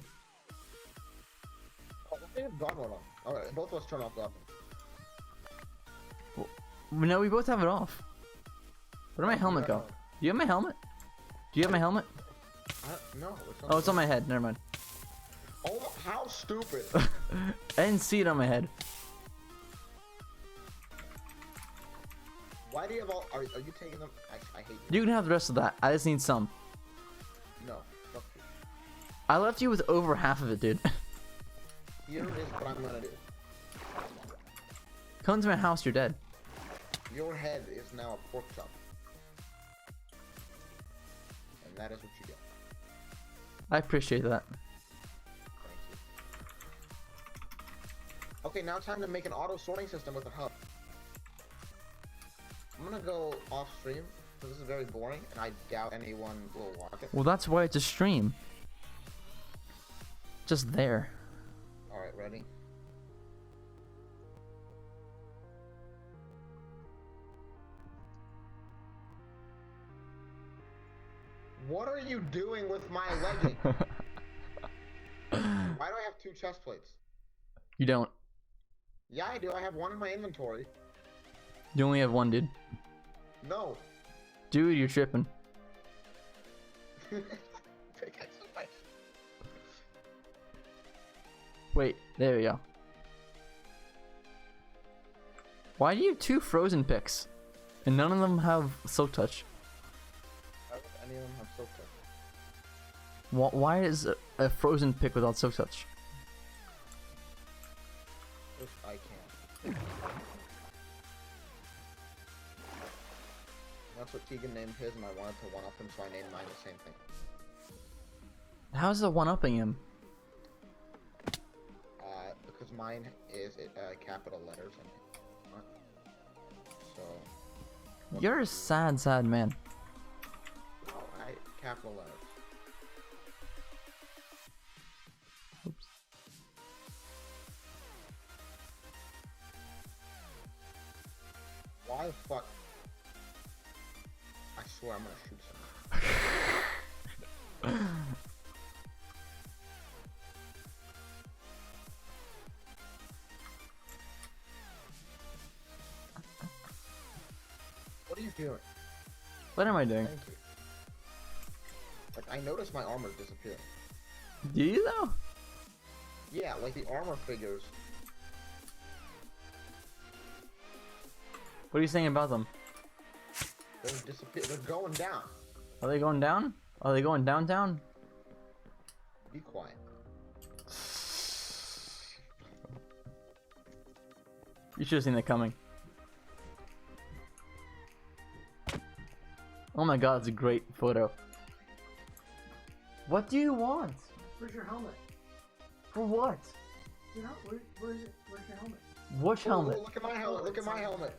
Oh, they have God mode on. Alright, both of us turn off God mode. No, we both have it off. Where did my helmet go? Do you have my helmet? Do you have my helmet? No, Oh, it's on my head. Never mind. Oh, how stupid! I didn't see it on my head. Why do you have all? Are you taking them? I hate you. You can have the rest of that. I just need some. No, fuck you. I left you with over half of it, dude. Here is what I'm gonna do. Come to my house, you're dead. Your head is now a pork chop, and that is what you get. I appreciate that. Thank you. Okay, now time to make an auto sorting system with a hub. I'm gonna go off stream because this is very boring, and I doubt anyone will watch it. Well, that's why it's a stream. Just there. All right, ready? What are you doing with my legging? Why do I have 2 chest plates? You don't. Yeah, I do. I have one in my inventory. You only have one, dude. No. Dude, you're tripping. Wait, there we go. Why do you have 2 frozen picks? And none of them have Silk Touch? Why would any of them have Silk Touch? Why is a frozen pick without Silk Touch? If I can. That's what Tegan named his, and I wanted to one-up him, so I named mine the same thing. How's it one-upping him? Because mine is capital letters and so. You're a sad, sad man. Alright, capital letters. Oops. Why the fuck? I swear I'm gonna shoot someone. What are you doing? What am I doing? Thank you. Like, I noticed my armor disappearing. Do you though? Yeah, like the armor figures. What are you saying about them? They're going down. Are they going down? Are they going downtown? Be quiet. You should have seen that coming. Oh my god, it's a great photo. What do you want? Where's your helmet? For what? You know, where is it? Where's your helmet? Which helmet? Oh, look at my helmet. Look at my helmet.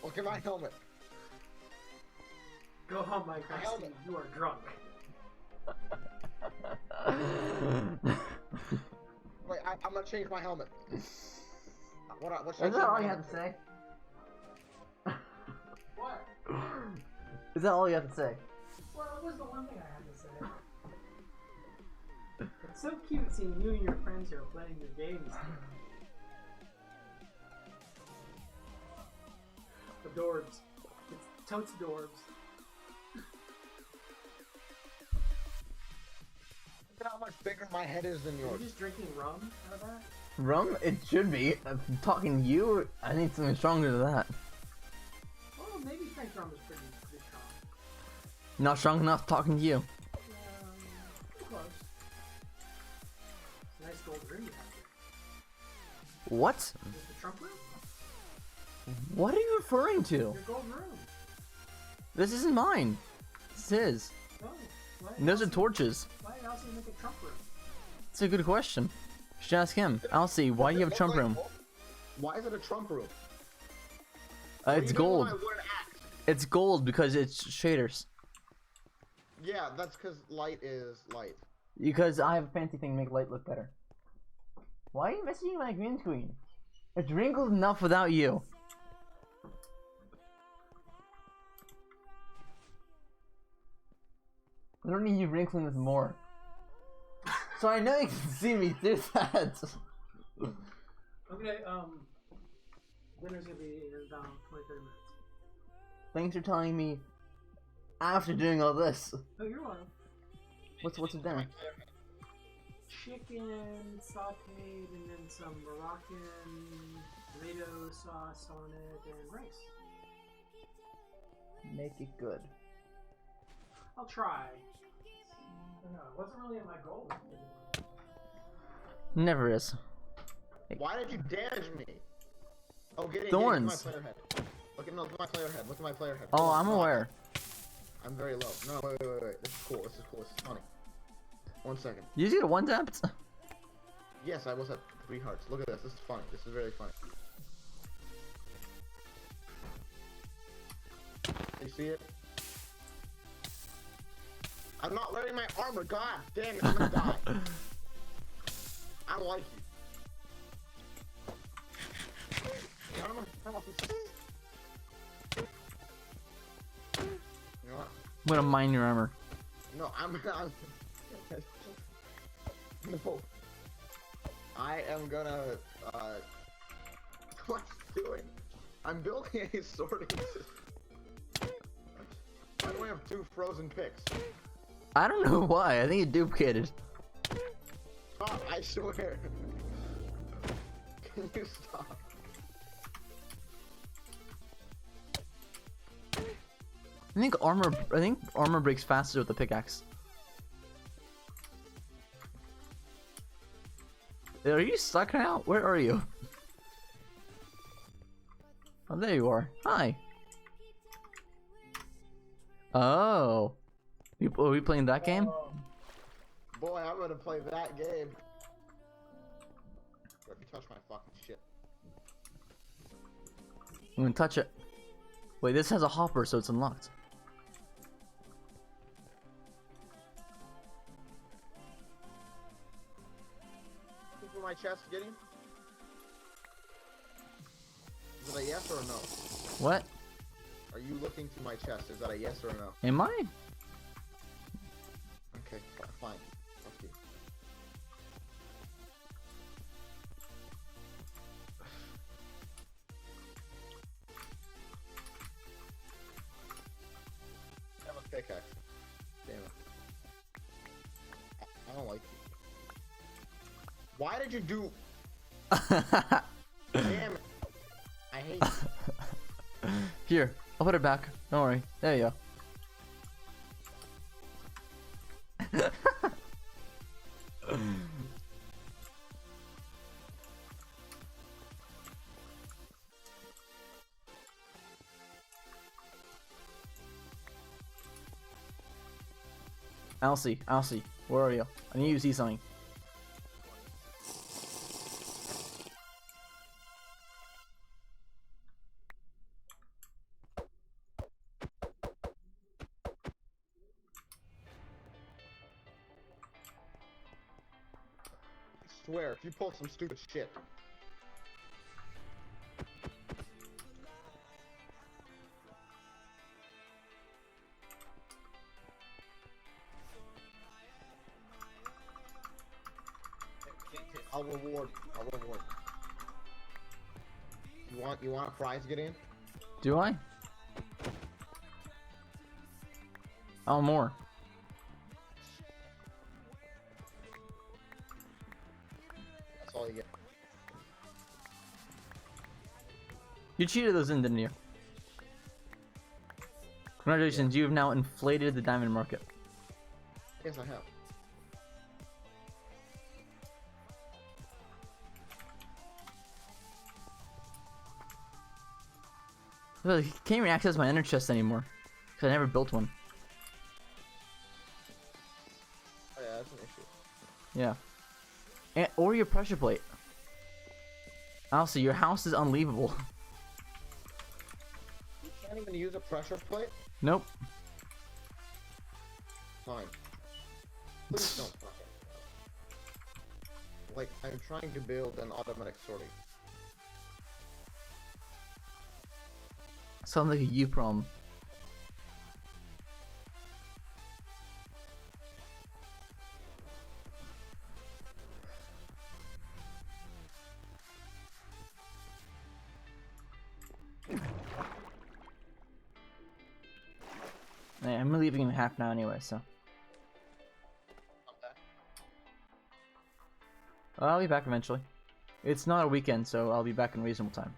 Look at my helmet. Go home, my Christy. helmet. You are drunk. Wait, I'm gonna change my helmet. What should I Is that change all my you helmet have to say? What? Is that all you have to say? Well, that was the one thing I had to say. It's so cute seeing you and your friends here playing your games. Adorbs. It's totes adorbs. Look at how much bigger my head is than Are yours. you just drinking rum out of that? Rum? It should be. I'm talking to you. I need something stronger than that. Well, maybe strength rum is pretty strong. Not strong enough talking to you. Close. It's a nice gold ring you have here. What? Is this the trump room? What are you referring to? Your gold room. This isn't mine. This is his. No. Why And those are Elsie- torches. Why did Elsie make a trump room? It's a good question. You should ask him. Alcy, why do you have a Trump room? Why is it a Trump room? It's gold. It's gold because it's shaders. Yeah, that's because light is light. Because I have a fancy thing to make light look better. Why are you messing with my green screen? It's wrinkled enough without you. I don't need you wrinkling this more. So I know you can see me through that. Okay, dinner's gonna be in about 20-30 minutes. Thanks for telling me after doing all this. Oh, you're welcome. What's for dinner? Chicken sauteed and then some Moroccan tomato sauce on it and rice. Make it good. I'll try. I don't know, it wasn't really in my goal. Never is. Why did you damage me? Oh, get it. Thorns. Look at my player head. Look at my player head. Look at my player head. Oh, I'm aware. I'm very low. No, wait. This is cool. This is cool. This is funny. 1 second. Did you get a one tapped? Yes, I was at 3 hearts. Look at this. This is funny. This is very funny. You see it? I'm not wearing my armor. God damn it! I'm gonna die. I don't like you. Armor. You know what? I'm gonna mine your armor. No, I'm no. I am gonna, what's he doing? I'm building a sorting system. Why do I have 2 frozen picks? I don't know why. I think it duplicated. Stop, I swear. Can you stop? I think armor breaks faster with the pickaxe. Are you stuck now? Where are you? Oh, there you are. Hi. Oh. Are we playing that game? Oh. Boy, I'm gonna play that game. Let me touch my fucking shit. I'm gonna touch it. Wait, this has a hopper, so it's unlocked. Looking for my chest, Gideon? Is it a yes or a no? What? Are you looking through my chest? Is that a yes or a no? Am I? Okay, fine. Fuck you. I have a pickaxe. Damn it. I don't like you. Why did you do... Damn it. I hate you. Here, I'll put it back. Don't worry. There you go. Elsie, where are you? I need you to see something. I swear, if you pull some stupid shit. I'll reward you. You want a prize, Gideon? Do I? Oh, more. That's all you get. You cheated those in, didn't you? Congratulations, you have now inflated the diamond market. Yes, I have. Well, you can't even access my ender chest anymore. Because I never built one. Oh, yeah, that's an issue. Yeah. Or your pressure plate. Also, your house is unleavable. You can't even use a pressure plate? Nope. Fine. Please don't fuck it. Like, I'm trying to build an automatic sorting. Sounds like a you problem. Hey, I'm leaving in half now anyway, so. I'll be back eventually. It's not a weekend, so I'll be back in reasonable time.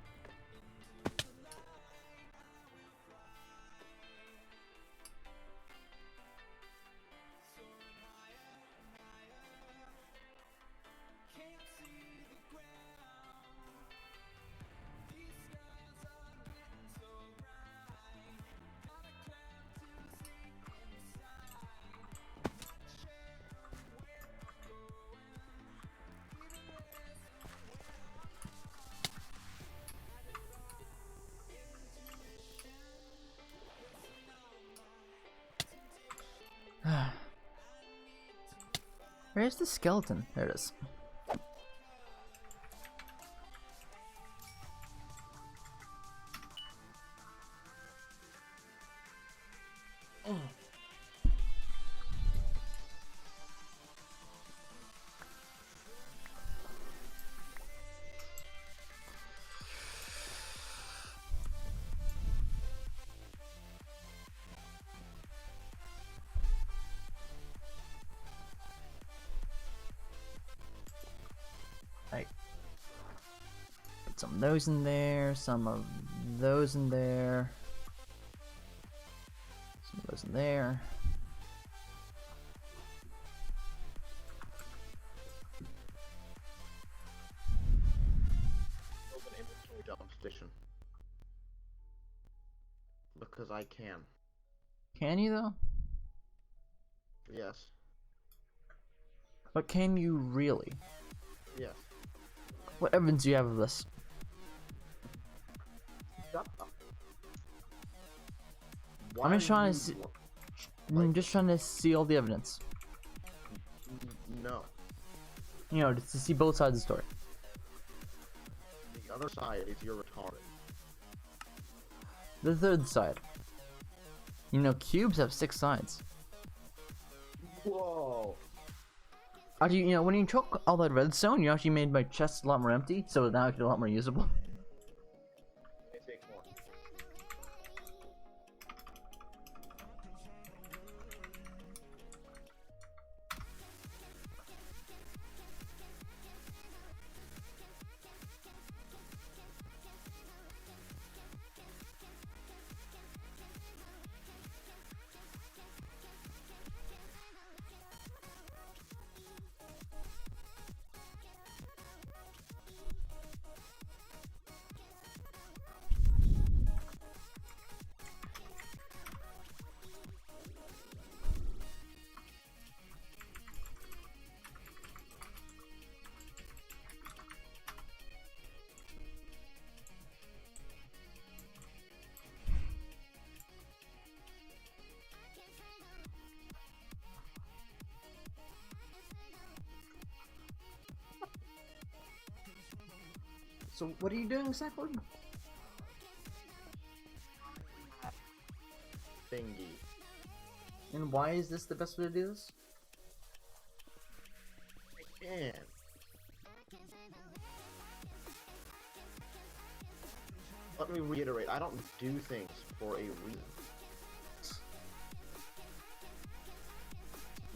Where's the skeleton? There it is. Right. Put some of those in there, some of those in there, some of those in there. Open inventory dump station. Because I can. Can you though? Yes. But can you really? Yes. What evidence do you have of this? Shut up. I'm just trying to see. I'm just trying to see all the evidence. No. You know, just to see both sides of the story. The other side is you're retarded. The third side. You know, cubes have 6 sides. Whoa. Actually, you know, when you took all that redstone, you actually made my chest a lot more empty, so now it's a lot more usable. It takes more. So, what are you doing exactly? Thingy. And why is this the best way to do this? I can. Let me reiterate, I don't do things for a reason.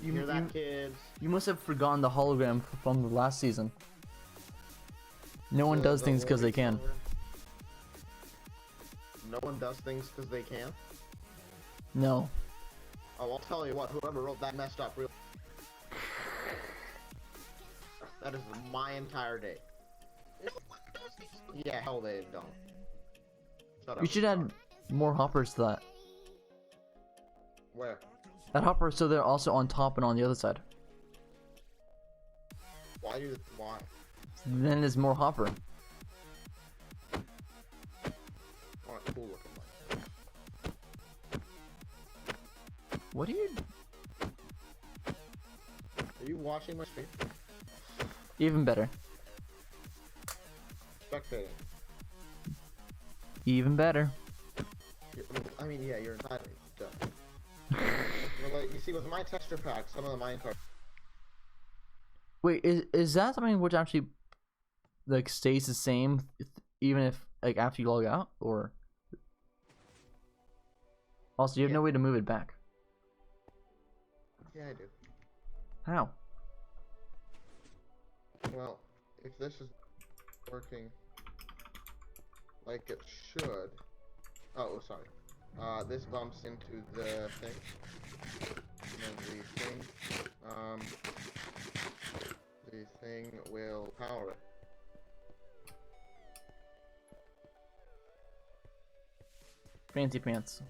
You hear that, kids? You must have forgotten the hologram from the last season. No one does things because they can. No one does things because they can? No. Oh, I'll tell you what, whoever wrote that messed up real. That is my entire day. No one does things. Yeah, hell they don't. Shut up. You should add more hoppers to that. Where? That hopper so they're also on top and on the other side. Why? Then there's more hopper. Aren't cool looking like. What are you... Are you watching my stream? Even better. Spectating. Even better. I mean, yeah, you're entitled. Duh. Well, like, you see, with my texture pack, some of the minecart. Wait, is that something which actually like stays the same even if like after you log out, or also you have no way to move it back? Yeah, I do. How? Well, if this is working like it should. Oh, sorry. This bumps into the thing. And then the thing will power it. Fancy pants.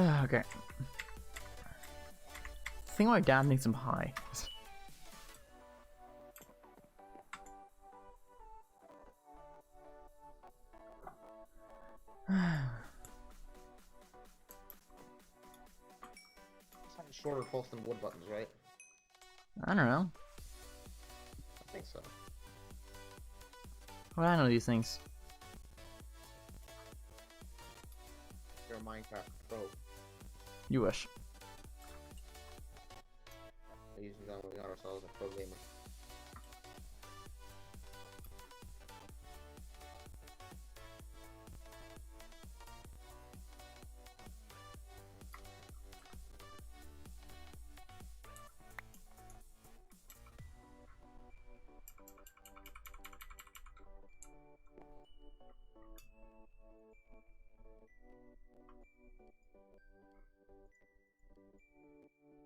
Okay. I think my dad makes him high. Shorter pulse than wood buttons, right? I don't know. I think so. How do I know these things? You're a Minecraft pro. You wish. Using that we got ourselves a pro gamer.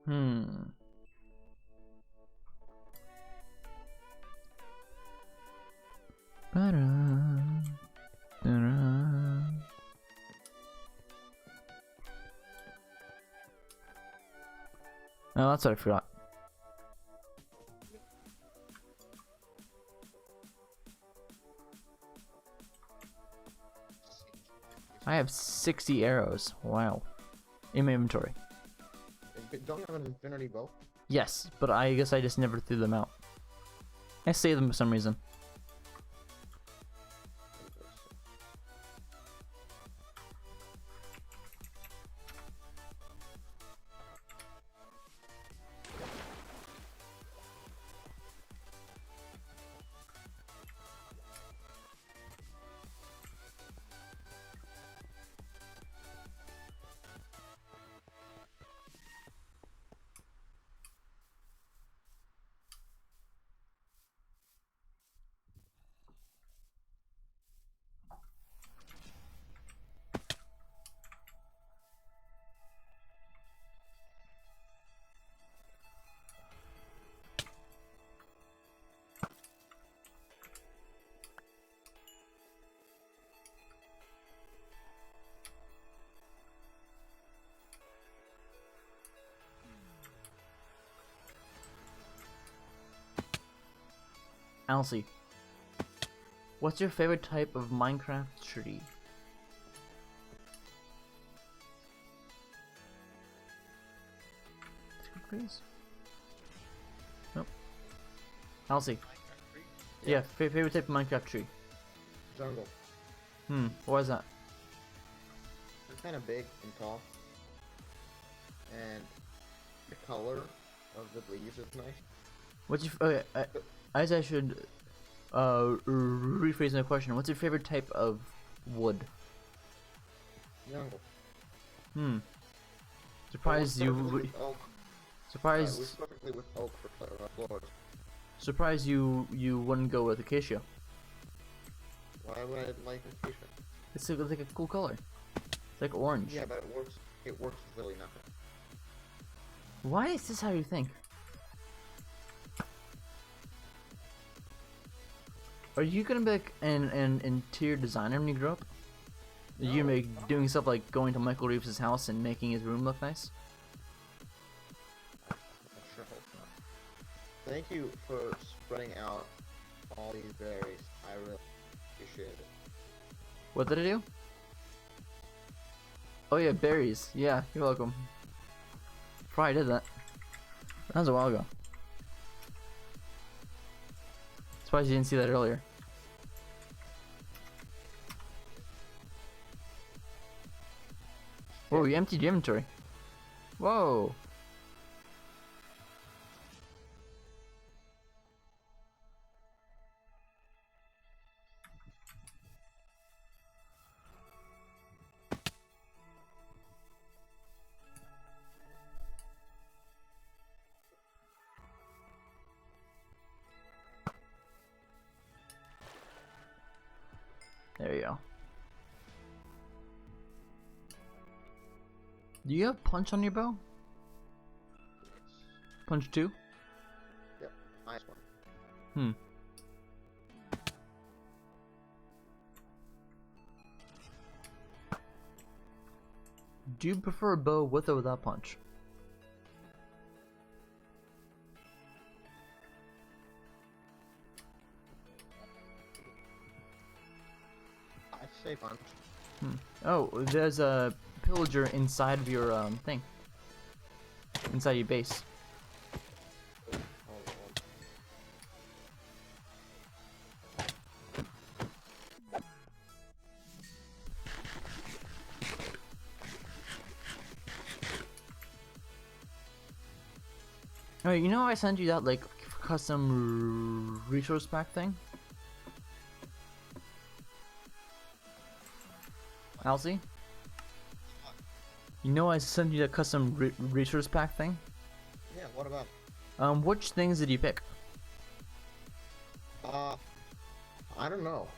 Hmm. Ba-da, da-da. Oh, that's what I forgot. I have 60 arrows. Wow. In my inventory. Don't you have an infinity bow? Yes, but I guess I just never threw them out. I saved them for some reason. Elsie, what's your favorite type of Minecraft tree? Please. Nope. Elsie. Yeah, favorite type of Minecraft tree. Jungle. Why is that? They're kind of big and tall. And the color of the leaves is nice. What's your okay? I should rephrase my question. What's your favorite type of wood? Jungle. Surprised you. Surprised. It perfectly with oak for floors. Surprised you wouldn't go with acacia. Why would I like acacia? It's like a cool color. It's like orange. Yeah, but it works. It works with literally nothing. Why is this how you think? Are you gonna be like an interior designer when you grow up? Are you gonna be doing stuff like going to Michael Reeves' house and making his room look nice? I sure hope not. Thank you for spreading out all these berries. I really appreciate it. What did I do? Oh yeah, berries. Yeah, you're welcome. Probably did that. That was a while ago. Surprised you didn't see that earlier. Whoa, you emptied your inventory. Whoa. There you go. Do you have punch on your bow? Punch 2? Yep, nice one. Do you prefer a bow with or without punch? I'd say punch. Oh, there's a pillager inside of your thing. Inside your base. Hold on. Oh, you know I sent you that like custom resource pack thing? Alcy? You know I sent you that custom resource pack thing? Yeah, what about? Which things did you pick? I don't know.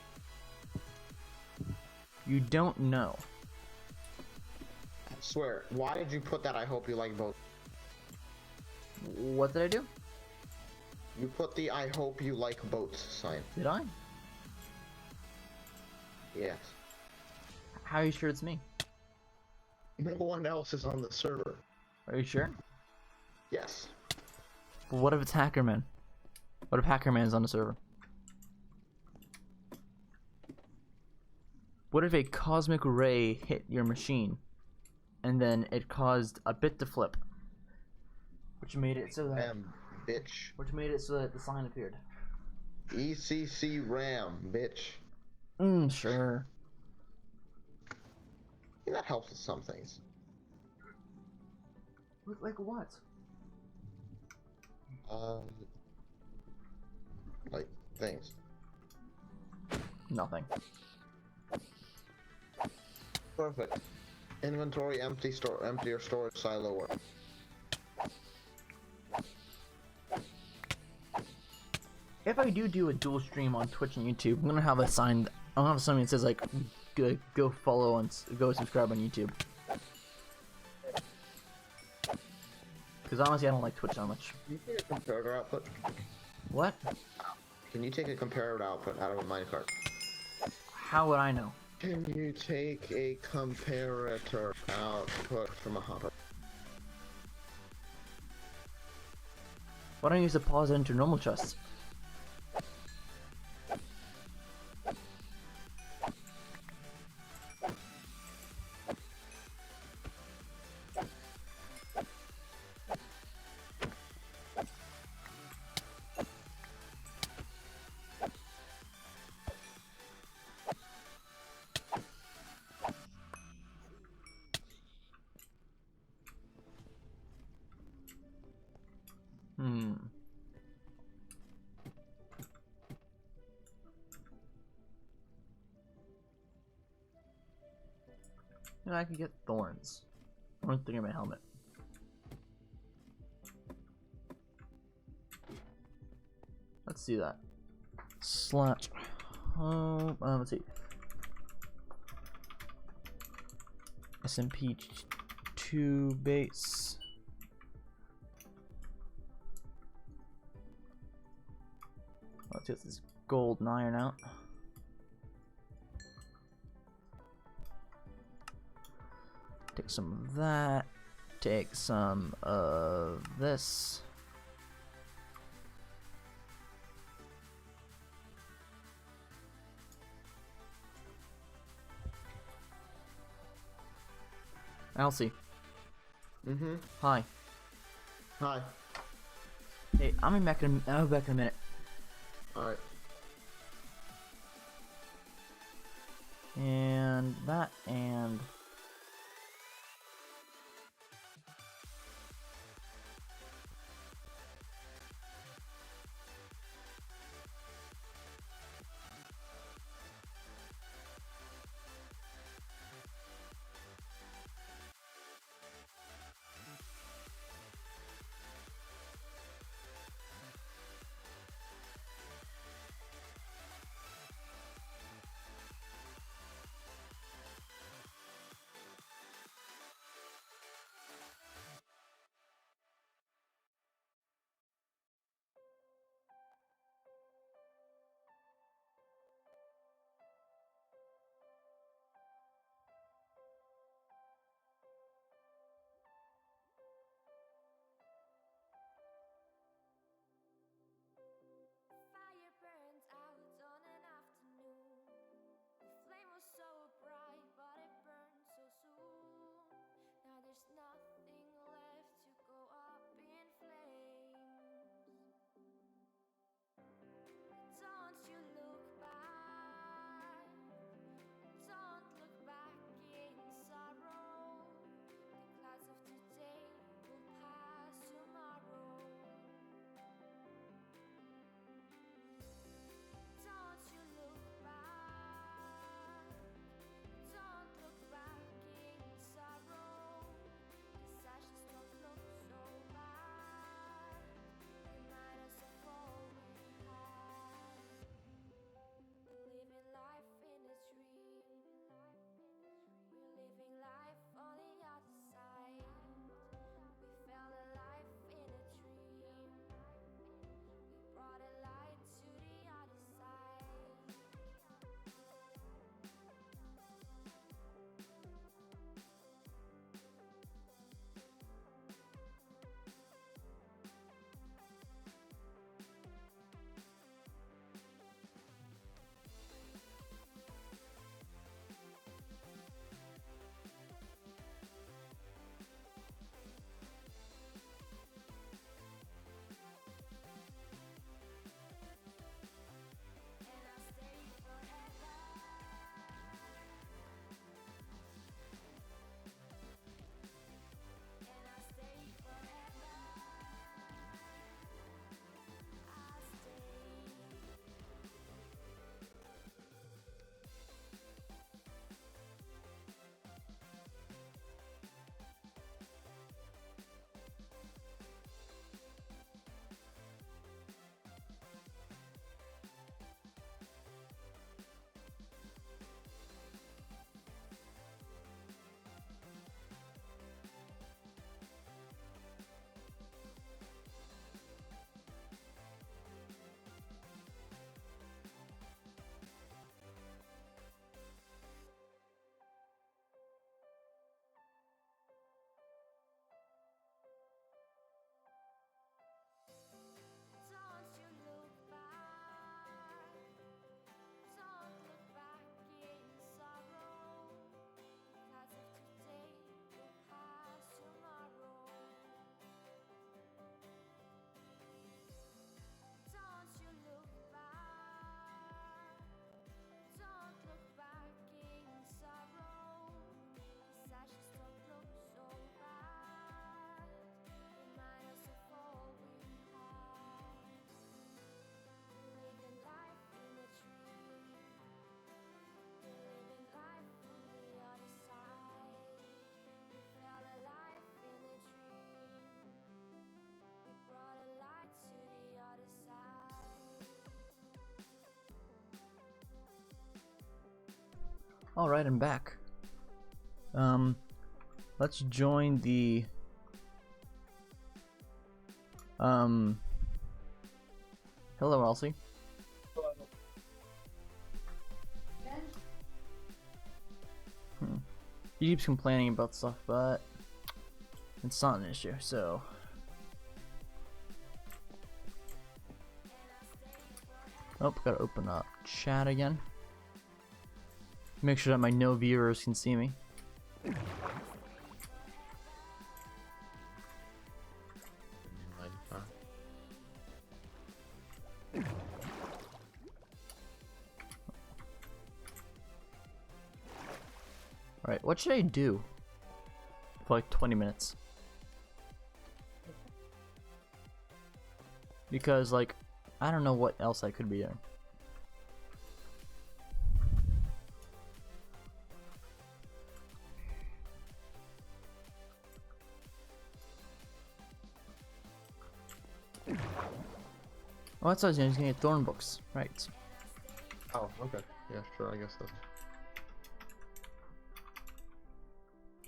You don't know. I swear. Why did you put that? I hope you like both. What did I do? You put the I hope you like boats sign. Did I? Yes. How are you sure it's me? No one else is on the server. Are you sure? Yes. But what if it's Hackerman? What if Hackerman's on the server? What if a cosmic ray hit your machine and then it caused a bit to flip? Which made it so that Bitch. the sign appeared. ECC RAM, bitch. Sure. Yeah, that helps with some things. Like what? Like things. Nothing. Perfect. Inventory empty, empty or storage silo work. If I do a dual stream on Twitch and YouTube, I'm gonna have a sign. I'm gonna have something that says like, go follow and go subscribe on YouTube. Because honestly, I don't like Twitch that much. Can you take a comparator output? What? Can you take a comparator output out of a minecart? How would I know? Can you take a comparator output from a hopper? Why don't you use the pause into normal chests? And I could get thorns. I want to in my helmet. Let's see that. Slash home. Let's see. SMP2 base. Let's get this gold and iron out. Take some of that. Take some of this. Alcy. Mm-hmm. Hi. Hi. Hey, I'll be back in a minute. Alright. And that and Alright, I'm back. Let's join the hello Elsie. He keeps complaining about stuff, but it's not an issue, so oh, gotta open up chat again. Make sure that my no viewers can see me. Alright, what should I do for like 20 minutes? Because, like, I don't know what else I could be doing. Oh, that's what I was gonna get thorn books, right? Oh, okay. Yeah, sure. I guess that's.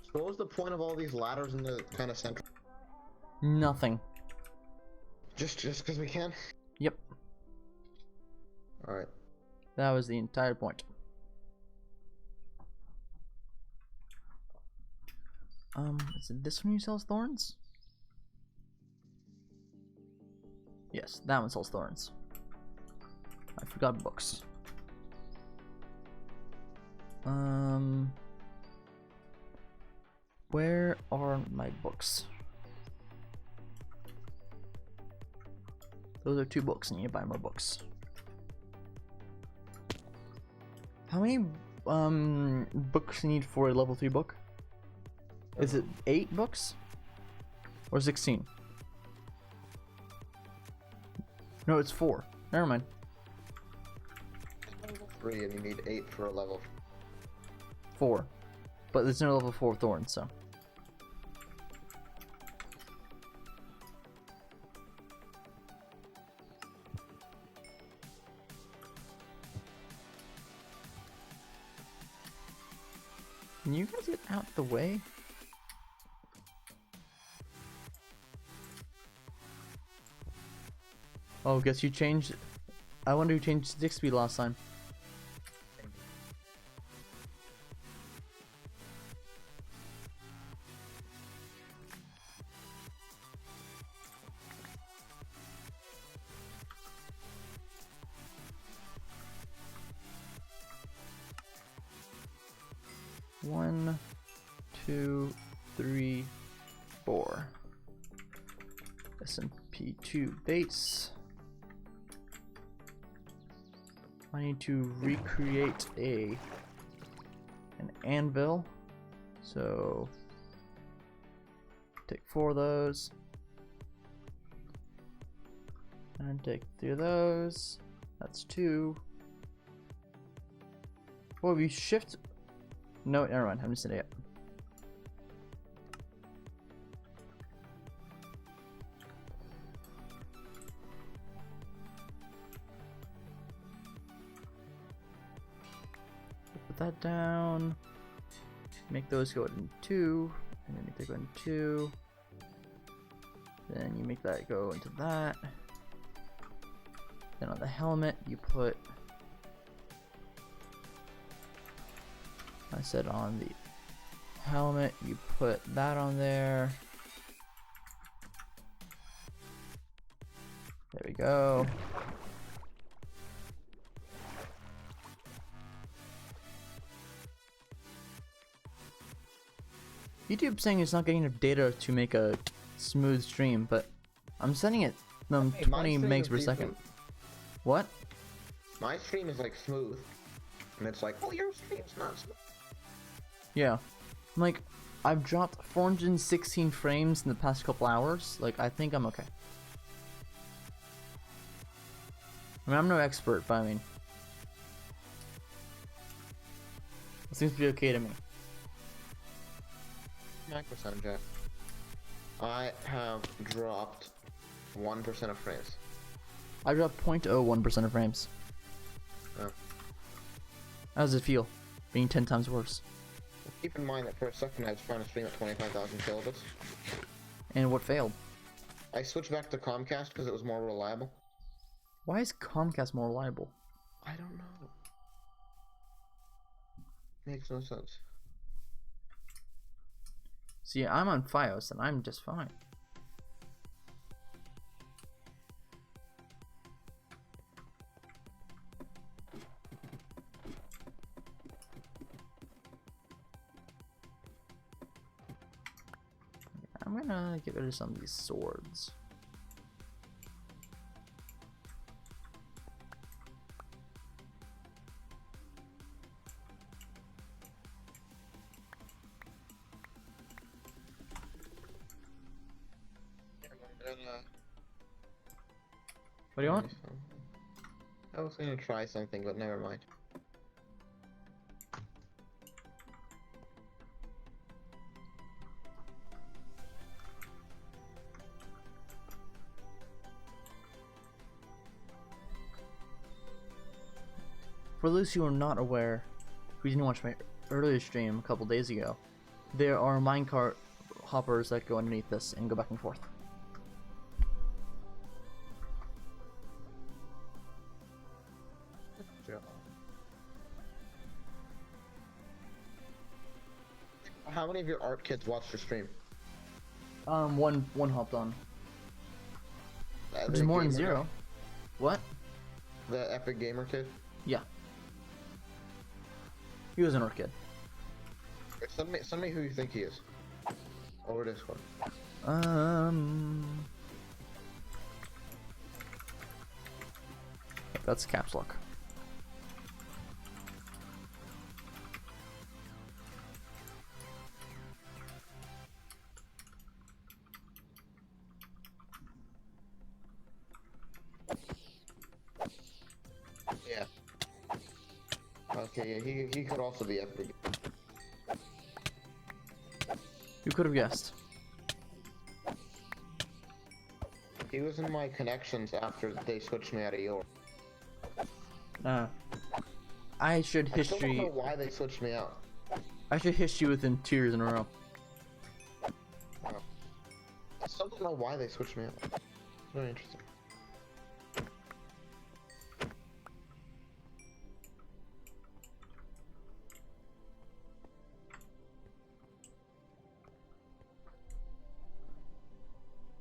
So what was the point of all these ladders in the kind of center? Nothing. Just because we can. Yep. All right. That was the entire point. Is it this one who sells thorns? Yes, that one sells thorns. I forgot books. Where are my books? Those are 2 books, and you need to buy more books. How many books you need for a level 3 book? Is it 8 books? Or 16? No, it's 4. Never mind. 3, and you need 8 for a level. 4. But there's no level 4 thorns, so. Can you guys get out the way? Oh, guess you changed. I wonder who changed stick speed last time. One, 2, 3, 4. SMP2 base. I need to recreate an anvil. So take 4 of those. And take 3 of those. That's 2. Well, if you shift. No, never mind. I'm just an idiot. Put that down. Make those go in 2, and then make that go in 2. Then you make that go into that. Then on the helmet, you put. I said on the helmet, you put that on there. There we go. YouTube's saying it's not getting enough data to make a smooth stream, but I'm sending it 20 megs per second. What? My stream is like smooth, and it's like, oh, your stream's not smooth. Yeah. I'm like, I've dropped 416 frames in the past couple hours. Like, I think I'm okay. I mean, I'm no expert, but I mean, it seems to be okay to me. 9%, Jack. I have dropped 1% of frames. I dropped 0.01% of frames. Oh. How does it feel? being 10 times worse. Keep in mind that for a second I was trying to stream at 25,000 kilobits. And what failed? I switched back to Comcast because it was more reliable. Why is Comcast more reliable? I don't know. Makes no sense. See, I'm on Fios and I'm just fine. I'm gonna get rid of some of these swords. What do you want? I was gonna try something, but never mind. For those who are not aware, who didn't watch my earlier stream a couple days ago, there are minecart hoppers that go underneath this and go back and forth. How many of your art kids watched your stream? One hopped on. Which is more than zero. What? The epic gamer kid? Yeah. He was an art kid. Send me who you think he is. Over Discord. That's caps lock. Yeah. Okay, yeah, he could also be epic. You could have guessed. He was in my connections after they switched me out of yours. I should I still don't history. know why they switched me out. I should history within 2 years in a row. I still don't know why they switched me out. Very interesting.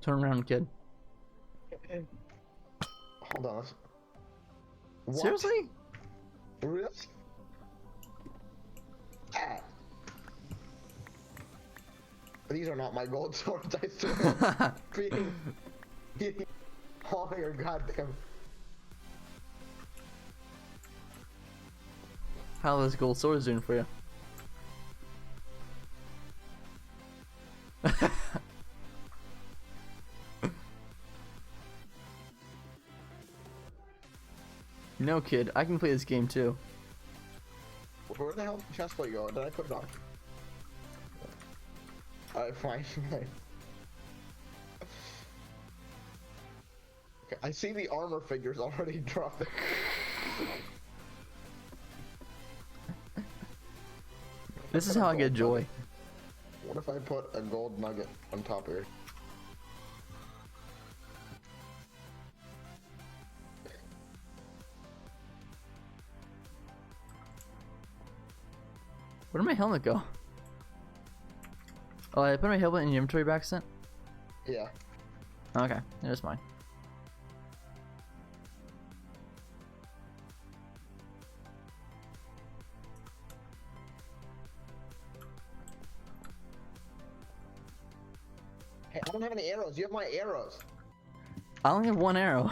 Turn around, kid. Hold on. What? Seriously? Really? Ah. These are not my gold swords, I swear. Oh your goddamn. How are those gold swords doing for you? No, kid, I can play this game too. Where the hell did the chest plate go? Did I put it on? Alright, fine. Okay, I see the armor figures already dropping. This is how I get joy. What if I put a gold nugget on top of it? Where did my helmet go? Oh, I put my helmet in the inventory by accident? Yeah. Okay, it was mine. Hey, I don't have any arrows. You have my arrows. I only have one arrow.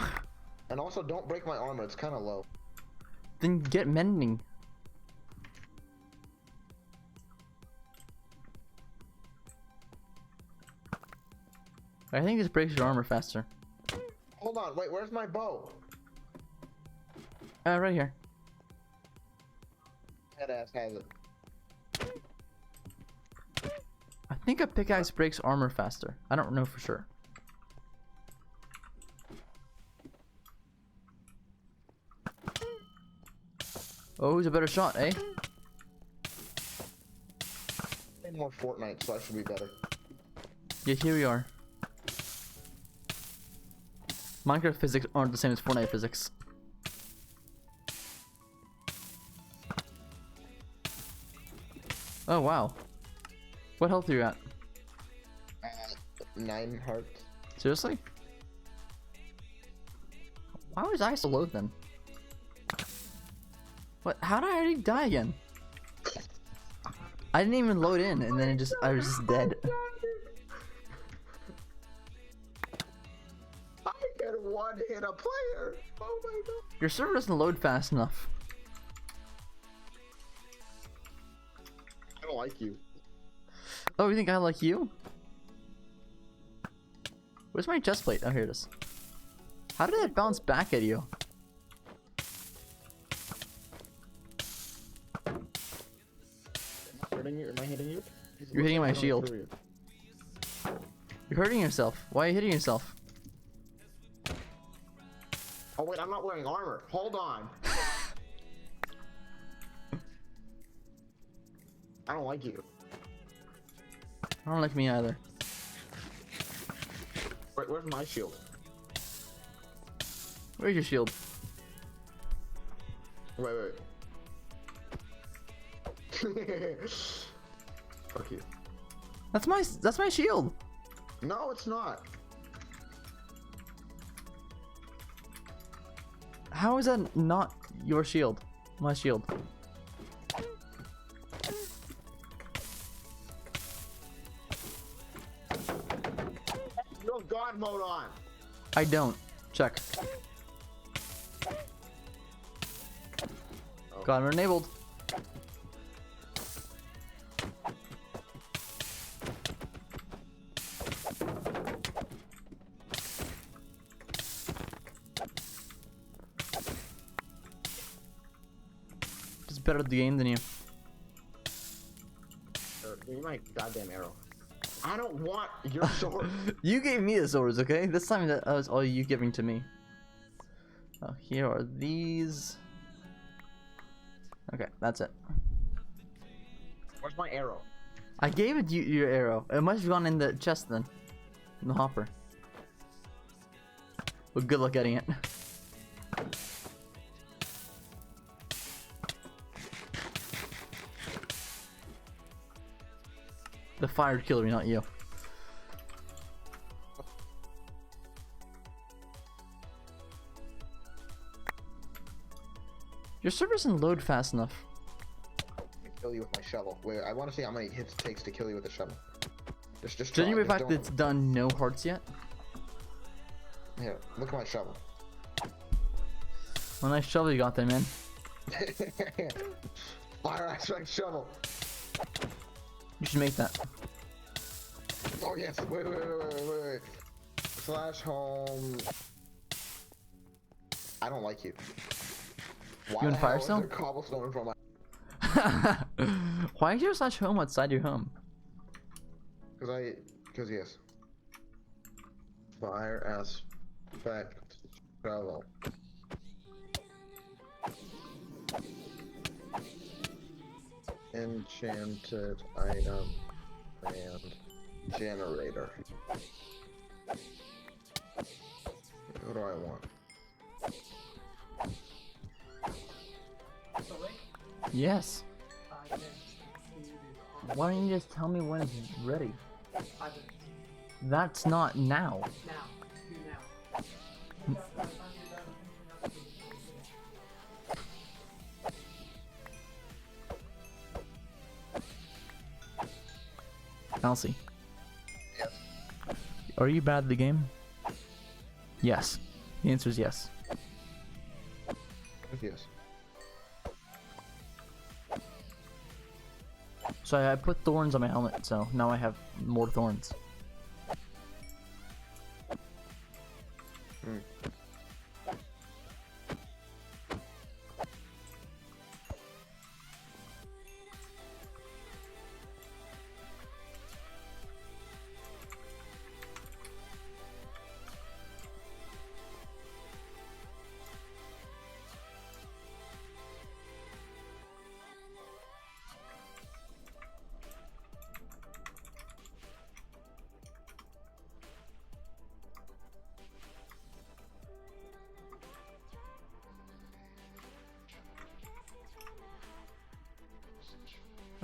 And also, don't break my armor. It's kind of low. Then get mending. I think this breaks your armor faster. Hold on. Wait, where's my bow? Right here. Headass has it. I think a pickaxe breaks armor faster. I don't know for sure. Oh, who's a better shot, eh? more Fortnite, so I should be better. Yeah, here we are. Minecraft physics aren't the same as Fortnite physics. Oh wow. What health are you at? 9 hearts. Seriously? Why was I so low then? What? How did I already die again? I didn't even load in, and then I was just dead. I can one hit a player. Oh my god. Your server doesn't load fast enough. I don't like you. Oh, you think I like you? Where's my chest plate? Oh, here it is. How did it bounce back at you? Hurting you? Am I hitting you? You're hitting my shield. You're hurting yourself. Why are you hitting yourself? Oh wait, I'm not wearing armor. Hold on. I don't like you. I don't like me either. Wait, where's my shield? Where's your shield? Wait. Fuck you. That's my shield. No, it's not. How is that not your shield? My shield. You have God mode on. I don't. Check. Oh. God mode enabled. Just better at the game than you. Give me my goddamn arrow. I don't want your sword. You gave me the swords, okay? This time that was all you giving to me. Oh, here are these. Okay, that's it. Where's my arrow? I gave it you your arrow. It must have gone in the chest then. In the hopper. Well, good luck getting it. The fire killed me, not you. Your server doesn't load fast enough. I kill you with my shovel. Wait, I want to see how many hits it takes to kill you with a shovel. Just try. Judging by the Just fact that it's done no hearts yet. Here, look at my shovel. Well, nice shovel you got there, man. Fire aspect shovel. You should make that. Oh yes. Wait. Slash home. I don't like you. Why You in the hell Firestone? is there cobblestone in front of my? Why is your slash home outside your home? Because yes. Fire aspect shovel. Enchanted item and generator. What do I want? So wait, Yes. 5 minutes. Why don't you just tell me when it's ready? 5 minutes. That's not now. Now. Do now. Elsie. Yes. Are you bad at the game? Yes. The answer is yes. Yes. So I put thorns on my helmet, so now I have more thorns. Hmm.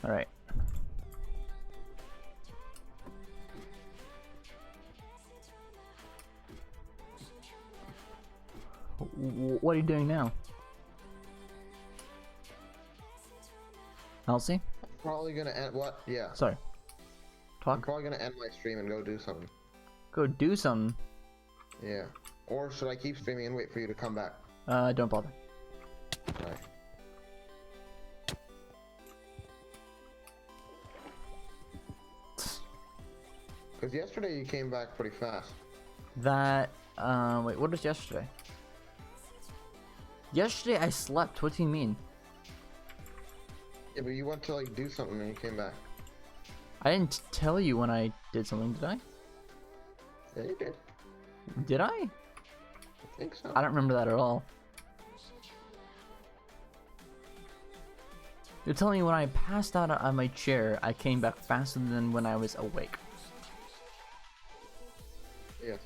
All right. What are you doing now? Elsie? Probably gonna end what? Yeah. Sorry. I'm Talk. probably gonna end my stream and go do something. Go do something. Yeah. Or should I keep streaming and wait for you to come back? Don't bother. Alright. Because yesterday you came back pretty fast. That, wait, what was yesterday? Yesterday I slept, what do you mean? Yeah, but you went to like do something and you came back. I didn't tell you when I did something, did I? Yeah, you did. Did I? I think so. I don't remember that at all. You're telling me when I passed out on my chair, I came back faster than when I was awake. Yes.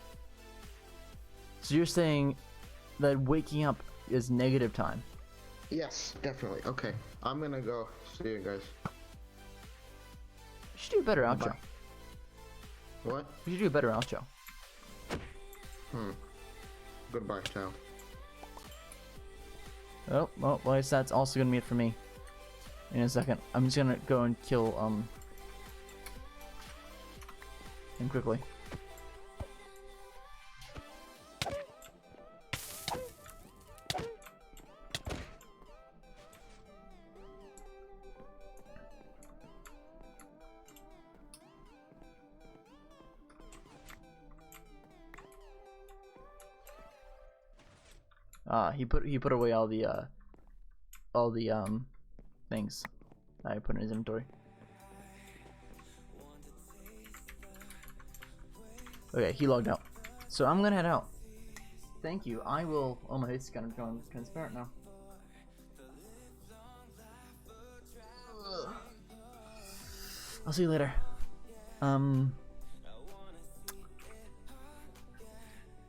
So you're saying that waking up is negative time? Yes, definitely. Okay. I'm gonna go. See you guys. You should do a better outro. Bye. What? You should do a better outro. Goodbye, ciao. Oh, well, I guess that's also gonna be it for me. In a second. I'm just gonna go and kill, him quickly. He put away all the things that I put in his inventory. Okay, he logged out. So I'm gonna head out. Thank you. I will. Oh, my face is kind of going transparent now. I'll see you later.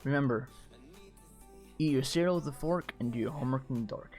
Remember, eat your cereal with a fork and do your homework in the dark.